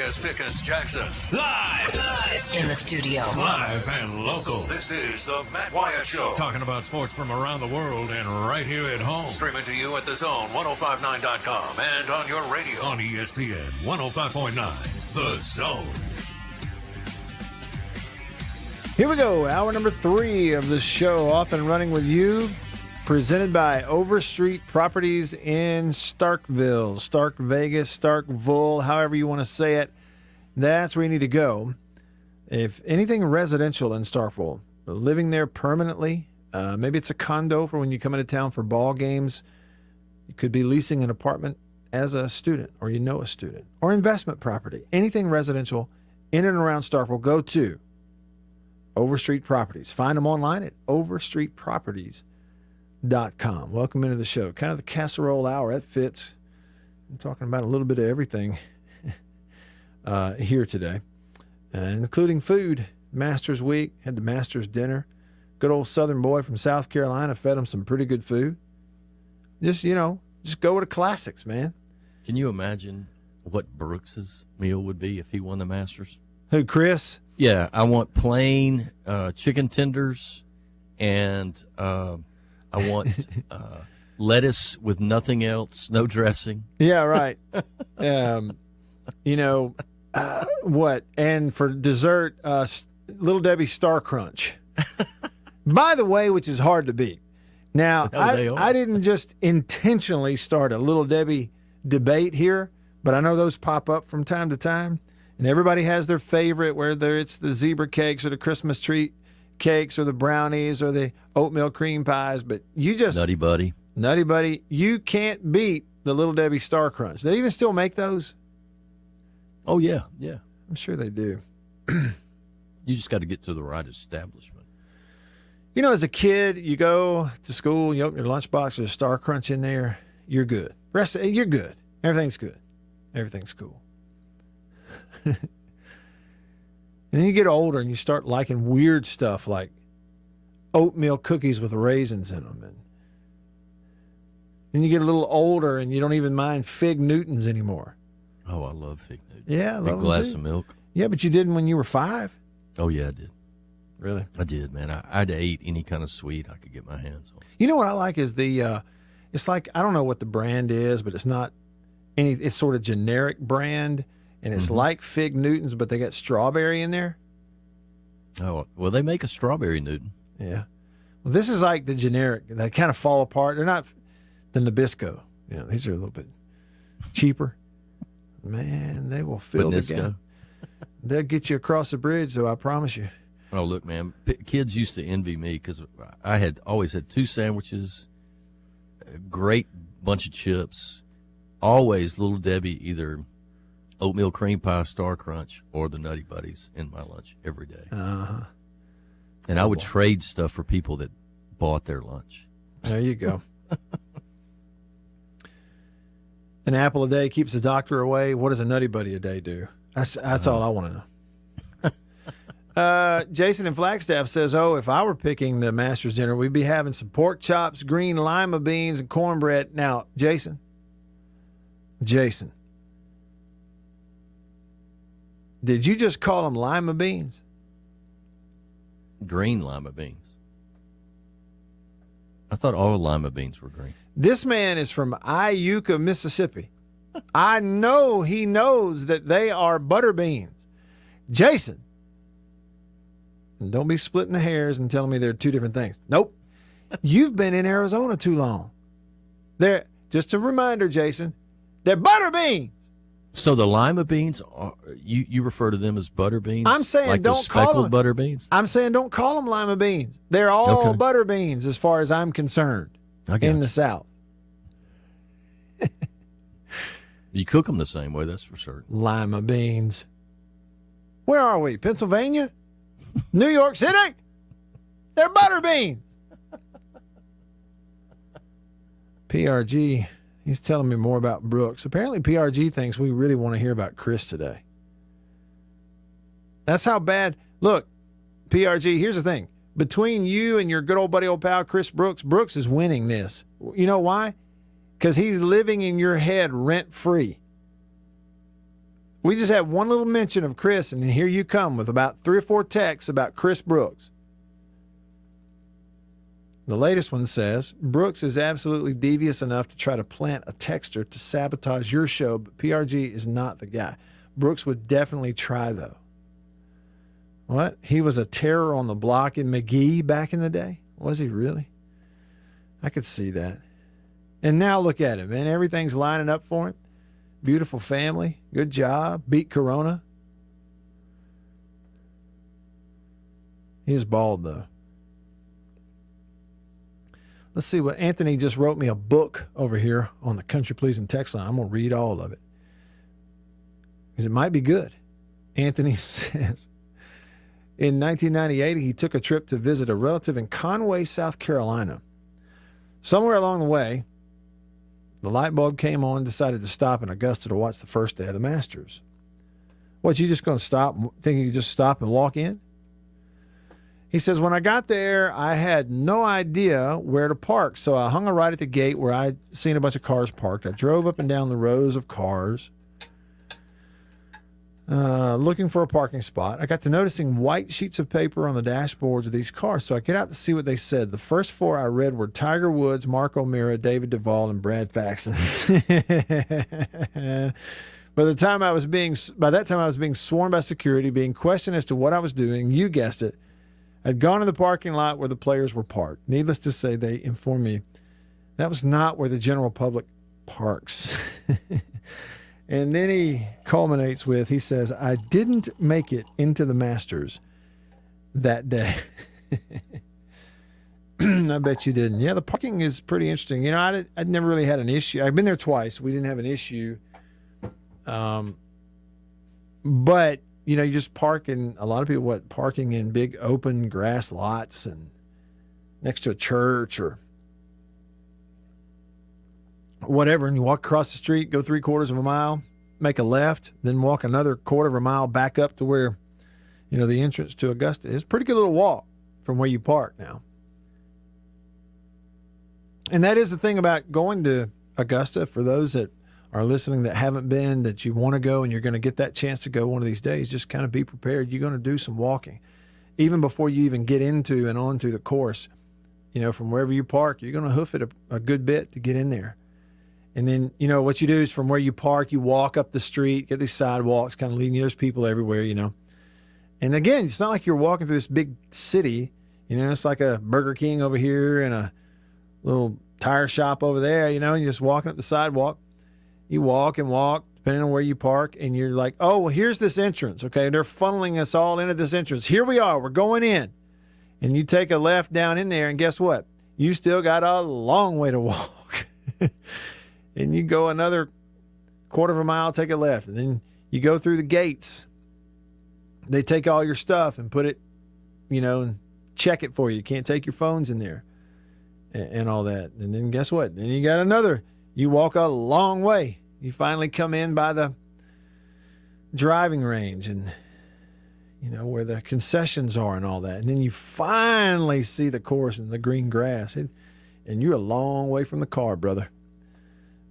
Chris Pickens Jackson. Live in the studio. Live and local. This is the Matt Wyatt Show. Talking about sports from around the world and right here at home. Streaming to you at the Zone 1059.com and on your radio on ESPN 105.9. The Zone. Here we go. Hour number 3 of the show, off and running with you. Presented by Overstreet Properties in Starkville, Stark Vegas, Starkville, however you want to say it. That's where you need to go. If anything residential in Starkville, living there permanently, maybe it's a condo for when you come into town for ball games. You could be leasing an apartment as a student, or you know a student, or investment property. Anything residential in and around Starkville, go to Overstreet Properties. Find them online at overstreetproperties.com. Welcome into the show. Kind of the casserole hour. That fits. I'm talking about a little bit of everything here today, including food. Masters Week. Had the Masters dinner. Good old Southern boy from South Carolina fed him some pretty good food. Just go with the classics, man. Can you imagine what Brooks's meal would be if he won the Masters? Who, Chris? Yeah, I want plain chicken tenders, and I want lettuce with nothing else, no dressing. Yeah, right. What? And for dessert, Little Debbie Star Crunch. By the way, which is hard to beat. Now, I didn't just intentionally start a Little Debbie debate here, but I know those pop up from time to time, and everybody has their favorite, whether it's the zebra cakes or the Christmas tree cakes or the brownies or the oatmeal cream pies, but you just Nutty Buddy, you can't beat the Little Debbie Star Crunch. They even still make those? Oh yeah. I'm sure they do. You just got to get to the right establishment. As a kid, you go to school, you open your lunchbox, there's a Star Crunch in there, you're good. You're good. Everything's good. Everything's cool. And then you get older and you start liking weird stuff like oatmeal cookies with raisins in them. And then you get a little older and you don't even mind Fig Newtons anymore. Oh, I love Fig Newtons. Yeah, I love them glass too. of milk. Yeah, but you didn't when you were 5? Oh, yeah, I did. Really? I did, man. I'd eat any kind of sweet I could get my hands on. You know what I like is it's like, I don't know what the brand is, but it's not it's sort of generic brand. And it's like Fig Newtons, but they got strawberry in there. Oh, well, they make a strawberry Newton. Yeah. Well, this is like the generic. They kind of fall apart. They're not the Nabisco. These are a little bit cheaper. Man, they will fill the gap. They'll get you across the bridge, though, I promise you. Oh, look, man. Kids used to envy me because I had always had 2 sandwiches, a great bunch of chips, always Little Debbie, either oatmeal cream pie, Star Crunch, or the Nutty Buddies in my lunch every day. Uh-huh. And I would trade stuff for people that bought their lunch. There you go. An apple a day keeps the doctor away. What does a Nutty Buddy a day do? That's all I want to know. Jason in Flagstaff says, if I were picking the Masters dinner, we'd be having some pork chops, green lima beans, and cornbread. Now, Jason, did you just call them lima beans? Green lima beans. I thought all lima beans were green. This man is from Iuka, Mississippi. I know he knows that they are butter beans. Jason, and don't be splitting the hairs and telling me they're 2 different things. Nope. You've been in Arizona too long. They're, just a reminder, Jason, they're butter beans. So the lima beans, you refer to them as butter beans? I'm saying like don't the speckled call them butter beans? I'm saying don't call them lima beans. They're all butter beans as far as I'm concerned in the South. You cook them the same way, that's for certain. Lima beans. Where are we? Pennsylvania? New York City? They're butter beans. PRG, he's telling me more about Brooks. Apparently PRG thinks we really want to hear about Chris today. That's how bad. Look, PRG, here's the thing. Between you and your good old buddy, old pal, Chris Brooks, Brooks is winning this. You know why? Because he's living in your head rent-free. We just had one little mention of Chris, and here you come with about 3 or 4 texts about Chris Brooks. The latest one says, Brooks is absolutely devious enough to try to plant a texter to sabotage your show, but PRG is not the guy. Brooks would definitely try, though. What? He was a terror on the block in McGee back in the day? Was he really? I could see that. And now look at him, man. Everything's lining up for him. Beautiful family. Good job. Beat Corona. He's bald, though. Let's see what Anthony just wrote me a book over here on the Country Pleasing text line. I'm going to read all of it because it might be good. Anthony says, in 1998, he took a trip to visit a relative in Conway, South Carolina. Somewhere along the way, the light bulb came on, decided to stop in Augusta to watch the first day of the Masters. What, you just going to stop, thinking you just stop and walk in? He says, when I got there, I had no idea where to park, so I hung a right at the gate where I'd seen a bunch of cars parked. I drove up and down the rows of cars, looking for a parking spot. I got to noticing white sheets of paper on the dashboards of these cars, so I get out to see what they said. The first 4 I read were Tiger Woods, Mark O'Meara, David Duval, and Brad Faxon. By that time I was being sworn by security, being questioned as to what I was doing. You guessed it. I'd gone to the parking lot where the players were parked. Needless to say, they informed me that was not where the general public parks. And then he culminates with, he says, I didn't make it into the Masters that day. I bet you didn't. Yeah, the parking is pretty interesting. You know, I'd never really had an issue. I've been there twice. We didn't have an issue. But, you know, you just park in, a lot of people, parking in big open grass lots and next to a church or whatever, and you walk across the street, go 3/4 of a mile, make a left, then walk another 1/4 of a mile back up to where, you know, the entrance to Augusta is. A pretty good little walk from where you park now. And that is the thing about going to Augusta, for those that are listening that haven't been, that you want to go and you're going to get that chance to go one of these days, just kind of be prepared. You're going to do some walking. Even before you even get into and onto the course, you know, from wherever you park, you're going to hoof it a good bit to get in there. And then, you know, what you do is from where you park, you walk up the street, get these sidewalks kind of leading you. There's people everywhere, you know. And again, it's not like you're walking through this big city. You know, it's like a Burger King over here and a little tire shop over there, you know, and you're just walking up the sidewalk. You walk and walk, depending on where you park, and you're like, oh, well, here's this entrance, okay? They're funneling us all into this entrance. Here we are. We're going in. And you take a left down in there, and guess what? You still got a long way to walk. And you go another 1/4 of a mile, take a left, and then you go through the gates. They take all your stuff and put it, you know, and check it for you. You can't take your phones in there and all that. And then guess what? Then you got another. You walk a long way. You finally come in by the driving range and, you know, where the concessions are and all that. And then you finally see the course and the green grass. And you're a long way from the car, brother.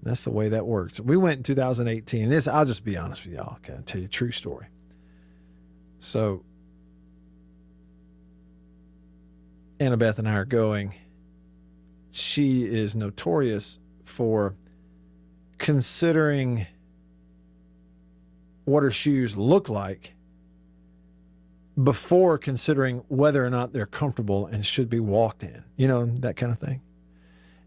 That's the way that works. We went in 2018. I'll just be honest with y'all. Okay, I'll tell you a true story. So, Annabeth and I are going. She is notorious for considering what her shoes look like before considering whether or not they're comfortable and should be walked in. You know, that kind of thing.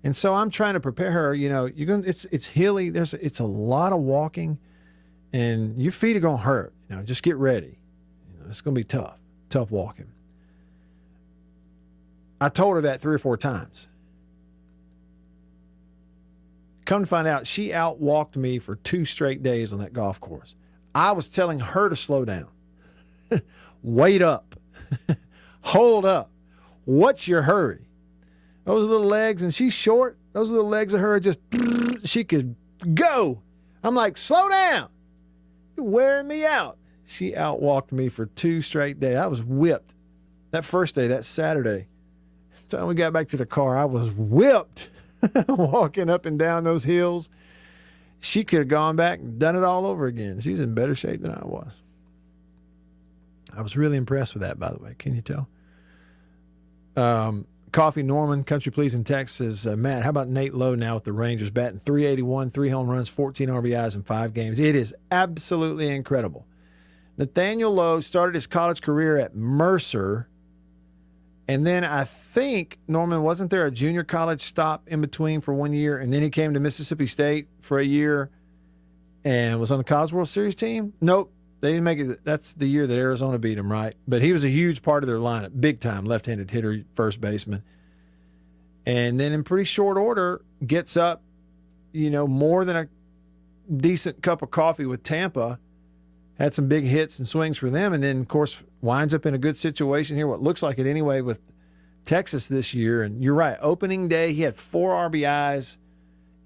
And so I'm trying to prepare her, you know, it's hilly. It's a lot of walking and your feet are going to hurt. You know, just get ready. You know, it's going to be tough walking. I told her that 3 or 4 times. Come to find out, she outwalked me for 2 straight days on that golf course. I was telling her to slow down. Wait up. Hold up. What's your hurry? Those little legs, and she's short. Those little legs of her just, she could go. I'm like, slow down. You're wearing me out. She outwalked me for 2 straight days. I was whipped. That first day, that Saturday, the time we got back to the car, I was whipped walking up and down those hills. she could have gone back and done it all over again. She's in better shape than I was. I was really impressed with that, by the way. Can you tell? Coffee Norman, Country Please in Texas. Matt, how about Nate Lowe now with the Rangers batting .381, 3 home runs, 14 RBIs in 5 games? It is absolutely incredible. Nathaniel Lowe started his college career at Mercer, and then I think, Norman, wasn't there a junior college stop in between for 1 year, and then he came to Mississippi State for a year and was on the College World Series team? Nope. They didn't make it. That's the year that Arizona beat him, right? But he was a huge part of their lineup, big time left-handed hitter, first baseman. And then in pretty short order, gets up, more than a decent cup of coffee with Tampa, had some big hits and swings for them, and then, of course, winds up in a good situation here, what looks like it anyway, with Texas this year. And you're right, opening day, he had 4 RBIs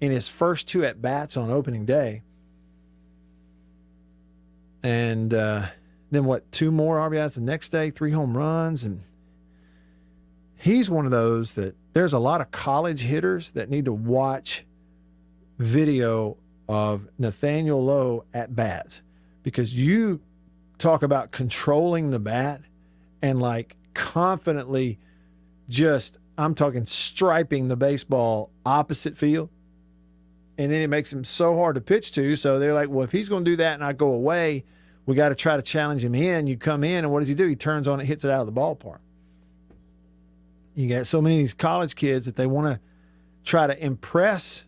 in his first 2 at-bats on opening day. And then 2 more RBIs the next day, 3 home runs. And he's one of those that there's a lot of college hitters that need to watch video of Nathaniel Lowe at bats, because you talk about controlling the bat and confidently I'm talking striping the baseball opposite field. And then it makes him so hard to pitch to. So they're like, well, if he's going to do that and I go away, we got to try to challenge him in. You come in, and what does he do? He turns on it, hits it out of the ballpark. You got so many of these college kids that they want to try to impress,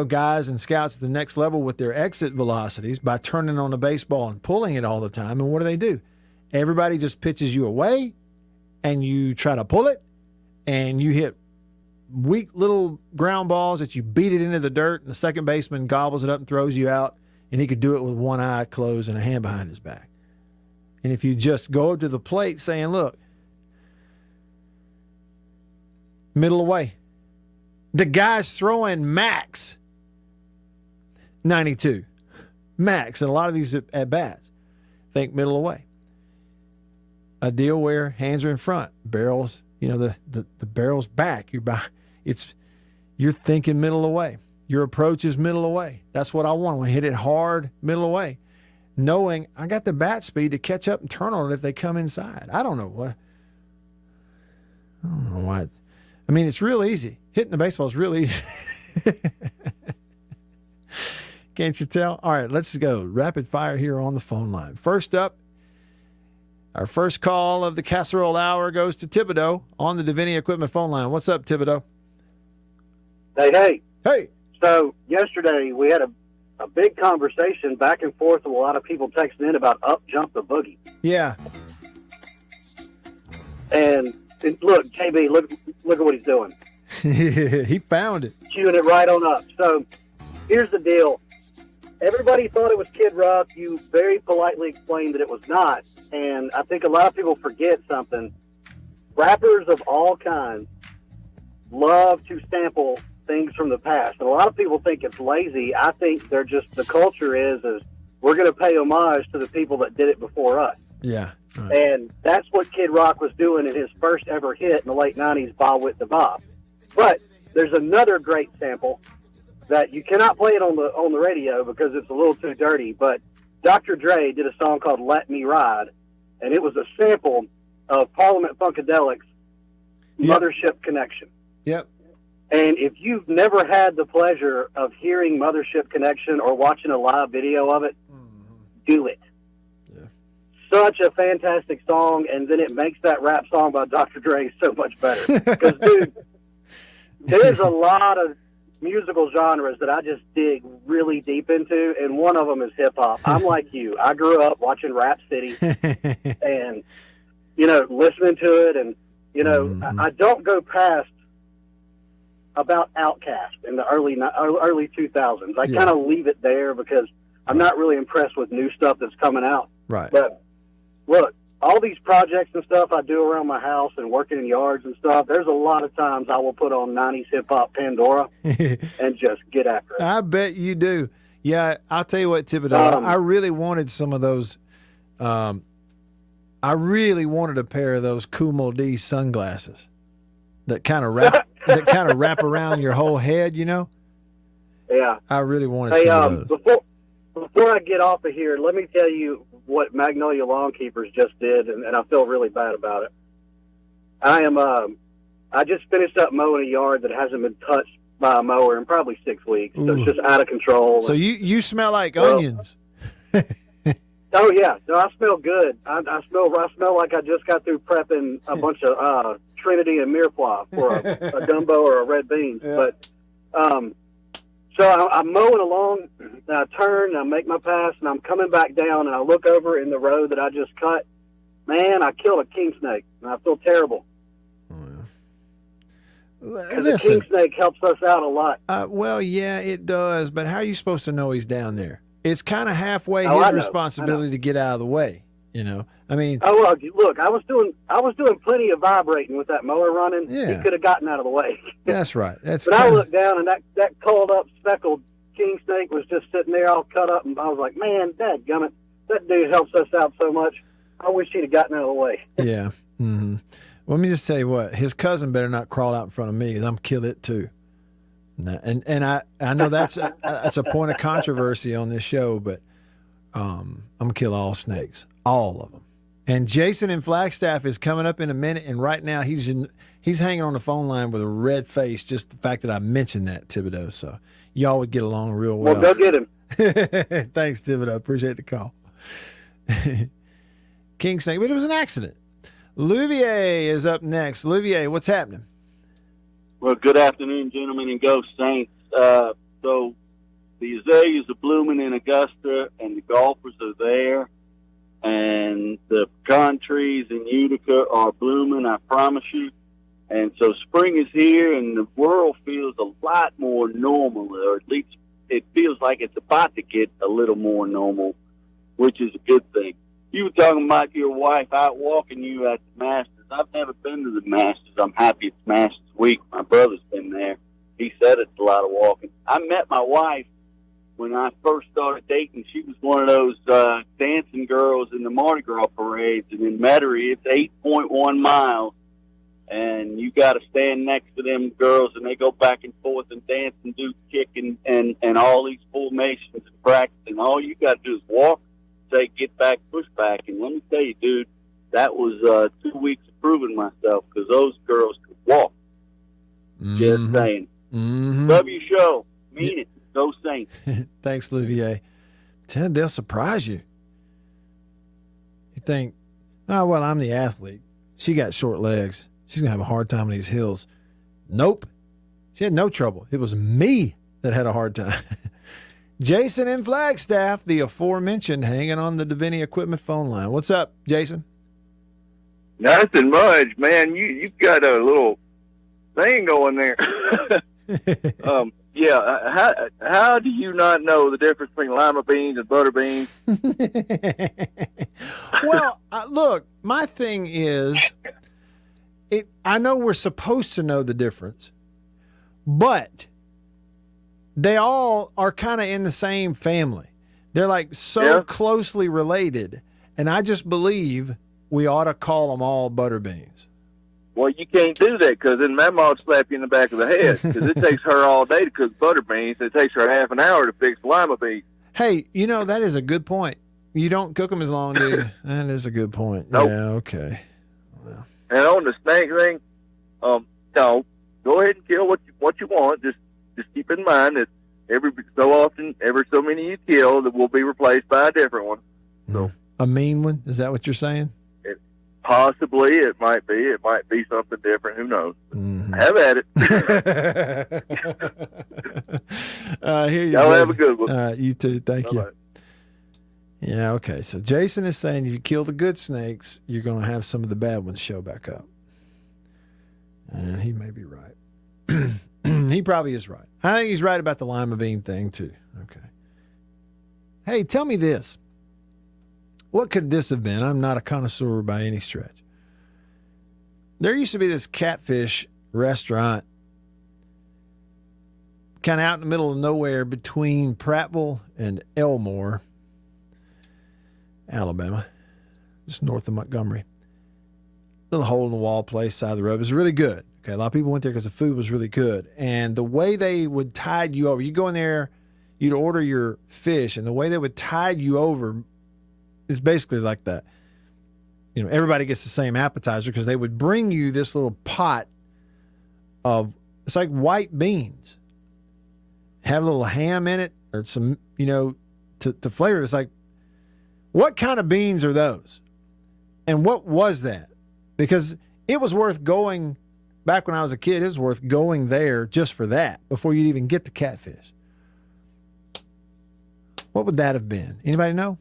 guys and scouts at the next level with their exit velocities by turning on the baseball and pulling it all the time. And what do? Everybody just pitches you away, and you try to pull it, and you hit weak little ground balls that you beat it into the dirt, and the second baseman gobbles it up and throws you out, and he could do it with one eye closed and a hand behind his back. And if you just go up to the plate saying, look, middle away, the guy's throwing max 92, max, and a lot of these at-bats, think middle away. A deal where hands are in front, barrels, the barrel's back. You're thinking middle away. Your approach is middle away. That's what I want. I want to hit it hard, middle away, knowing I got the bat speed to catch up and turn on it if they come inside. I don't know why. I mean, it's real easy. Hitting the baseball is real easy. Can't you tell? All right, let's go. Rapid fire here on the phone line. First up, our first call of the Casserole Hour goes to Thibodeau on the Davini Equipment phone line. What's up, Thibodeau? Hey. Hey. So yesterday we had a big conversation back and forth with a lot of people texting in about Up Jump the Boogie. Yeah. And look, JB, look at what he's doing. He found it. Queuing it right on up. So here's the deal. Everybody thought it was Kid Rock. You very politely explained that it was not. And I think a lot of people forget something. Rappers of all kinds love to sample things from the past. And a lot of people think it's lazy. I think they're just, the culture is we're going to pay homage to the people that did it before us. Yeah. Right. And that's what Kid Rock was doing in his first ever hit in the late 90s, Bob with the Bob. But there's another great sample that you cannot play it on the radio because it's a little too dirty, but Dr. Dre did a song called Let Me Ride, and it was a sample of Parliament Funkadelic's Mothership Connection. Yep. And if you've never had the pleasure of hearing Mothership Connection or watching a live video of it, do it. Yeah. Such a fantastic song, and then it makes that rap song by Dr. Dre so much better. Because, dude, there's a lot of musical genres that I just dig really deep into, and one of them is hip-hop. I'm like you. I grew up watching Rap City and, listening to it, and, I don't go past about Outkast in the early 2000s. I kind of leave it there because I'm not really impressed with new stuff that's coming out. Right. But look, all these projects and stuff I do around my house and working in yards and stuff, there's a lot of times I will put on 90s hip-hop Pandora and just get after it. I bet you do. Yeah, I'll tell you what, Thibodeau, I really wanted some of those. I really wanted a pair of those Kumo D sunglasses that kind of wrap around your whole head, Yeah. I really wanted Hey, some of those. before I get off of here, let me tell you what Magnolia Lawn Keepers just did, and I feel really bad about it. I just finished up mowing a yard that hasn't been touched by a mower in probably 6 weeks, so it's just out of control. So you smell like onions. Oh yeah, no, I smell good. I smell like I just got through prepping a bunch of Trinity and Mirepoix for a gumbo or a red beans. Yeah. But so I'm mowing along, and I turn, and I make my pass, and I'm coming back down, and I look over in the road that I just cut. Man, I killed a king snake, and I feel terrible. Because the king snake helps us out a lot. Well, yeah, it does. But how are you supposed to know he's down there? It's kind of halfway his responsibility to get out of the way. You know, I mean. Oh well, look, I was doing plenty of vibrating with that mower running. Yeah. He could have gotten out of the way. That's right. But I looked down, and that coiled up speckled king snake was just sitting there all cut up, and I was like, man, dadgummit, that dude helps us out so much. I wish he'd have gotten out of the way. Yeah. Mm-hmm. Well, let me just tell you what, his cousin better not crawl out in front of me, because I'm kill it too. And I know that's a point of controversy on this show, but I'm gonna kill all snakes, all of them. And Jason in Flagstaff is coming up in a minute, and right now he's hanging on the phone line with a red face. Just the fact that I mentioned that, Thibodeau. So y'all would get along real well. Well, go get him. Thanks, Thibodeau. Appreciate the call. King snake, but it was an accident. Louvier is up next. Louvier, what's happening? Well, good afternoon, gentlemen and Ghost Saints. So the azaleas are blooming in Augusta, and the golfers are there, and the pecan trees in Utica are blooming, I promise you. And so spring is here, and the world feels a lot more normal, or at least it feels like it's about to get a little more normal, which is a good thing. You were talking about your wife out walking you at the Masters. I've never been to the Masters. I'm happy it's Masters week. My brother's been there. He said it's a lot of walking. I met my wife when I first started dating. She was one of those dancing girls in the Mardi Gras parades. And in Metairie, it's 8.1 miles. And you got to stand next to them girls, and they go back and forth and dance and do kick and all these formations and practice. And all you got to do is walk, say, get back, push back. And let me tell you, dude, that was 2 weeks of proving myself, because those girls could walk. Just saying. Mm-hmm. Love your show. Mean it. Go Saints. Thanks, Louvier. Ted, they'll surprise you. You think, oh, well, I'm the athlete. She got short legs. She's going to have a hard time on these hills. Nope. She had no trouble. It was me that had a hard time. Jason in Flagstaff, the aforementioned, hanging on the Davini Equipment phone line. What's up, Jason? Nothing much, man. You've got a little thing going there. How do you not know the difference between lima beans and butter beans? Well, look, my thing is, I know we're supposed to know the difference, but they all are kind of in the same family. They're like so closely related, and I just believe we ought to call them all butter beans. Well, you can't do that, because then Mama will slap you in the back of the head, because it takes her all day to cook butter beans. It takes her half an hour to fix lima beans. Hey, that is a good point. You don't cook them as long, do you? That is a good point. Nope. Yeah, okay. Well. And on the snake thing, no, go ahead and kill what you want. Just keep in mind that every so many you kill that will be replaced by a different one. So a mean one? Is that what you're saying? Possibly, it might be. It might be something different. Who knows? Mm-hmm. Have at it. Here you Y'all go. have a good one. All right, you too. Thank you. Yeah, okay. So Jason is saying if you kill the good snakes, you're going to have some of the bad ones show back up. And he may be right. He probably is right. I think he's right about the lima bean thing, too. Okay. Hey, tell me this. What could this have been? I'm not a connoisseur by any stretch. There used to be this catfish restaurant kind of out in the middle of nowhere between Prattville and Elmore, Alabama, just north of Montgomery. Little hole in the wall place, side of the road. It was really good. Okay, a lot of people went there because the food was really good. And the way they would tide you over, you go in there, you'd order your fish, and the way they would tide you over is basically like that. You know, everybody gets the same appetizer because they would bring you this little pot of, it's like white beans. Have a little ham in it or some, you know, to flavor. It's like, what kind of beans are those? And what was that? Because it was worth going, back when I was a kid, it was worth going there just for that before you'd even get the catfish. What would that have been? Anybody know?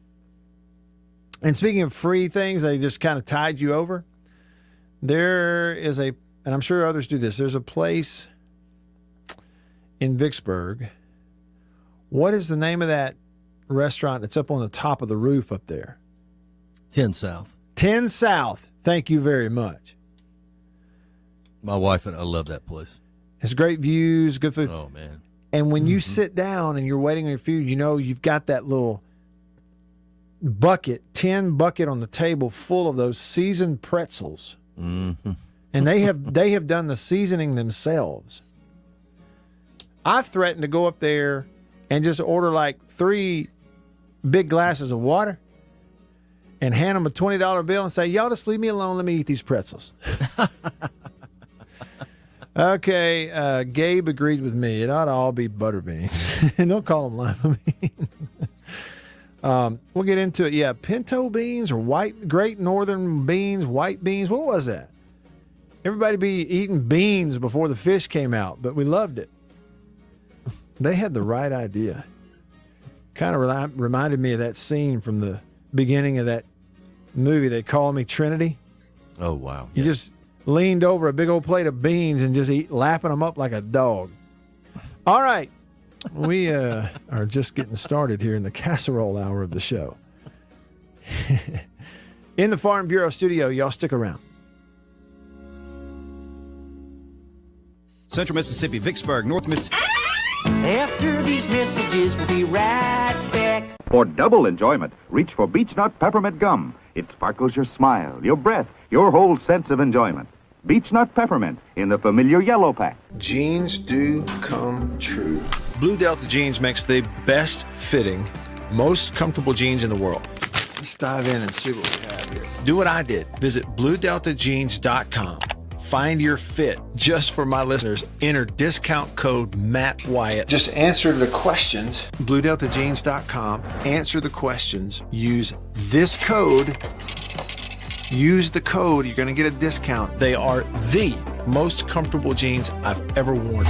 And speaking of free things, they just kind of tied you over. There is and I'm sure others do this, there's a place in Vicksburg. What is the name of that restaurant that's up on the top of the roof up there? 10 South. 10 South. Thank you very much. My wife and I love that place. It's great views, good food. Oh, man. And when you sit down and you're waiting on your food, you know you've got that little tin bucket on the table full of those seasoned pretzels. Mm-hmm. And they have done the seasoning themselves. I've threatened to go up there and just order like 3 big glasses of water and hand them a $20 bill and say, y'all just leave me alone. Let me eat these pretzels. Okay, Gabe agreed with me. It ought to all be butter beans. And don't call them lima beans. We'll get into it. Yeah, pinto beans or Great Northern beans, white beans. What was that? Everybody be eating beans before the fish came out, but we loved it. They had the right idea. Kind of reminded me of that scene from the beginning of that movie. They Call Me Trinity. Oh, wow. You just leaned over a big old plate of beans and just lapping them up like a dog. All right. We are just getting started here in the casserole hour of the show. In the Farm Bureau studio, y'all stick around. Central Mississippi, Vicksburg, North Mississippi. After these messages, we'll be right back. For double enjoyment, reach for Beech Nut Peppermint Gum. It sparkles your smile, your breath, your whole sense of enjoyment. Beech Nut Peppermint in the familiar yellow pack. Jeans do come true. Blue Delta Jeans makes the best fitting, most comfortable jeans in the world. Let's dive in and see what we have here. Do what I did. Visit BlueDeltaJeans.com. Find your fit. Just for my listeners, enter discount code Matt Wyatt. Just answer the questions. BlueDeltaJeans.com. Answer the questions. Use this code. Use the code. You're going to get a discount. They are the most comfortable jeans I've ever worn.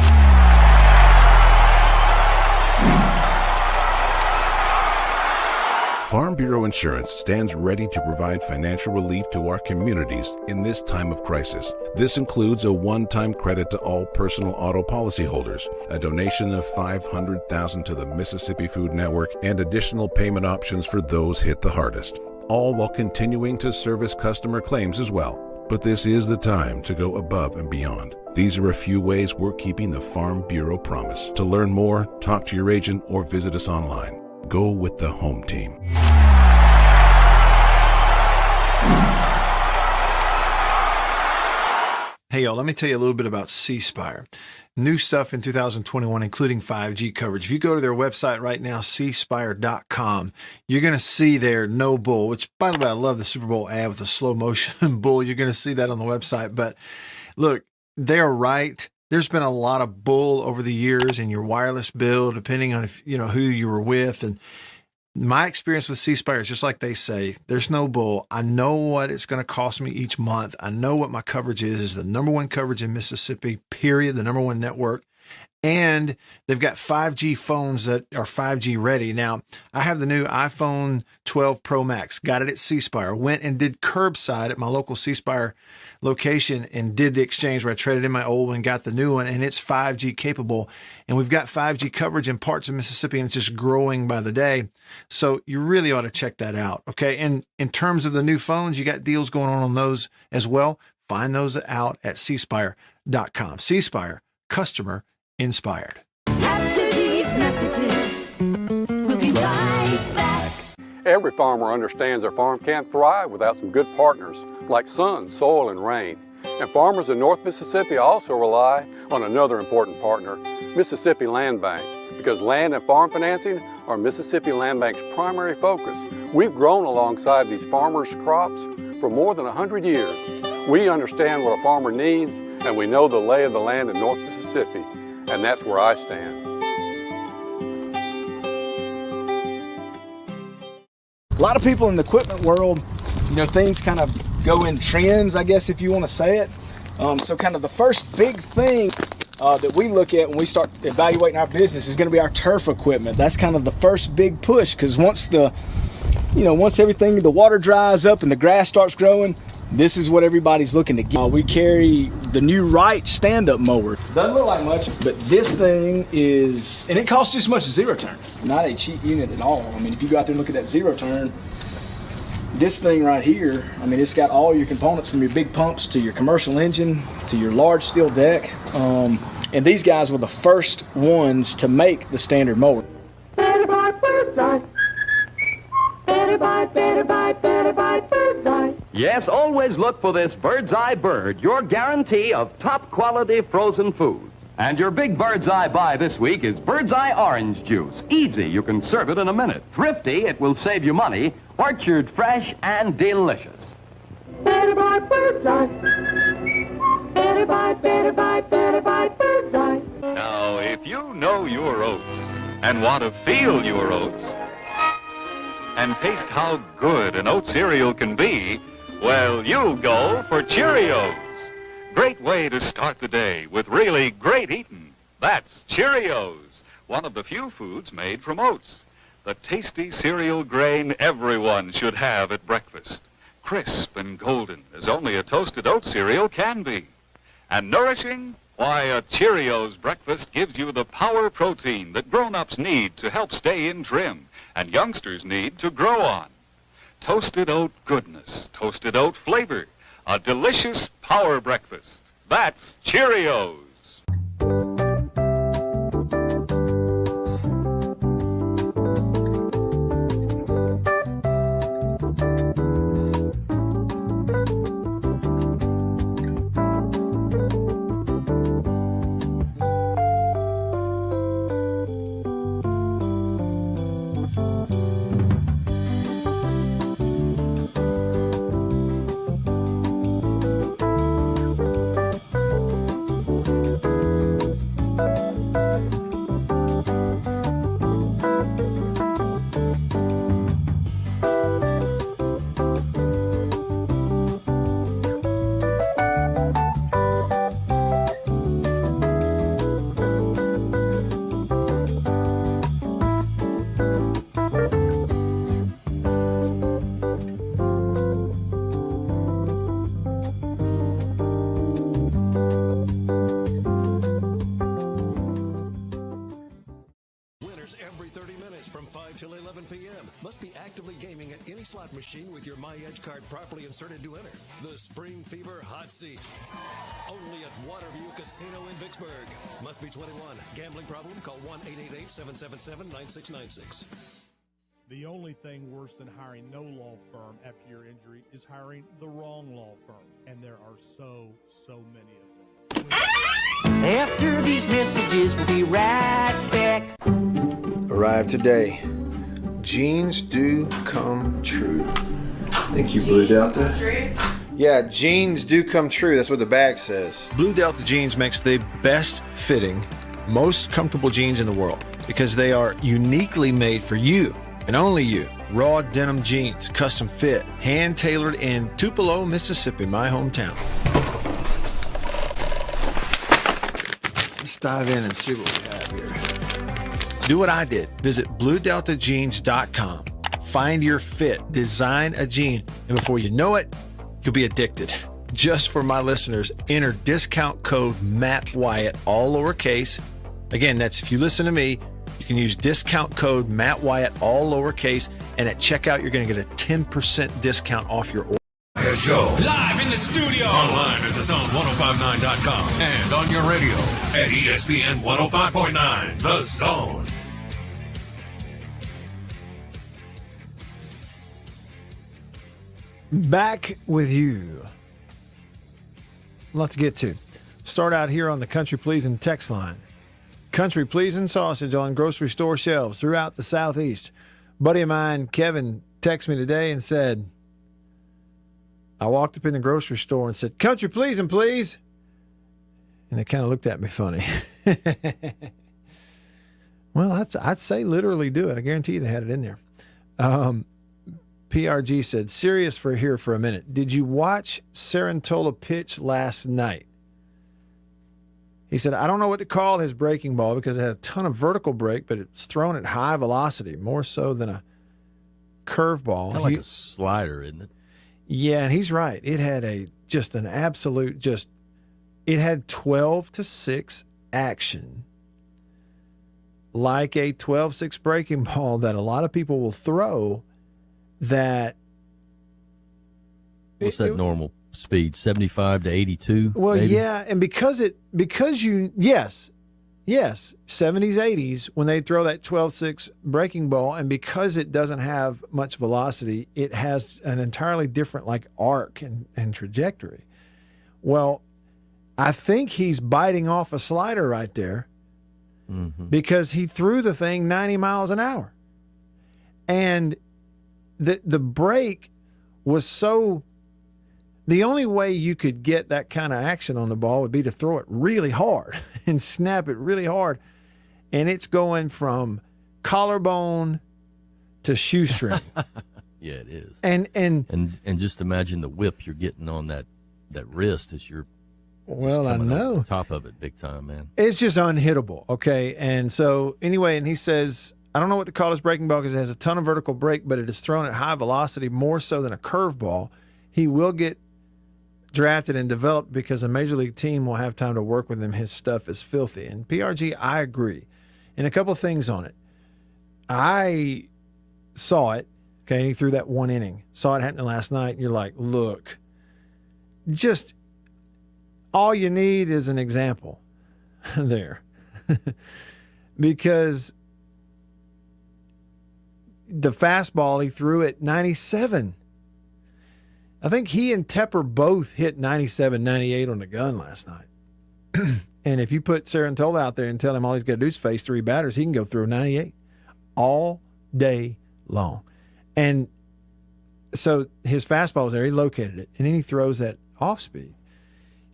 Farm Bureau Insurance stands ready to provide financial relief to our communities in this time of crisis. This includes a one-time credit to all personal auto policyholders, a donation of $500,000 to the Mississippi Food Network, and additional payment options for those hit the hardest, all while continuing to service customer claims as well. But this is the time to go above and beyond. These are a few ways we're keeping the Farm Bureau promise. To learn more, talk to your agent or visit us online. Go with the home team. Hey, y'all, let me tell you a little bit about C Spire. New stuff in 2021, including 5G coverage. If you go to their website right now, cspire.com, you're going to see their no bull, which, by the way, I love the Super Bowl ad with the slow motion bull. You're going to see that on the website. But look, they're right. There's been a lot of bull over the years in your wireless bill, depending on if, who you were with. And my experience with C Spire is just like they say, there's no bull. I know what it's going to cost me each month. I know what my coverage is the number one coverage in Mississippi, period, the number one network. And they've got 5G phones that are 5G ready. Now, I have the new iPhone 12 Pro Max, got it at C Spire, went and did curbside at my local C Spire location and did the exchange where I traded in my old one, got the new one, and it's 5G capable. And we've got 5G coverage in parts of Mississippi, and it's just growing by the day. So you really ought to check that out, okay? And in terms of the new phones, you got deals going on those as well. Find those out at cspire.com. C Spire, customer inspired. After these messages, we'll be right back. Every farmer understands their farm can't thrive without some good partners like sun, soil, and rain. And farmers in North Mississippi also rely on another important partner, Mississippi Land Bank, because land and farm financing are Mississippi Land Bank's primary focus. We've grown alongside these farmers' crops for more than 100 years. We understand what a farmer needs, and we know the lay of the land in North Mississippi, and that's where I stand. A lot of people in the equipment world, things kind of go in trends, I guess, if you want to say it. So kind of the first big thing that we look at when we start evaluating our business is going to be our turf equipment. That's kind of the first big push, because once the water dries up and the grass starts growing, this is what everybody's looking to get. We carry the new Wright stand-up mower. Doesn't look like much, but this thing is, and it costs just as much as zero turn. Not a cheap unit at all. I mean, if you go out there and look at that zero turn, this thing right here, I mean, it's got all your components from your big pumps to your commercial engine to your large steel deck. And these guys were the first ones to make the standard mower. Better buy Bird's Eye. Better buy, better buy, better buy Bird's Eye. Yes, always look for this Bird's Eye Bird, your guarantee of top quality frozen food. And your big Bird's Eye buy this week is Bird's Eye Orange Juice. Easy, you can serve it in a minute. Thrifty, it will save you money. Orchard fresh and delicious. Better buy Bird's Eye. Better buy, better buy, better buy Bird's Eye. Now, if you know your oats and want to feel your oats and taste how good an oat cereal can be, well, you'll go for Cheerios. Great way to start the day with really great eating. That's Cheerios, one of the few foods made from oats. The tasty cereal grain everyone should have at breakfast. Crisp and golden as only a toasted oat cereal can be. And nourishing? Why, a Cheerios breakfast gives you the power protein that grown-ups need to help stay in trim and youngsters need to grow on. Toasted oat goodness, toasted oat flavor, a delicious power breakfast. That's Cheerios. till 11 p.m. Must be actively gaming at any slot machine with your MyEdge card properly inserted to enter. The Spring Fever Hot Seat. Only at Waterview Casino in Vicksburg. Must be 21. Gambling problem? Call 1-888-777-9696. The only thing worse than hiring no law firm after your injury is hiring the wrong law firm. And there are so many of them. After these messages, we'll be right back. Arrived today. Jeans do come true. Thank you, Blue Delta. Yeah, jeans do come true. That's what the bag says. Blue Delta Jeans makes the best fitting, most comfortable jeans in the world because they are uniquely made for you and only you. Raw denim jeans, custom fit, hand tailored in Tupelo, Mississippi, my hometown. Let's dive in and see what we have here. Do what I did. Visit BlueDeltaJeans.com. Find your fit, design a jean, and before you know it, you'll be addicted. Just for my listeners, enter discount code Matt Wyatt, all lowercase. Again, that's if you listen to me, you can use discount code Matt Wyatt, all lowercase, and at checkout, you're going to get a 10% discount off your order. Show live in the studio, online at thezone1059.com, and on your radio at ESPN 105.9. The Zone. Back with you. A lot to get to. Start out here on the Country Pleasin' text line. Country Pleasin' sausage on grocery store shelves throughout the Southeast. Buddy of mine, Kevin, texted me today and said, I walked up in the grocery store and said, Country Pleasin', please. And they kind of looked at me funny. Well, I'd say literally do it. I guarantee you they had it in there. PRG said, serious for here for a minute. Did you watch Sarantola pitch last night? He said, I don't know what to call his breaking ball because it had a ton of vertical break, but it's thrown at high velocity, more so than a curveball. Kind of like a slider, isn't it? Yeah, and he's right. It had it had 12-6 action, like a 12-6 breaking ball that a lot of people will throw. That what's that normal speed? 75 to 82. Well, maybe? yeah, and because 70s, 80s when they throw that 12-6 breaking ball, and because it doesn't have much velocity, it has an entirely different arc and trajectory. Well, I think he's biting off a slider right there because he threw the thing 90 miles an hour, and the break was so. The only way you could get that kind of action on the ball would be to throw it really hard and snap it really hard. And it's going from collarbone to shoestring. Yeah, it is. And just imagine the whip you're getting on that wrist as you're I know on top of it big time, man. It's just unhittable. Okay. And so anyway, and he says, I don't know what to call his breaking ball because it has a ton of vertical break, but it is thrown at high velocity more so than a curveball. He will get drafted and developed because a major league team will have time to work with him. His stuff is filthy. And PRG, I agree. And a couple of things on it. I saw it. Okay, and he threw that one inning. Saw it happening last night. And you're like, look, just all you need is an example there. Because the fastball, he threw at 97. I think he and Tepper both hit 97, 98 on the gun last night. And if you put Sarantola out there and tell him all he's got to do is face 3 batters, he can go through 98 all day long. And so his fastball was there. He located it. And then he throws that off speed.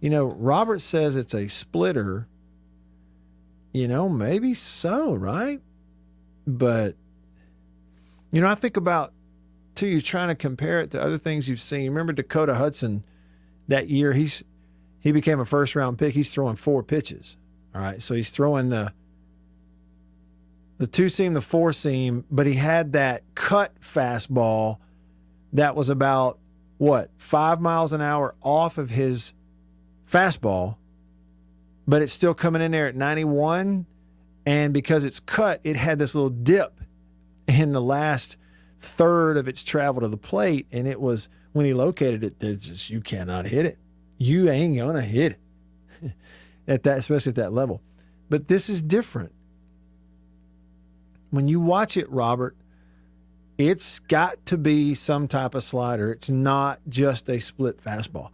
Robert says it's a splitter. Maybe so, right? But, I think about, too, you're trying to compare it to other things you've seen. Remember Dakota Hudson that year? He became a first-round pick. He's throwing 4 pitches. All right, so he's throwing the 2-seam, the 4-seam, but he had that cut fastball that was about, 5 miles an hour off of his fastball, but it's still coming in there at 91, and because it's cut, it had this little dip in the last third of its travel to the plate, and it was when he located it, you cannot hit it. You ain't gonna hit it at that, especially at that level. But this is different. When you watch it, Robert, it's got to be some type of slider. It's not just a split fastball.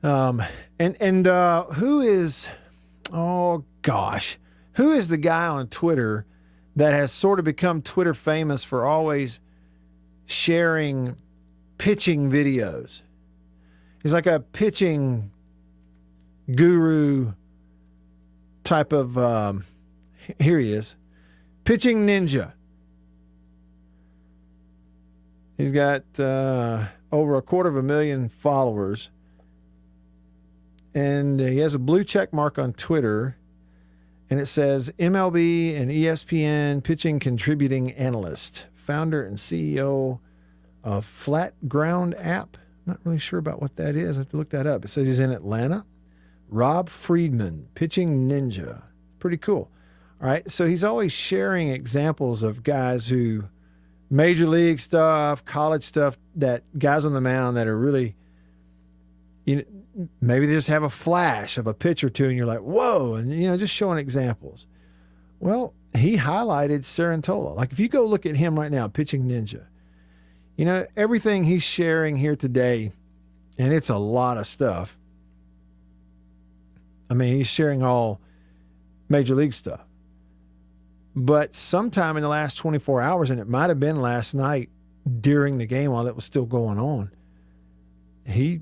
Who is the guy on Twitter that has sort of become Twitter famous for always sharing pitching videos? He's like a pitching guru type of, here he is, Pitching Ninja. He's got over 250,000 followers. And he has a blue check mark on Twitter. And it says MLB and ESPN pitching contributing analyst, founder and CEO of Flat Ground app. Not really sure about what that is. I have to look that up. It says he's in Atlanta. Rob Friedman, Pitching Ninja. Pretty cool. All right. So he's always sharing examples of guys who, major league stuff, college stuff, that guys on the mound that are really, maybe they just have a flash of a pitch or two and you're like, whoa, and, just showing examples. Well, he highlighted Sarantola. Like if you go look at him right now, Pitching Ninja, everything he's sharing here today, and it's a lot of stuff, I mean, he's sharing all Major League stuff. But sometime in the last 24 hours, and it might have been last night during the game while it was still going on, he,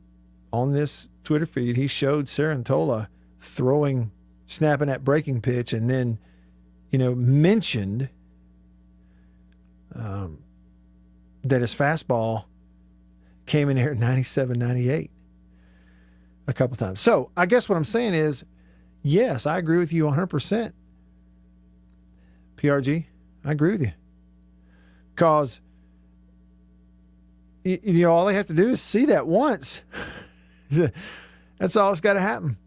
on this Twitter feed, he showed Cerantola snapping that breaking pitch, and then, mentioned that his fastball came in here at 97, 98 a couple times. So I guess what I'm saying is, yes, I agree with you 100%. PRG, I agree with you. Because, all they have to do is see that once. That's all that's got to happen.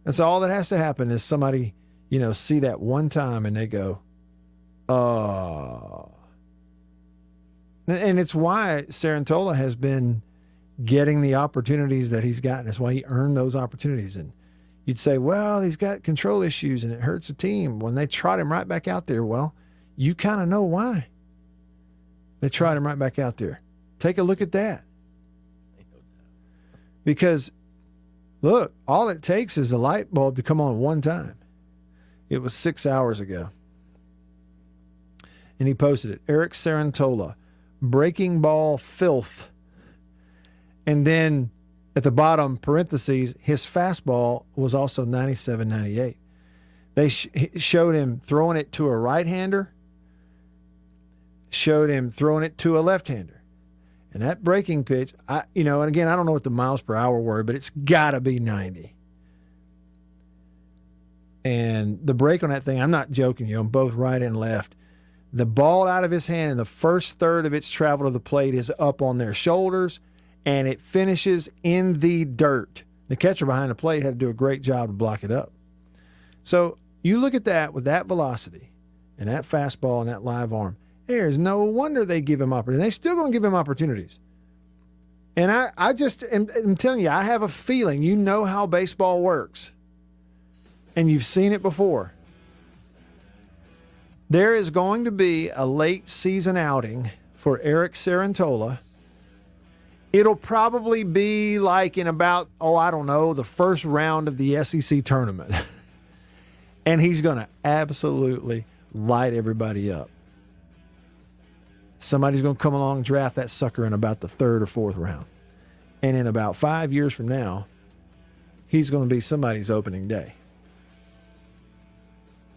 That's all that has to happen is somebody, see that one time and they go, oh. And it's why Cerantola has been getting the opportunities that he's gotten. It's why he earned those opportunities. And you'd say, well, he's got control issues and it hurts the team. When they trot him right back out there, well, you kind of know why they trot him right back out there. Take a look at that. Because, look, all it takes is a light bulb to come on one time. It was 6 hours ago. And he posted it. Eric Cerantola, breaking ball filth. And then at the bottom, parentheses, his fastball was also 97, 98. They showed him throwing it to a right-hander, showed him throwing it to a left-hander. And that breaking pitch, and again, I don't know what the miles per hour were, but it's got to be 90. And the break on that thing, I'm not joking on both right and left. The ball out of his hand and the first third of its travel to the plate is up on their shoulders, and it finishes in the dirt. The catcher behind the plate had to do a great job to block it up. So you look at that with that velocity and that fastball and that live arm, there's no wonder they give him opportunities. They're still going to give him opportunities. And I just am telling you, I have a feeling you know how baseball works. And you've seen it before. There is going to be a late season outing for Eric Cerantola. It'll probably be like in about, the first round of the SEC tournament. And he's going to absolutely light everybody up. Somebody's going to come along and draft that sucker in about the third or fourth round. And in about 5 years from now, he's going to be somebody's opening day.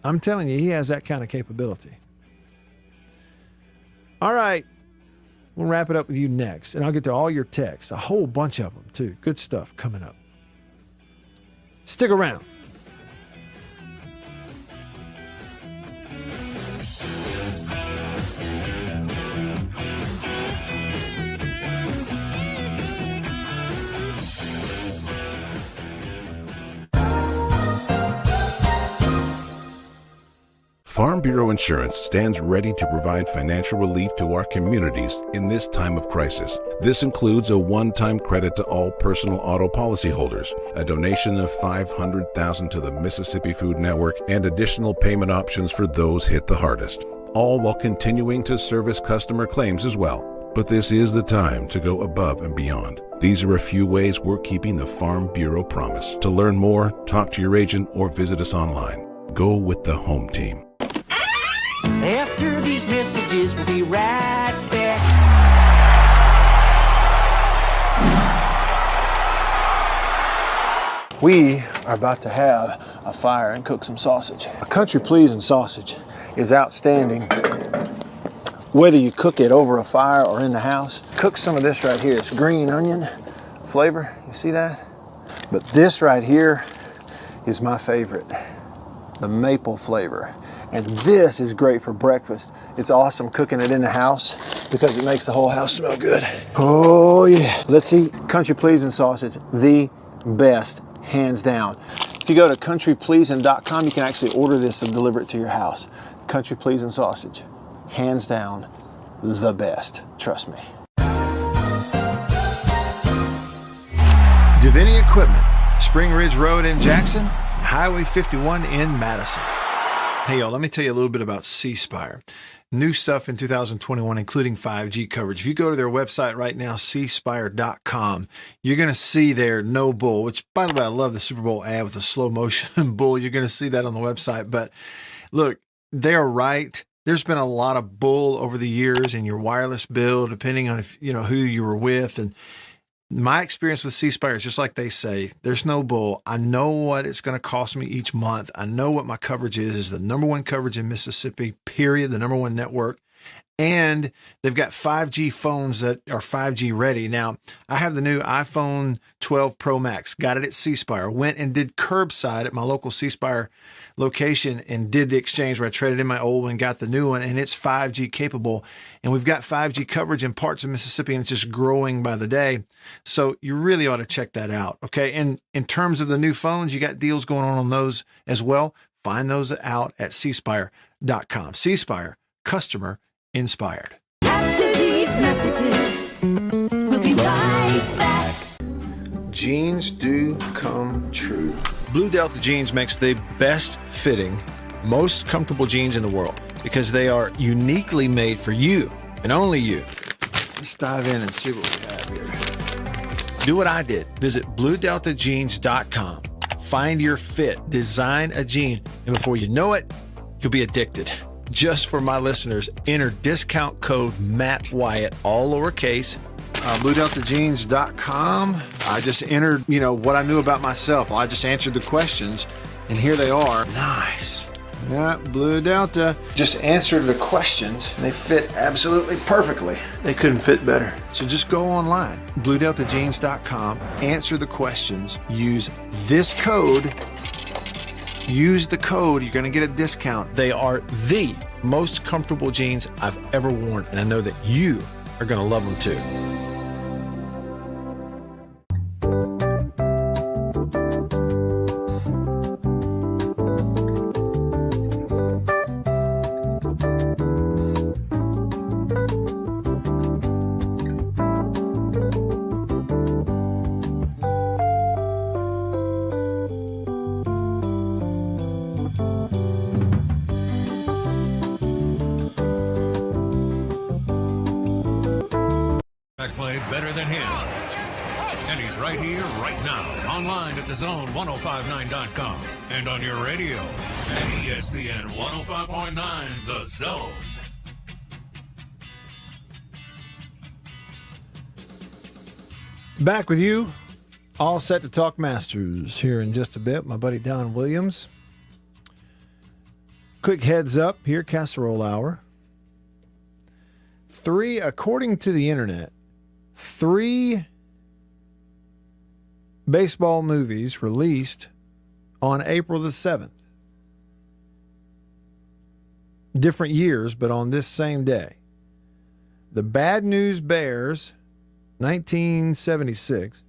I'm telling you, he has that kind of capability. All right. We'll wrap it up with you next, and I'll get to all your texts, a whole bunch of them, too. Good stuff coming up. Stick around. Farm Bureau Insurance stands ready to provide financial relief to our communities in this time of crisis. This includes a one-time credit to all personal auto policyholders, a donation of $500,000 to the Mississippi Food Network, and additional payment options for those hit the hardest, all while continuing to service customer claims as well. But this is the time to go above and beyond. These are a few ways we're keeping the Farm Bureau promise. To learn more, talk to your agent or visit us online. Go with the home team. After these messages, we'll be right back. We are about to have a fire and cook some sausage. A country pleasing sausage is outstanding. Whether you cook it over a fire or in the house, cook some of this right here. It's green onion flavor, you see that? But this right here is my favorite, the maple flavor. And this is great for breakfast. It's awesome cooking it in the house because it makes the whole house smell good. Oh yeah. Let's eat country pleasing sausage, the best, hands down. If you go to countrypleasing.com, you can actually order this and deliver it to your house. Country pleasing sausage, hands down, the best. Trust me. Divinity Equipment, Spring Ridge Road in Jackson, Highway 51 in Madison. Hey, y'all, let me tell you a little bit about C Spire. New stuff in 2021, including 5G coverage. If you go to their website right now, cspire.com, you're going to see their no bull, which, by the way, I love the Super Bowl ad with the slow motion bull. You're going to see that on the website. But look, they're right. There's been a lot of bull over the years in your wireless bill, depending on if you know who you were with. And my experience with C Spire is just like they say, there's no bull. I know what it's going to cost me each month. I know what my coverage is the number one coverage in Mississippi, period, the number one network. And they've got 5G phones that are 5G ready. Now, I have the new iPhone 12 Pro Max, got it at C Spire, went and did curbside at my local C Spire location and did the exchange where I traded in my old one, got the new one, and it's 5G capable. And we've got 5G coverage in parts of Mississippi, and it's just growing by the day. So you really ought to check that out. Okay. And in terms of the new phones, you got deals going on those as well. Find those out at cspire.com. C Spire, customer inspired. After these messages, we'll be right back. Jeans do come true. Blue Delta Jeans makes the best fitting, most comfortable jeans in the world because they are uniquely made for you and only you. Let's dive in and see what we have here. Do what I did. Visit BlueDeltaJeans.com. Find your fit, design a jean, and before you know it, you'll be addicted. Just for my listeners, enter discount code Matt Wyatt, all lowercase, BlueDeltaJeans.com. I just entered, what I knew about myself. I just answered the questions, and here they are. Nice. Yeah, Blue Delta. Just answered the questions, and they fit absolutely perfectly. They couldn't fit better. So just go online, BlueDeltaJeans.com, answer the questions, use this code. Use the code, you're going to get a discount. They are the most comfortable jeans I've ever worn, and I know that you are going to love them too. Played better than him. And he's right here, right now, online at thezone1059.com and on your radio at ESPN 105.9 The Zone. Back with you, all set to talk Masters here in just a bit. My buddy Don Williams. Quick heads up here, Casserole Hour. According to the internet, 3 baseball movies released on April the 7th. Different years, but on this same day. The Bad News Bears, 1976.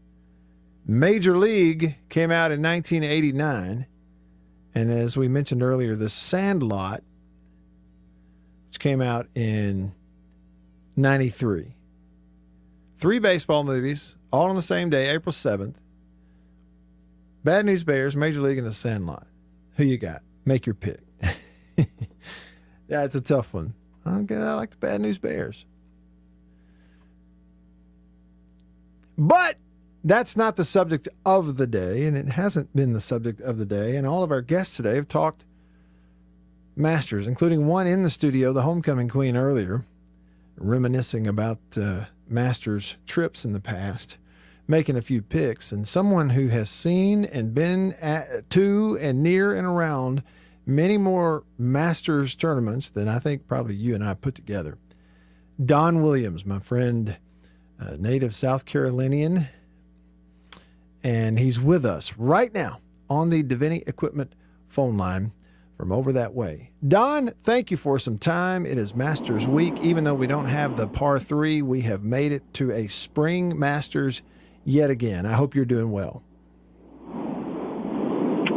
Major League came out in 1989. And as we mentioned earlier, The Sandlot, which came out in 93. 3 baseball movies, all on the same day, April 7th. Bad News Bears, Major League, and The Sandlot. Who you got? Make your pick. Yeah, it's a tough one. I like the Bad News Bears. But that's not the subject of the day, and it hasn't been the subject of the day. And all of our guests today have talked Masters, including one in the studio, the homecoming queen, earlier, reminiscing about Masters trips in the past, making a few picks, and someone who has seen and been to and near and around many more Masters tournaments than I think probably you and I put together. Don Williams, my friend, native South Carolinian, and he's with us right now on the Divinity Equipment phone line from over that way. Don, thank you for some time. It is Masters Week. Even though we don't have the par 3, we have made it to a spring Masters yet again. I hope you're doing well.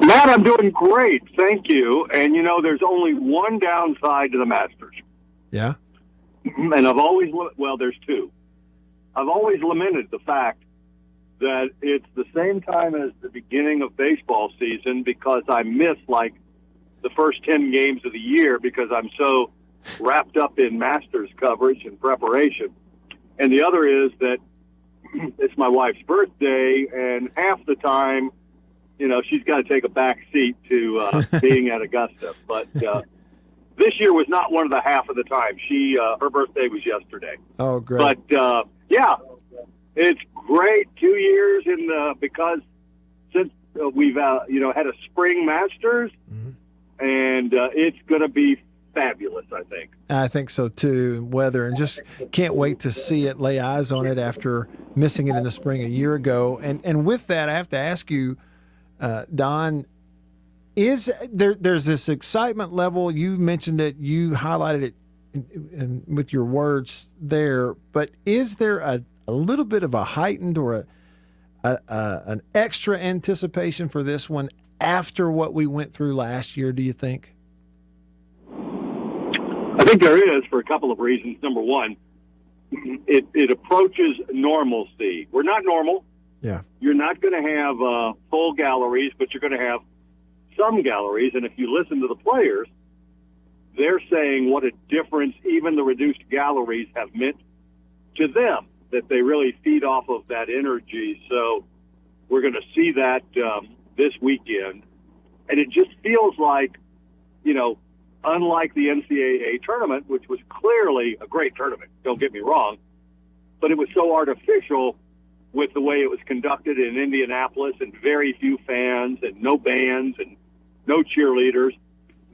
Matt, I'm doing great. Thank you. And, there's only one downside to the Masters. Yeah? And there's 2. I've always lamented the fact that it's the same time as the beginning of baseball season because I miss, the first 10 games of the year because I'm so wrapped up in Masters coverage and preparation. And the other is that it's my wife's birthday, and half the time, she's got to take a back seat to being at Augusta. But this year was not one of the half of the time. Her birthday was yesterday. Oh, great. But, yeah, it's great 2 years because since we've, had a spring Masters, and it's going to be fabulous, I think. I think so too. Weather, and just can't wait to see it, lay eyes on it after missing it in the spring a year ago. And with that, I have to ask you, Don, is there's this excitement level? You mentioned it, you highlighted it with your words there, but is there a little bit of a heightened or an extra anticipation for this one after what we went through last year, do you think? I think there is, for a couple of reasons. Number one, it approaches normalcy. We're not normal. Yeah. You're not going to have full galleries, but you're going to have some galleries. And if you listen to the players, they're saying what a difference even the reduced galleries have meant to them, that they really feed off of that energy. So we're going to see that this weekend. And it just feels like, unlike the NCAA tournament, which was clearly a great tournament, don't get me wrong, but it was so artificial with the way it was conducted in Indianapolis and very few fans and no bands and no cheerleaders.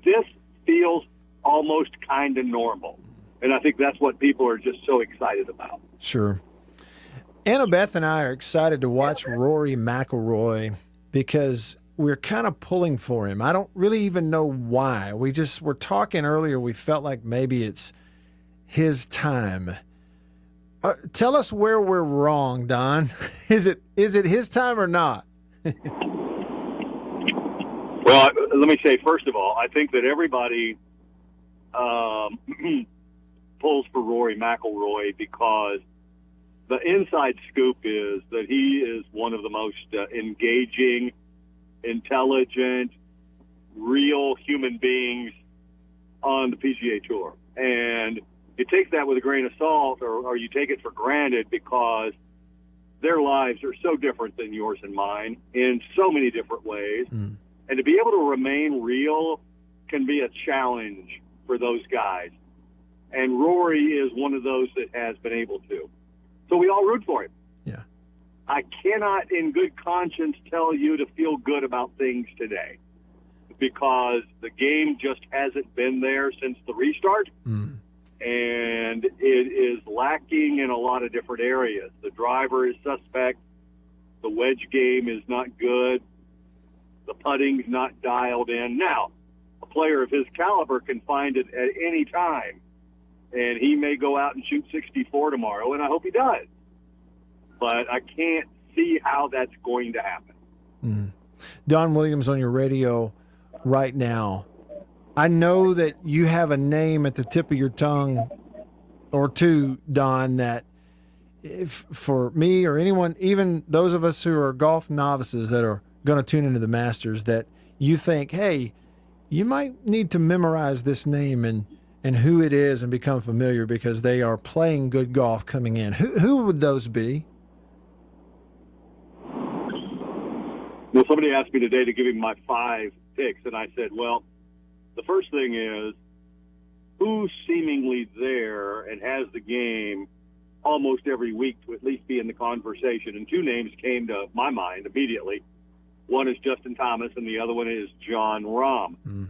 This feels almost kind of normal. And I think that's what people are just so excited about. Sure. Annabeth and I are excited to watch Rory McIlroy because we're kind of pulling for him. I don't really even know why. We just were talking earlier. We felt like maybe it's his time. Tell us where we're wrong, Don. Is it his time or not? Well, let me say, first of all, I think that everybody pulls for Rory McIlroy because the inside scoop is that he is one of the most engaging, intelligent, real human beings on the PGA Tour. And you take that with a grain of salt or you take it for granted because their lives are so different than yours and mine in so many different ways. And to be able to remain real can be a challenge for those guys. And Rory is one of those that has been able to. So we all root for him. Yeah. I cannot in good conscience tell you to feel good about things today because the game just hasn't been there since the restart. And it is lacking in a lot of different areas. The driver is suspect. The wedge game is not good. The putting's not dialed in. Now, a player of his caliber can find it at any time, and he may go out and shoot 64 tomorrow, and I hope he does. But I can't see how that's going to happen. Don Williams on your radio right now. I know that you have a name at the tip of your tongue or two, Don, that if for me or anyone, even those of us who are golf novices that are going to tune into the Masters, that you think, hey, you might need to memorize this name and who it is and become familiar because they are playing good golf coming in. Who would those be? Well, somebody asked me today to give him my 5 picks, and I said, well, the first thing is who's seemingly there and has the game almost every week to at least be in the conversation. And 2 names came to my mind immediately. One is Justin Thomas, and the other one is John Rahm.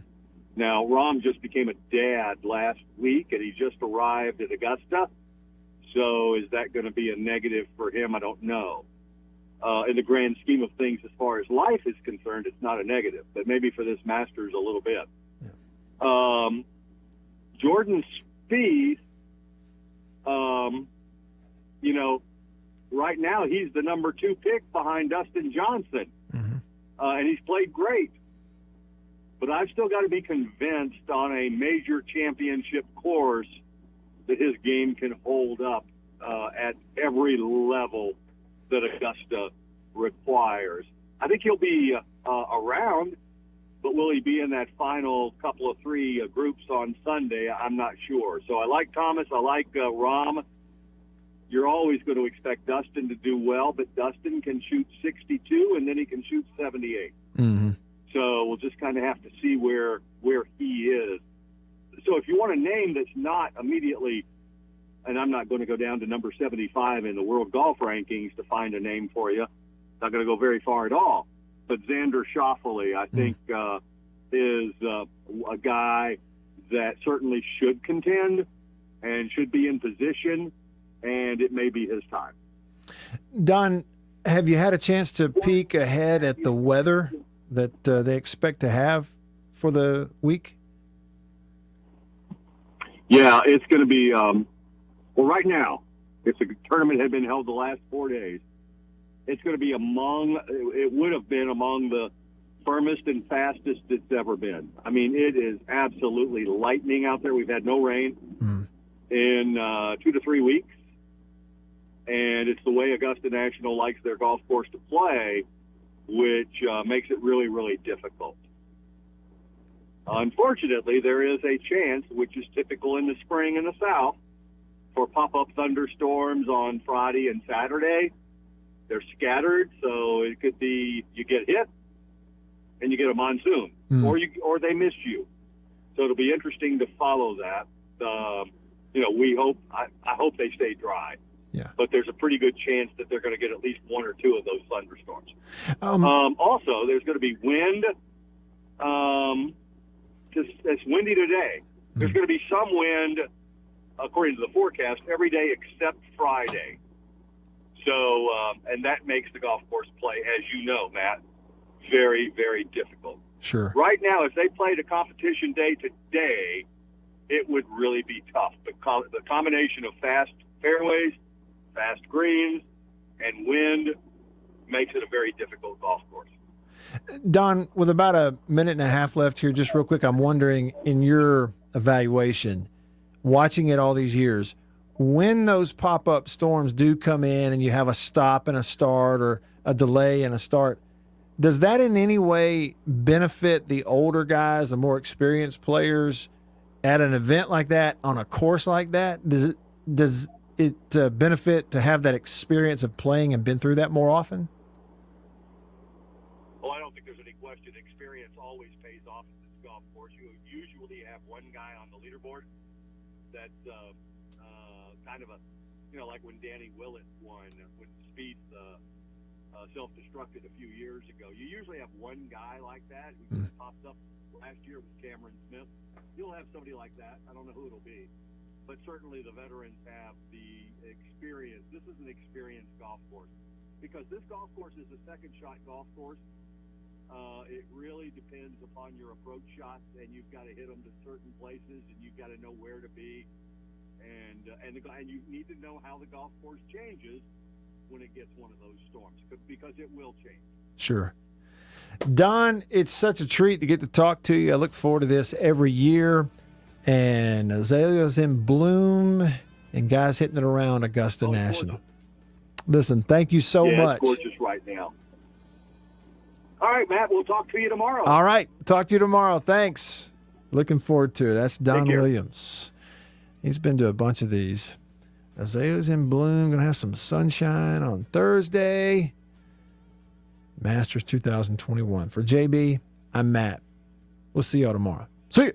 Now, Rahm just became a dad last week, and he just arrived at Augusta. So is that going to be a negative for him? I don't know. In the grand scheme of things, as far as life is concerned, it's not a negative, but maybe for this Masters a little bit. Jordan Spieth, right now he's the number 2 pick behind Dustin Johnson, and he's played great. But I've still got to be convinced on a major championship course that his game can hold up at every level that Augusta requires. I think he'll be around, but will he be in that final couple of three groups on Sunday? I'm not sure. So I like Thomas. I like Rahm. You're always going to expect Dustin to do well, but Dustin can shoot 62 and then he can shoot 78. Mm-hmm. So we'll just kind of have to see where he is. So if you want a name that's not immediately, and I'm not going to go down to number 75 in the world golf rankings to find a name for you, not going to go very far at all. But Xander Schauffele, I think, is a guy that certainly should contend and should be in position, and it may be his time. Don, have you had a chance to peek ahead at the weather that they expect to have for the week? Yeah, it's going to be, well, right now, if the tournament had been held the last 4 days, it's going to be it would have been among the firmest and fastest it's ever been. I mean, it is absolutely lightning out there. We've had no rain in 2 to 3 weeks. And it's the way Augusta National likes their golf course to play, which makes it really, really difficult. Unfortunately, there is a chance, which is typical in the spring in the South, for pop-up thunderstorms on Friday and Saturday. They're scattered, so it could be you get hit and you get a monsoon, or they miss you. So it'll be interesting to follow that. We hope I hope they stay dry. Yeah. But there's a pretty good chance that they're going to get at least 1 or 2 of those thunderstorms. Also, there's going to be wind. It's windy today. There's going to be some wind, according to the forecast, every day except Friday. So, and that makes the golf course play, as you know, Matt, very, very difficult. Sure. Right now, if they played a competition day today, it would really be tough. The combination of fast fairways, fast greens, and wind makes it a very difficult golf course. Don, with about a minute and a half left here, just real quick, I'm wondering, in your evaluation, watching it all these years, when those pop-up storms do come in and you have a stop and a start or a delay and a start, does that in any way benefit the older guys, the more experienced players at an event like that, on a course like that? Does it benefit to have that experience of playing and been through that more often? Well, I don't think there's any question. Experience always pays off at this golf course. You usually have one guy on the leaderboard that's kind of like when Danny Willett won, when Spieth self-destructed a few years ago. You usually have one guy like that who just pops up. Last year with Cameron Smith. You'll have somebody like that. I don't know who it'll be. But certainly the veterans have the experience. This is an experienced golf course. Because this golf course is a second-shot golf course, it really depends upon your approach shots, and you've got to hit them to certain places, and you've got to know where to be. And you need to know how the golf course changes when it gets one of those storms, because it will change. Sure. Don, it's such a treat to get to talk to you. I look forward to this every year. And azaleas in bloom and guys hitting it around Augusta National. Gorgeous. Listen, thank you so much. It's gorgeous right now. All right, Matt, we'll talk to you tomorrow. All right, talk to you tomorrow. Thanks. Looking forward to it. That's Don Williams. He's been to a bunch of these. Azaleas in bloom, going to have some sunshine on Thursday. Masters 2021. For JB, I'm Matt. We'll see y'all tomorrow. See you.